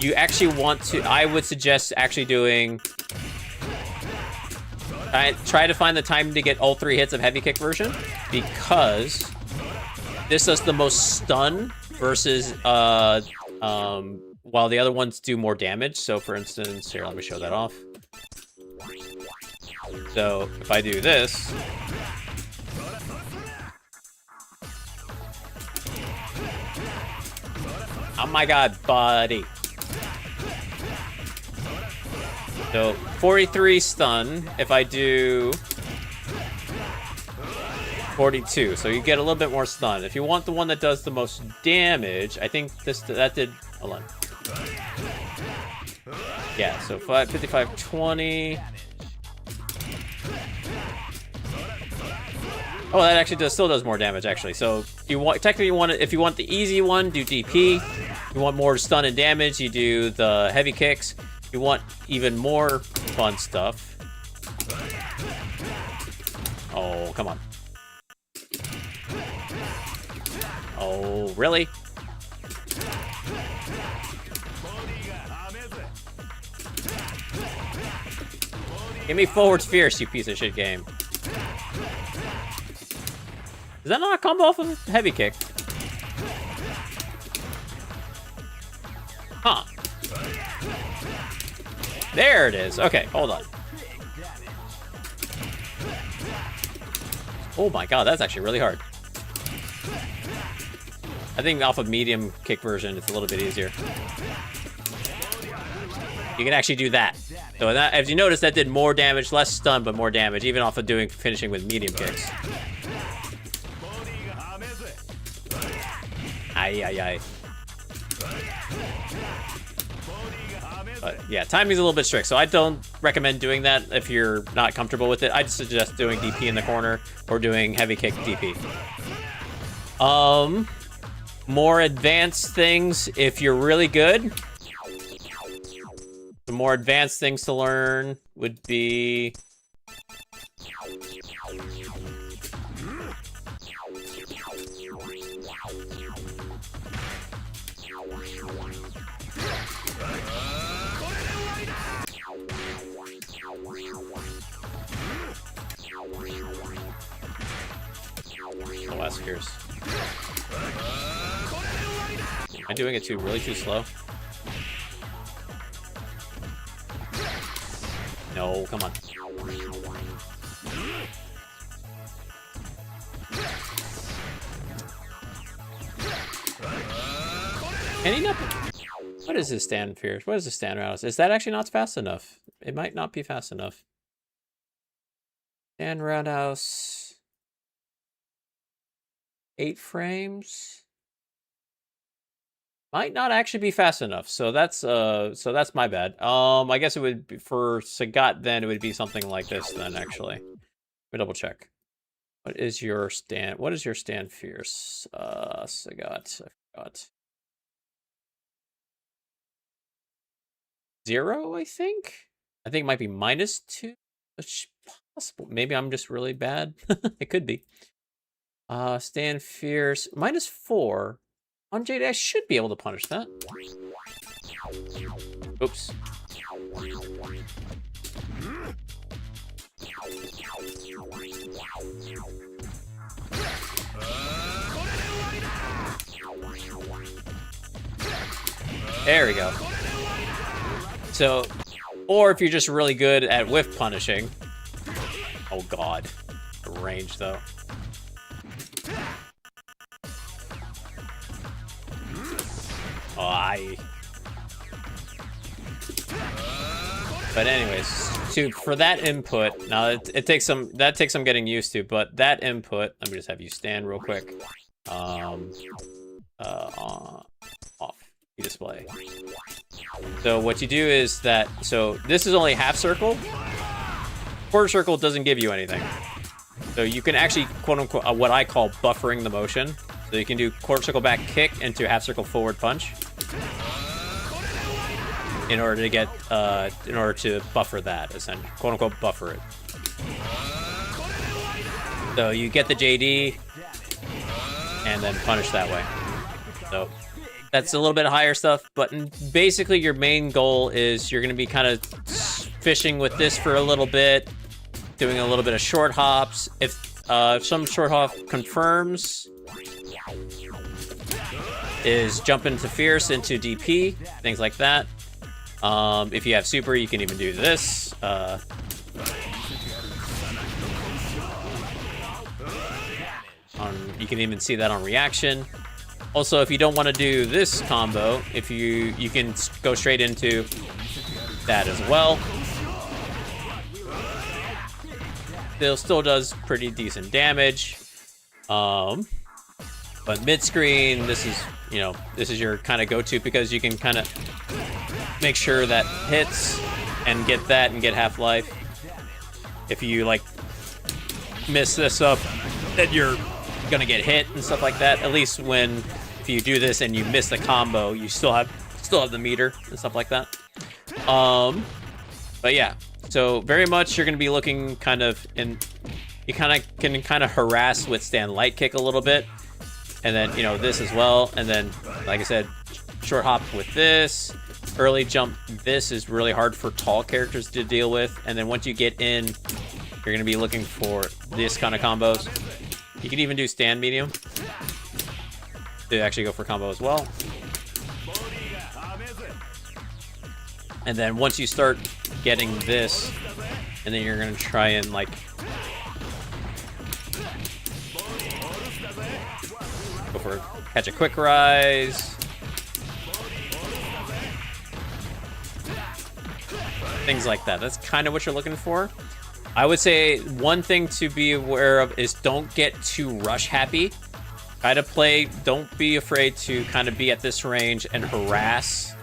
you actually want to, I would suggest actually doing, try to find the time to get all 3 hits of heavy kick version, because this does the most stun versus while the other ones do more damage. So for instance, here, let me show that off. So if I do this, oh my god, buddy. So 43 stun. If I do 42, so you get a little bit more stun. If you want the one that does the most damage, I think that did, hold on. Yeah, so 55, 20. Oh, that actually still does more damage, actually. So if you want the easy one, do DP. If you want more stun and damage, you do the heavy kicks. If you want even more fun stuff. Oh, come on. Oh, really? Give me forwards fierce, you piece of shit game. Is that not a combo off of heavy kick? Huh. There it is. Okay, hold on. Oh my god, that's actually really hard. I think off of medium kick version, it's a little bit easier. You can actually do that. So that, as you notice, that did more damage, less stun, but more damage, even off of finishing with medium kicks. Aye, aye, aye. But yeah, timing's a little bit strict, so I don't recommend doing that if you're not comfortable with it. I'd suggest doing DP in the corner or doing heavy kick DP. More advanced things if you're really good. The more advanced things to learn would be... Oh, that's fierce. Am I doing it really too slow? No, come on. Can he not? What is his stand fierce? What is his stand roundhouse? Is that actually not fast enough? It might not be fast enough. Stand roundhouse. 8 frames. Might not actually be fast enough. So that's my bad. I guess it would be for Sagat then it would be something like this then actually. Let me double check. What is your stand fierce? Sagat, I forgot. 0, I think? I think it might be -2. It's possible. Maybe I'm just really bad. It could be. Stand fierce. -4. On JD, I should be able to punish that. Oops. There we go. So, or if you're just really good at whiff punishing. Oh god. The range though. Oh, But anyways, for that input, now it takes some getting used to, but that input, let me just have you stand real quick. Off display. So what you do is that, so this is only half circle. Quarter circle doesn't give you anything. So you can actually, quote unquote, what I call buffering the motion. So you can do quarter circle back kick into half circle forward punch. In order to get, in order to buffer that, essentially, quote unquote, buffer it. So you get the JD, and then punish that way. So that's a little bit higher stuff, but basically your main goal is you're going to be kind of fishing with this for a little bit, doing a little bit of short hops. If some short hop confirms, is jump into fierce, into DP, things like that. If you have super, you can even do this. You can even see that on reaction. Also, if you don't want to do this combo, if you can go straight into that as well. Still does pretty decent damage. But mid-screen, this is your kind of go-to because you can kind of make sure that hits and get that and get half-life. If you like miss this up, then you're gonna get hit and stuff like that. At least if you do this and you miss the combo, you still have the meter and stuff like that. But yeah, so very much you're gonna be looking kind of you can harass with stand light kick a little bit, and then this as well, and then like I said, short hop with this. Early jump, this is really hard for tall characters to deal with, and then once you get in, you're going to be looking for this kind of combos. You can even do stand medium to actually go for combo as well. And then once you start getting this, and then you're going to try and like go for catch a quick rise. things like that. That's kind of what you're looking for. I would say one thing to be aware of is don't get too rush happy. Try to play, don't be afraid to kind of be at this range and harass.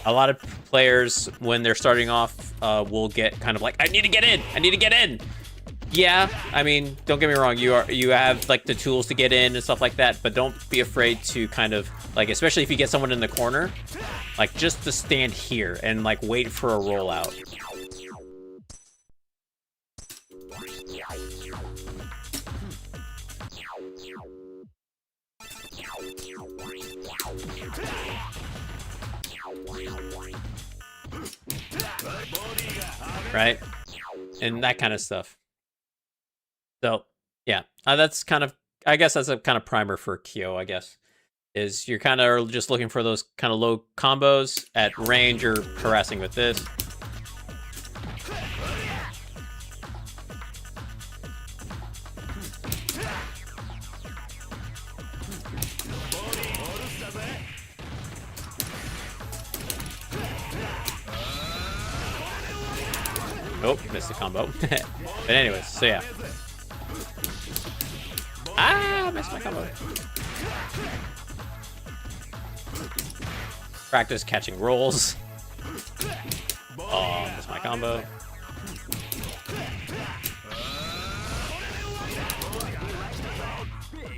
A lot of players, when they're starting off, will get kind of like, I need to get in, I need to get in. Yeah, I mean, don't get me wrong, you have like the tools to get in and stuff like that, but don't be afraid to kind of like, especially if you get someone in the corner, like just to stand here and like wait for a rollout. Right? And that kind of stuff. So, yeah, that's kind of, I guess that's a kind of primer for Kyo, I guess. Is you're kind of just looking for those kind of low combos. At range, you're harassing with this. Oh, missed the combo. But anyways, so yeah. Ah, missed my combo. Practice catching rolls. Oh, missed my combo.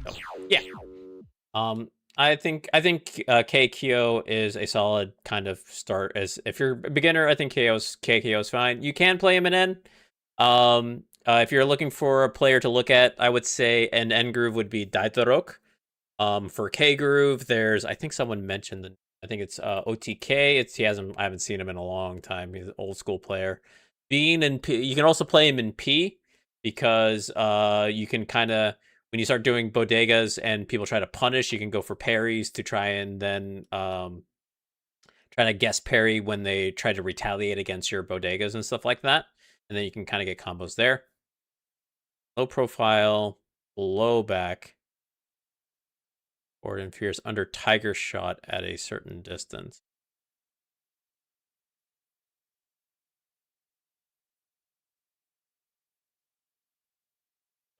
Oh, yeah. I think KKO is a solid kind of start. As if you're a beginner, I think KKO is fine. You can play him in N. If you're looking for a player to look at, I would say an N groove would be Daitarok. For K groove, there's, I think someone mentioned I think it's OTK. I haven't seen him in a long time. He's an old school player. Being in P, you can also play him in P because you can kind of, when you start doing bodegas and people try to punish, you can go for parries to try and then try to guess parry when they try to retaliate against your bodegas and stuff like that. And then you can kind of get combos there. Low profile, blowback, or interferes under tiger shot at a certain distance.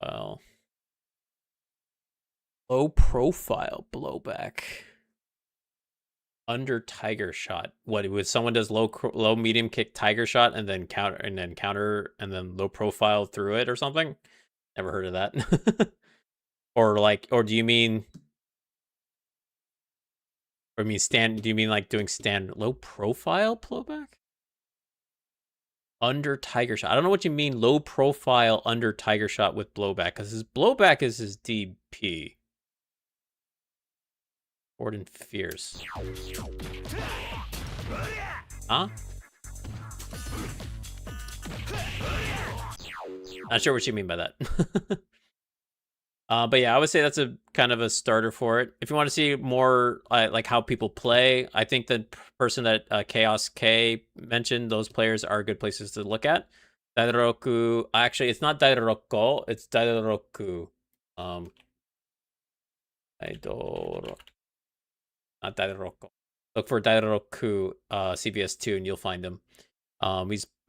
Well, low profile blowback under tiger shot. What, with someone does low medium kick tiger shot and then counter and then low profile through it or something? Never heard of that. Or do you mean, do you mean like doing low profile blowback? Under tiger shot. I don't know what you mean low profile under tiger shot with blowback, because his blowback is his DP. Gordon Fierce. Huh? Not sure what you mean by that. But yeah, I would say that's a kind of a starter for it. If you want to see more like how people play, I think the person that Chaos K mentioned, those players are good places to look at. Daidaroku, actually, it's not Daidaroko, it's Daidaroku. Not Daidaroko. Look for Daidaroku CVS2 and you'll find him.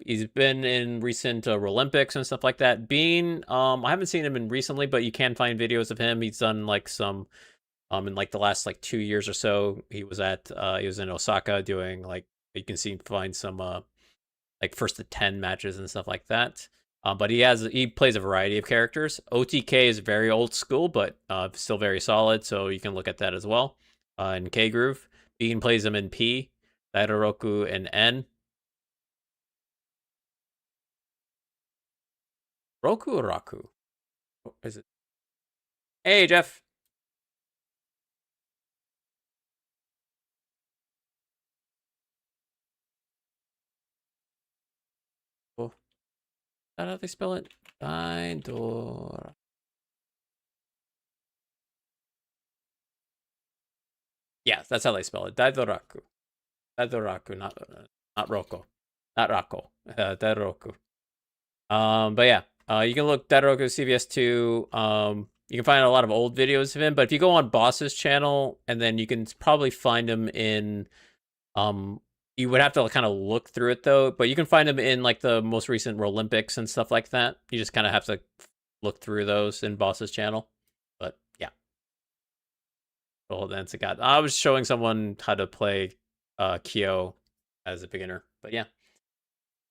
He's been in recent Rollin'pics and stuff like that. Bean, I haven't seen him in recently, but you can find videos of him. He's done like some in like the last like 2 years or so. He was in Osaka doing like, you can find some like first to 10 matches and stuff like that. But he plays a variety of characters. OTK is very old school, but still very solid, so you can look at that as well. In K groove, Bean plays him in P, Daidaroku in N. Raku. What is it? Hey, Jeff. Oh. Is that how they spell it? Daidora. Yeah, that's how they spell it. Daidoraku. Daidoraku, not Roko. Not Rako. Daidoraku. But yeah. You can look Daidaroku CVS2. You can find a lot of old videos of him, but if you go on Boss's channel, and then you can probably find him in You would have to kind of look through it though, but you can find them in like the most recent Rollin'pics and stuff like that. You just kind of have to look through those in Boss's channel. But yeah. Well, that's a god. I was showing someone how to play Kyo as a beginner, but yeah.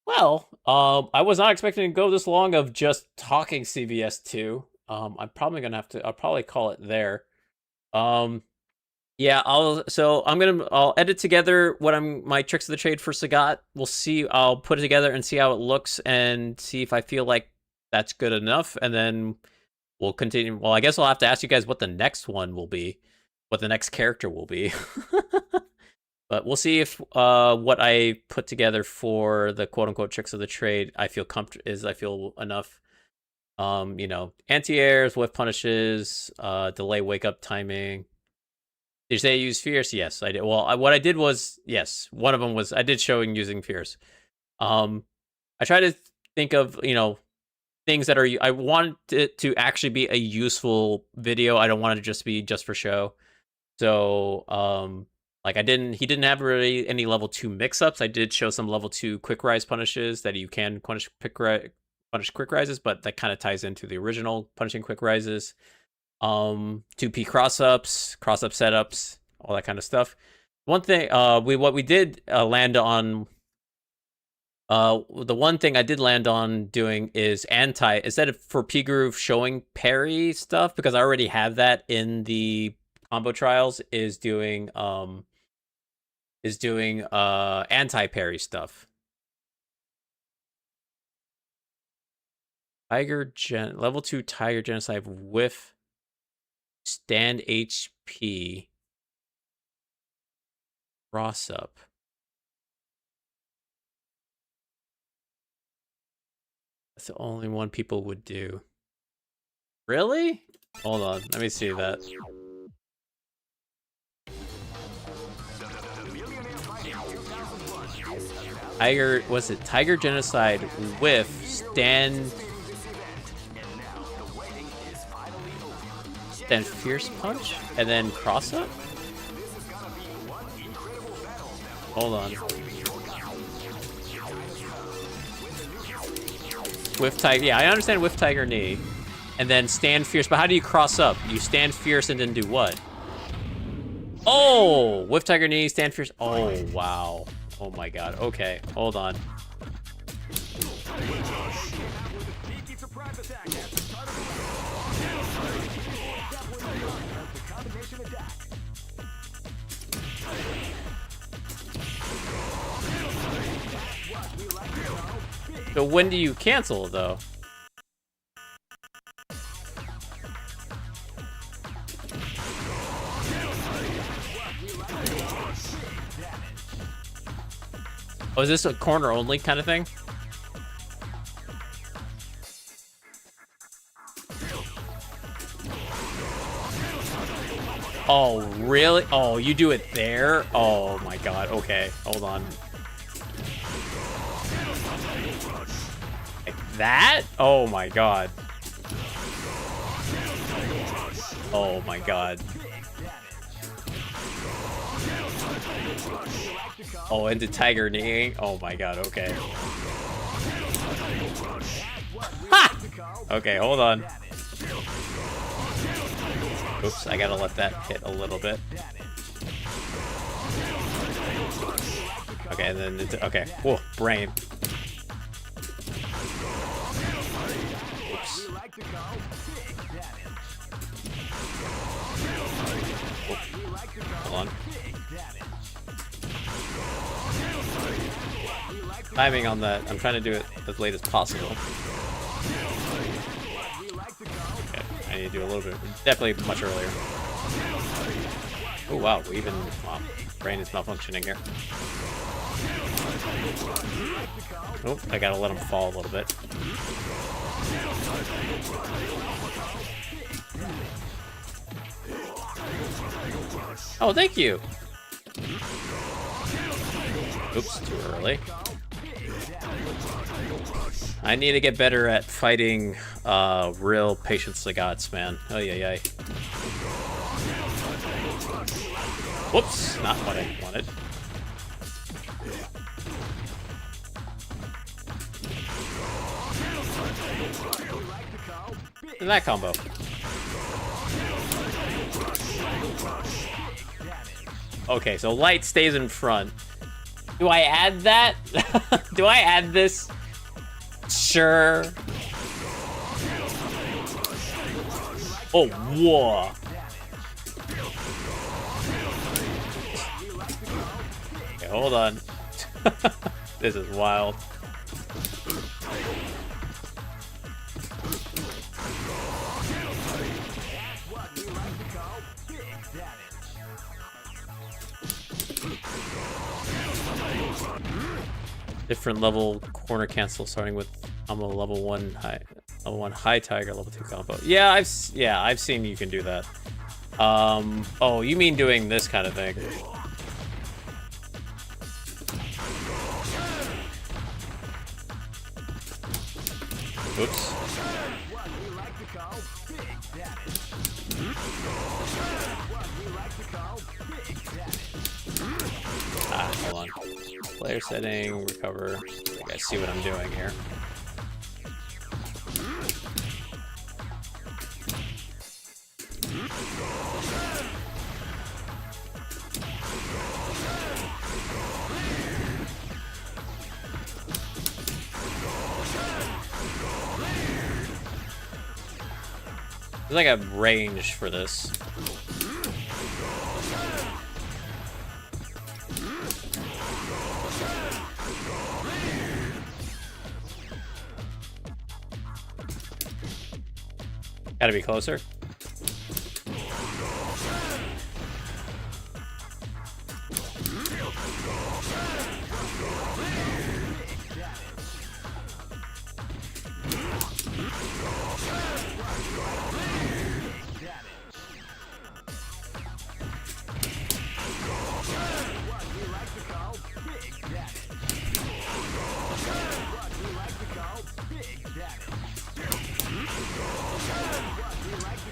Well, I was not expecting to go this long of just talking CVS2. I'm probably gonna have to. I'll probably call it there. Yeah, I'll edit together my tricks of the trade for Sagat. We'll see. I'll put it together and see how it looks and see if I feel like that's good enough, and then we'll continue. Well, I guess I'll have to ask you guys what the next one will be, what the next character will be. But we'll see if what I put together for the quote-unquote tricks of the trade I feel enough. You know, anti-airs, whiff punishes, delay wake-up timing. Did you say I use Fierce? Yes, I did. Well, what I did was, yes, one of them was, I did showing using Fierce. I try to think of, you know, things that are, I want it to actually be a useful video. I don't want it to just be just for show. So, like he didn't have really any level 2 mix-ups. I did show some level 2 quick rise punishes that you can punish quick rises, but that kind of ties into the original punishing quick rises. 2P cross-up setups, all that kind of stuff. One thing, what we did land on, the one thing I did land on doing is instead of for P Groove showing parry stuff, because I already have that in the combo trials, is doing anti-parry stuff. Level 2 Tiger Genocide with stand HP cross up. That's the only one people would do. Really? Hold on, let me see that. Tiger Genocide with stand Fierce Punch and then cross up? Hold on. Whiff Tiger, yeah, I understand Whiff Tiger Knee. And then stand Fierce, but how do you cross up? You stand Fierce and then do what? Oh! Whiff Tiger Knee, stand Fierce. Oh, wow. Oh my god. Okay, hold on. So when do you cancel, though? Oh, is this a corner only kind of thing? Oh, really? Oh, you do it there? Oh my god. Okay, hold on. Like that? Oh my god. Oh my god. Oh, into Tiger Knee. Oh my god, okay. Ha! Okay, hold on. Oops, I gotta let that hit a little bit. Okay, and then it's, okay. Whoa, brain. Oops. Hold on. Timing on that. I'm trying to do it as late as possible. Okay, I need to do a little bit. Definitely much earlier. Oh wow, wow, brain is malfunctioning here. Oh, I gotta let him fall a little bit. Oh, thank you. Oops, too early. I need to get better at fighting real patient Sagats, man. Oh yeah. Whoops, not what I wanted. And that combo. Okay, so light stays in front. Do I add that? Do I add this? Sure. Oh, whoa. Okay, hold on. This is wild. Different level corner cancel starting with level 1 high tiger, level 2 combo. Yeah, I've seen you can do that. Oh, you mean doing this kind of thing. Oops. Ah, hold on. Player setting, recover. I think I see what I'm doing here. There's like a range for this. Gotta be closer.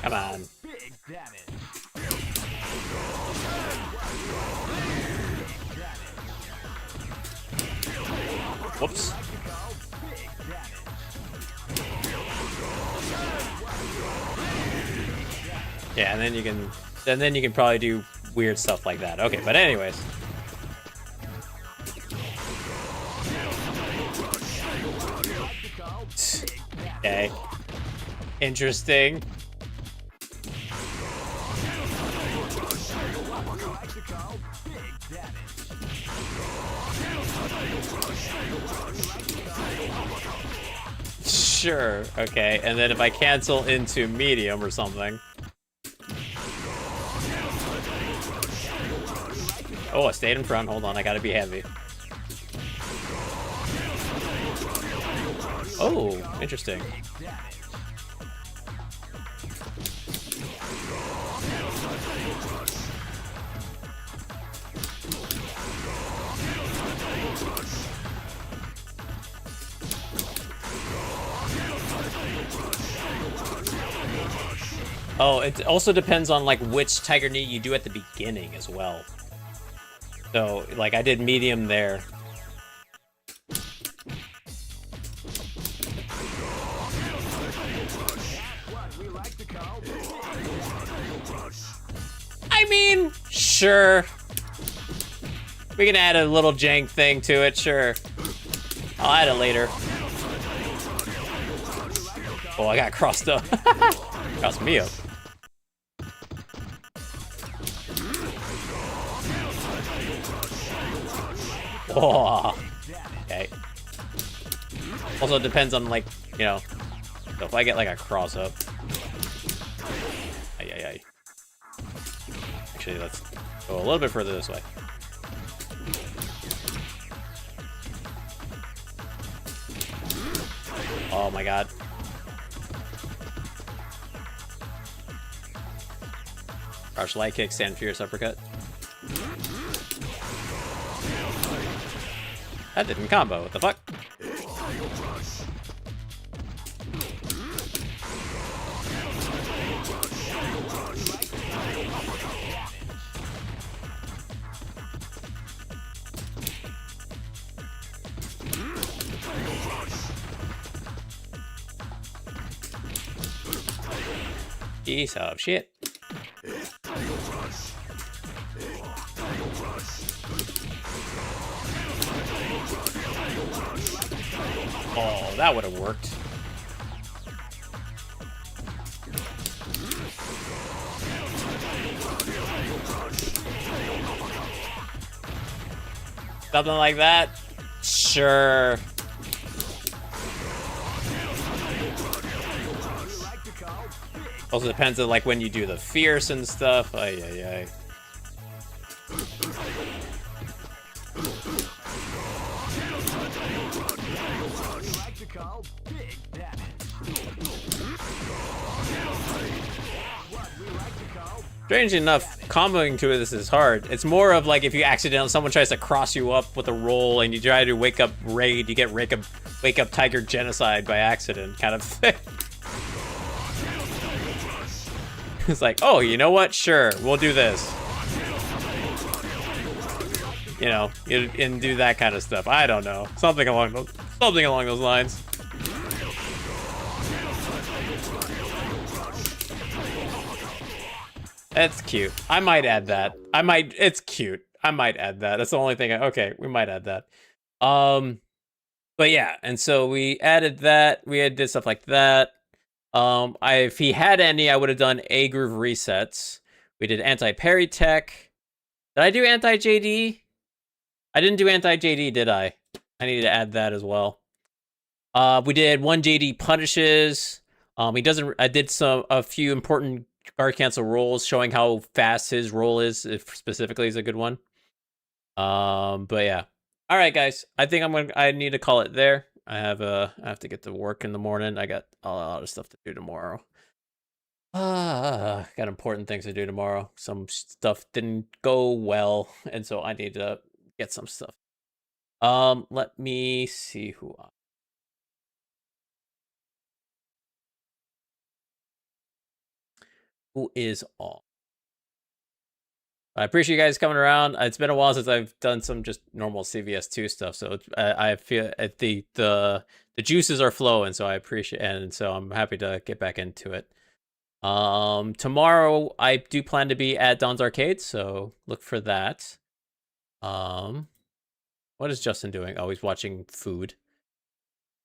Come on. Whoops. Yeah, and then you can probably do weird stuff like that. Okay, but anyways. Okay. Interesting. Sure, okay, and then if I cancel into medium or something. Oh, I stayed in front. Hold on, I gotta be heavy. Oh, interesting. Oh, it also depends on like which tiger knee you do at the beginning as well. So, like I did medium there. I mean, sure. We can add a little jank thing to it, sure. I'll add it later. Oh, I got crossed up. Crossed me up. Oh, okay. Also, it depends on, like, you know, so if I get, like, a cross-up. Ay. Actually, let's go a little bit further this way. Oh, my God. Crouch light kick, stand fierce uppercut. That didn't combo, what the fuck? Piece of shit. Oh, that would have worked. Something like that? Sure. Also depends on like when you do the fierce and stuff. Ay, ay, ay. Strangely enough, comboing to this is hard. It's more of like if you accidentally, someone tries to cross you up with a roll and you try to wake up raid, you get wake up tiger genocide by accident kind of thing. It's like, oh, you know what? Sure, we'll do this. You know, and do that kind of stuff. I don't know, something along those lines. That's cute. I might add that. It's cute. I might add that. That's the only thing. Okay, we might add that. But yeah, and so we added that. We did stuff like that. If he had any, I would have done A groove resets. We did anti-parry tech. Did I do anti-JD? I didn't do anti-JD, did I? I needed to add that as well. We did 1 JD punishes. He doesn't. I did a few important guard cancel rolls showing how fast his roll is, if specifically is a good one. But yeah. All right, guys. I think I need to call it there. I have to get to work in the morning. I got a lot of stuff to do tomorrow. Got important things to do tomorrow. Some stuff didn't go well, and so I need to get some stuff. Let me see who is on. I appreciate you guys coming around. It's been a while since I've done some just normal CVS2 stuff, so I feel the juices are flowing, so I appreciate, and so I'm happy to get back into it. Tomorrow I do plan to be at Don's Arcade, so look for that. What is Justin doing? Oh, he's watching food.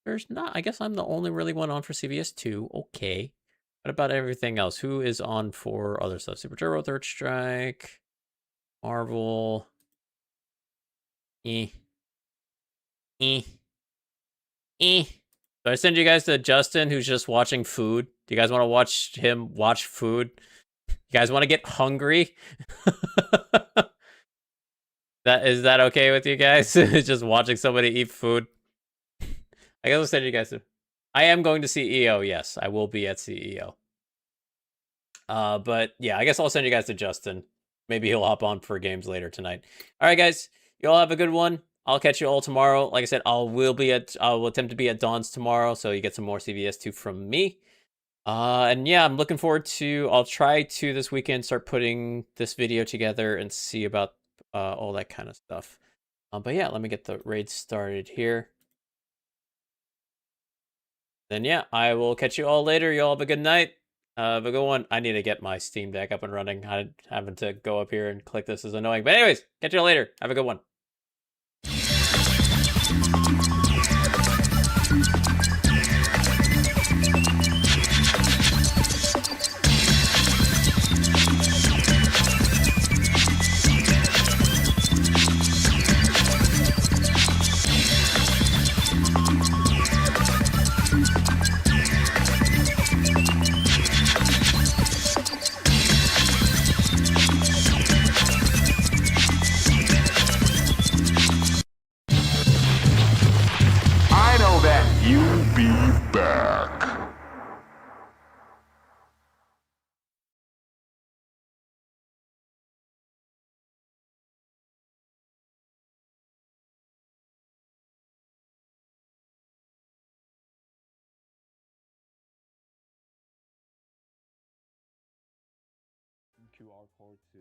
There's not. I guess I'm the only really one on for CVS2. Okay. What about everything else? Who is on for other stuff? Super Turbo, Third Strike, Marvel. Did I send you guys to Justin, who's just watching food? Do you guys want to watch him watch food? You guys want to get hungry? Is that okay with you guys? Just watching somebody eat food. I guess I'll send you guys to. I am going to CEO. Yes, I will be at CEO. But yeah, I guess I'll send you guys to Justin. Maybe he'll hop on for games later tonight. All right, guys, you all have a good one. I'll catch you all tomorrow. Like I said, I will attempt to be at Dawn's tomorrow, so you get some more CVS2 from me. And yeah, I'm looking forward to. I'll try to this weekend start putting this video together and see about all that kind of stuff. But yeah, let me get the raid started here. Then yeah, I will catch you all later. You all have a good night. Have a good one. I need to get my Steam Deck up and running. Having to go up here and click this is annoying. But anyways, catch you all later. Have a good one. I know that you'll be back. QR code to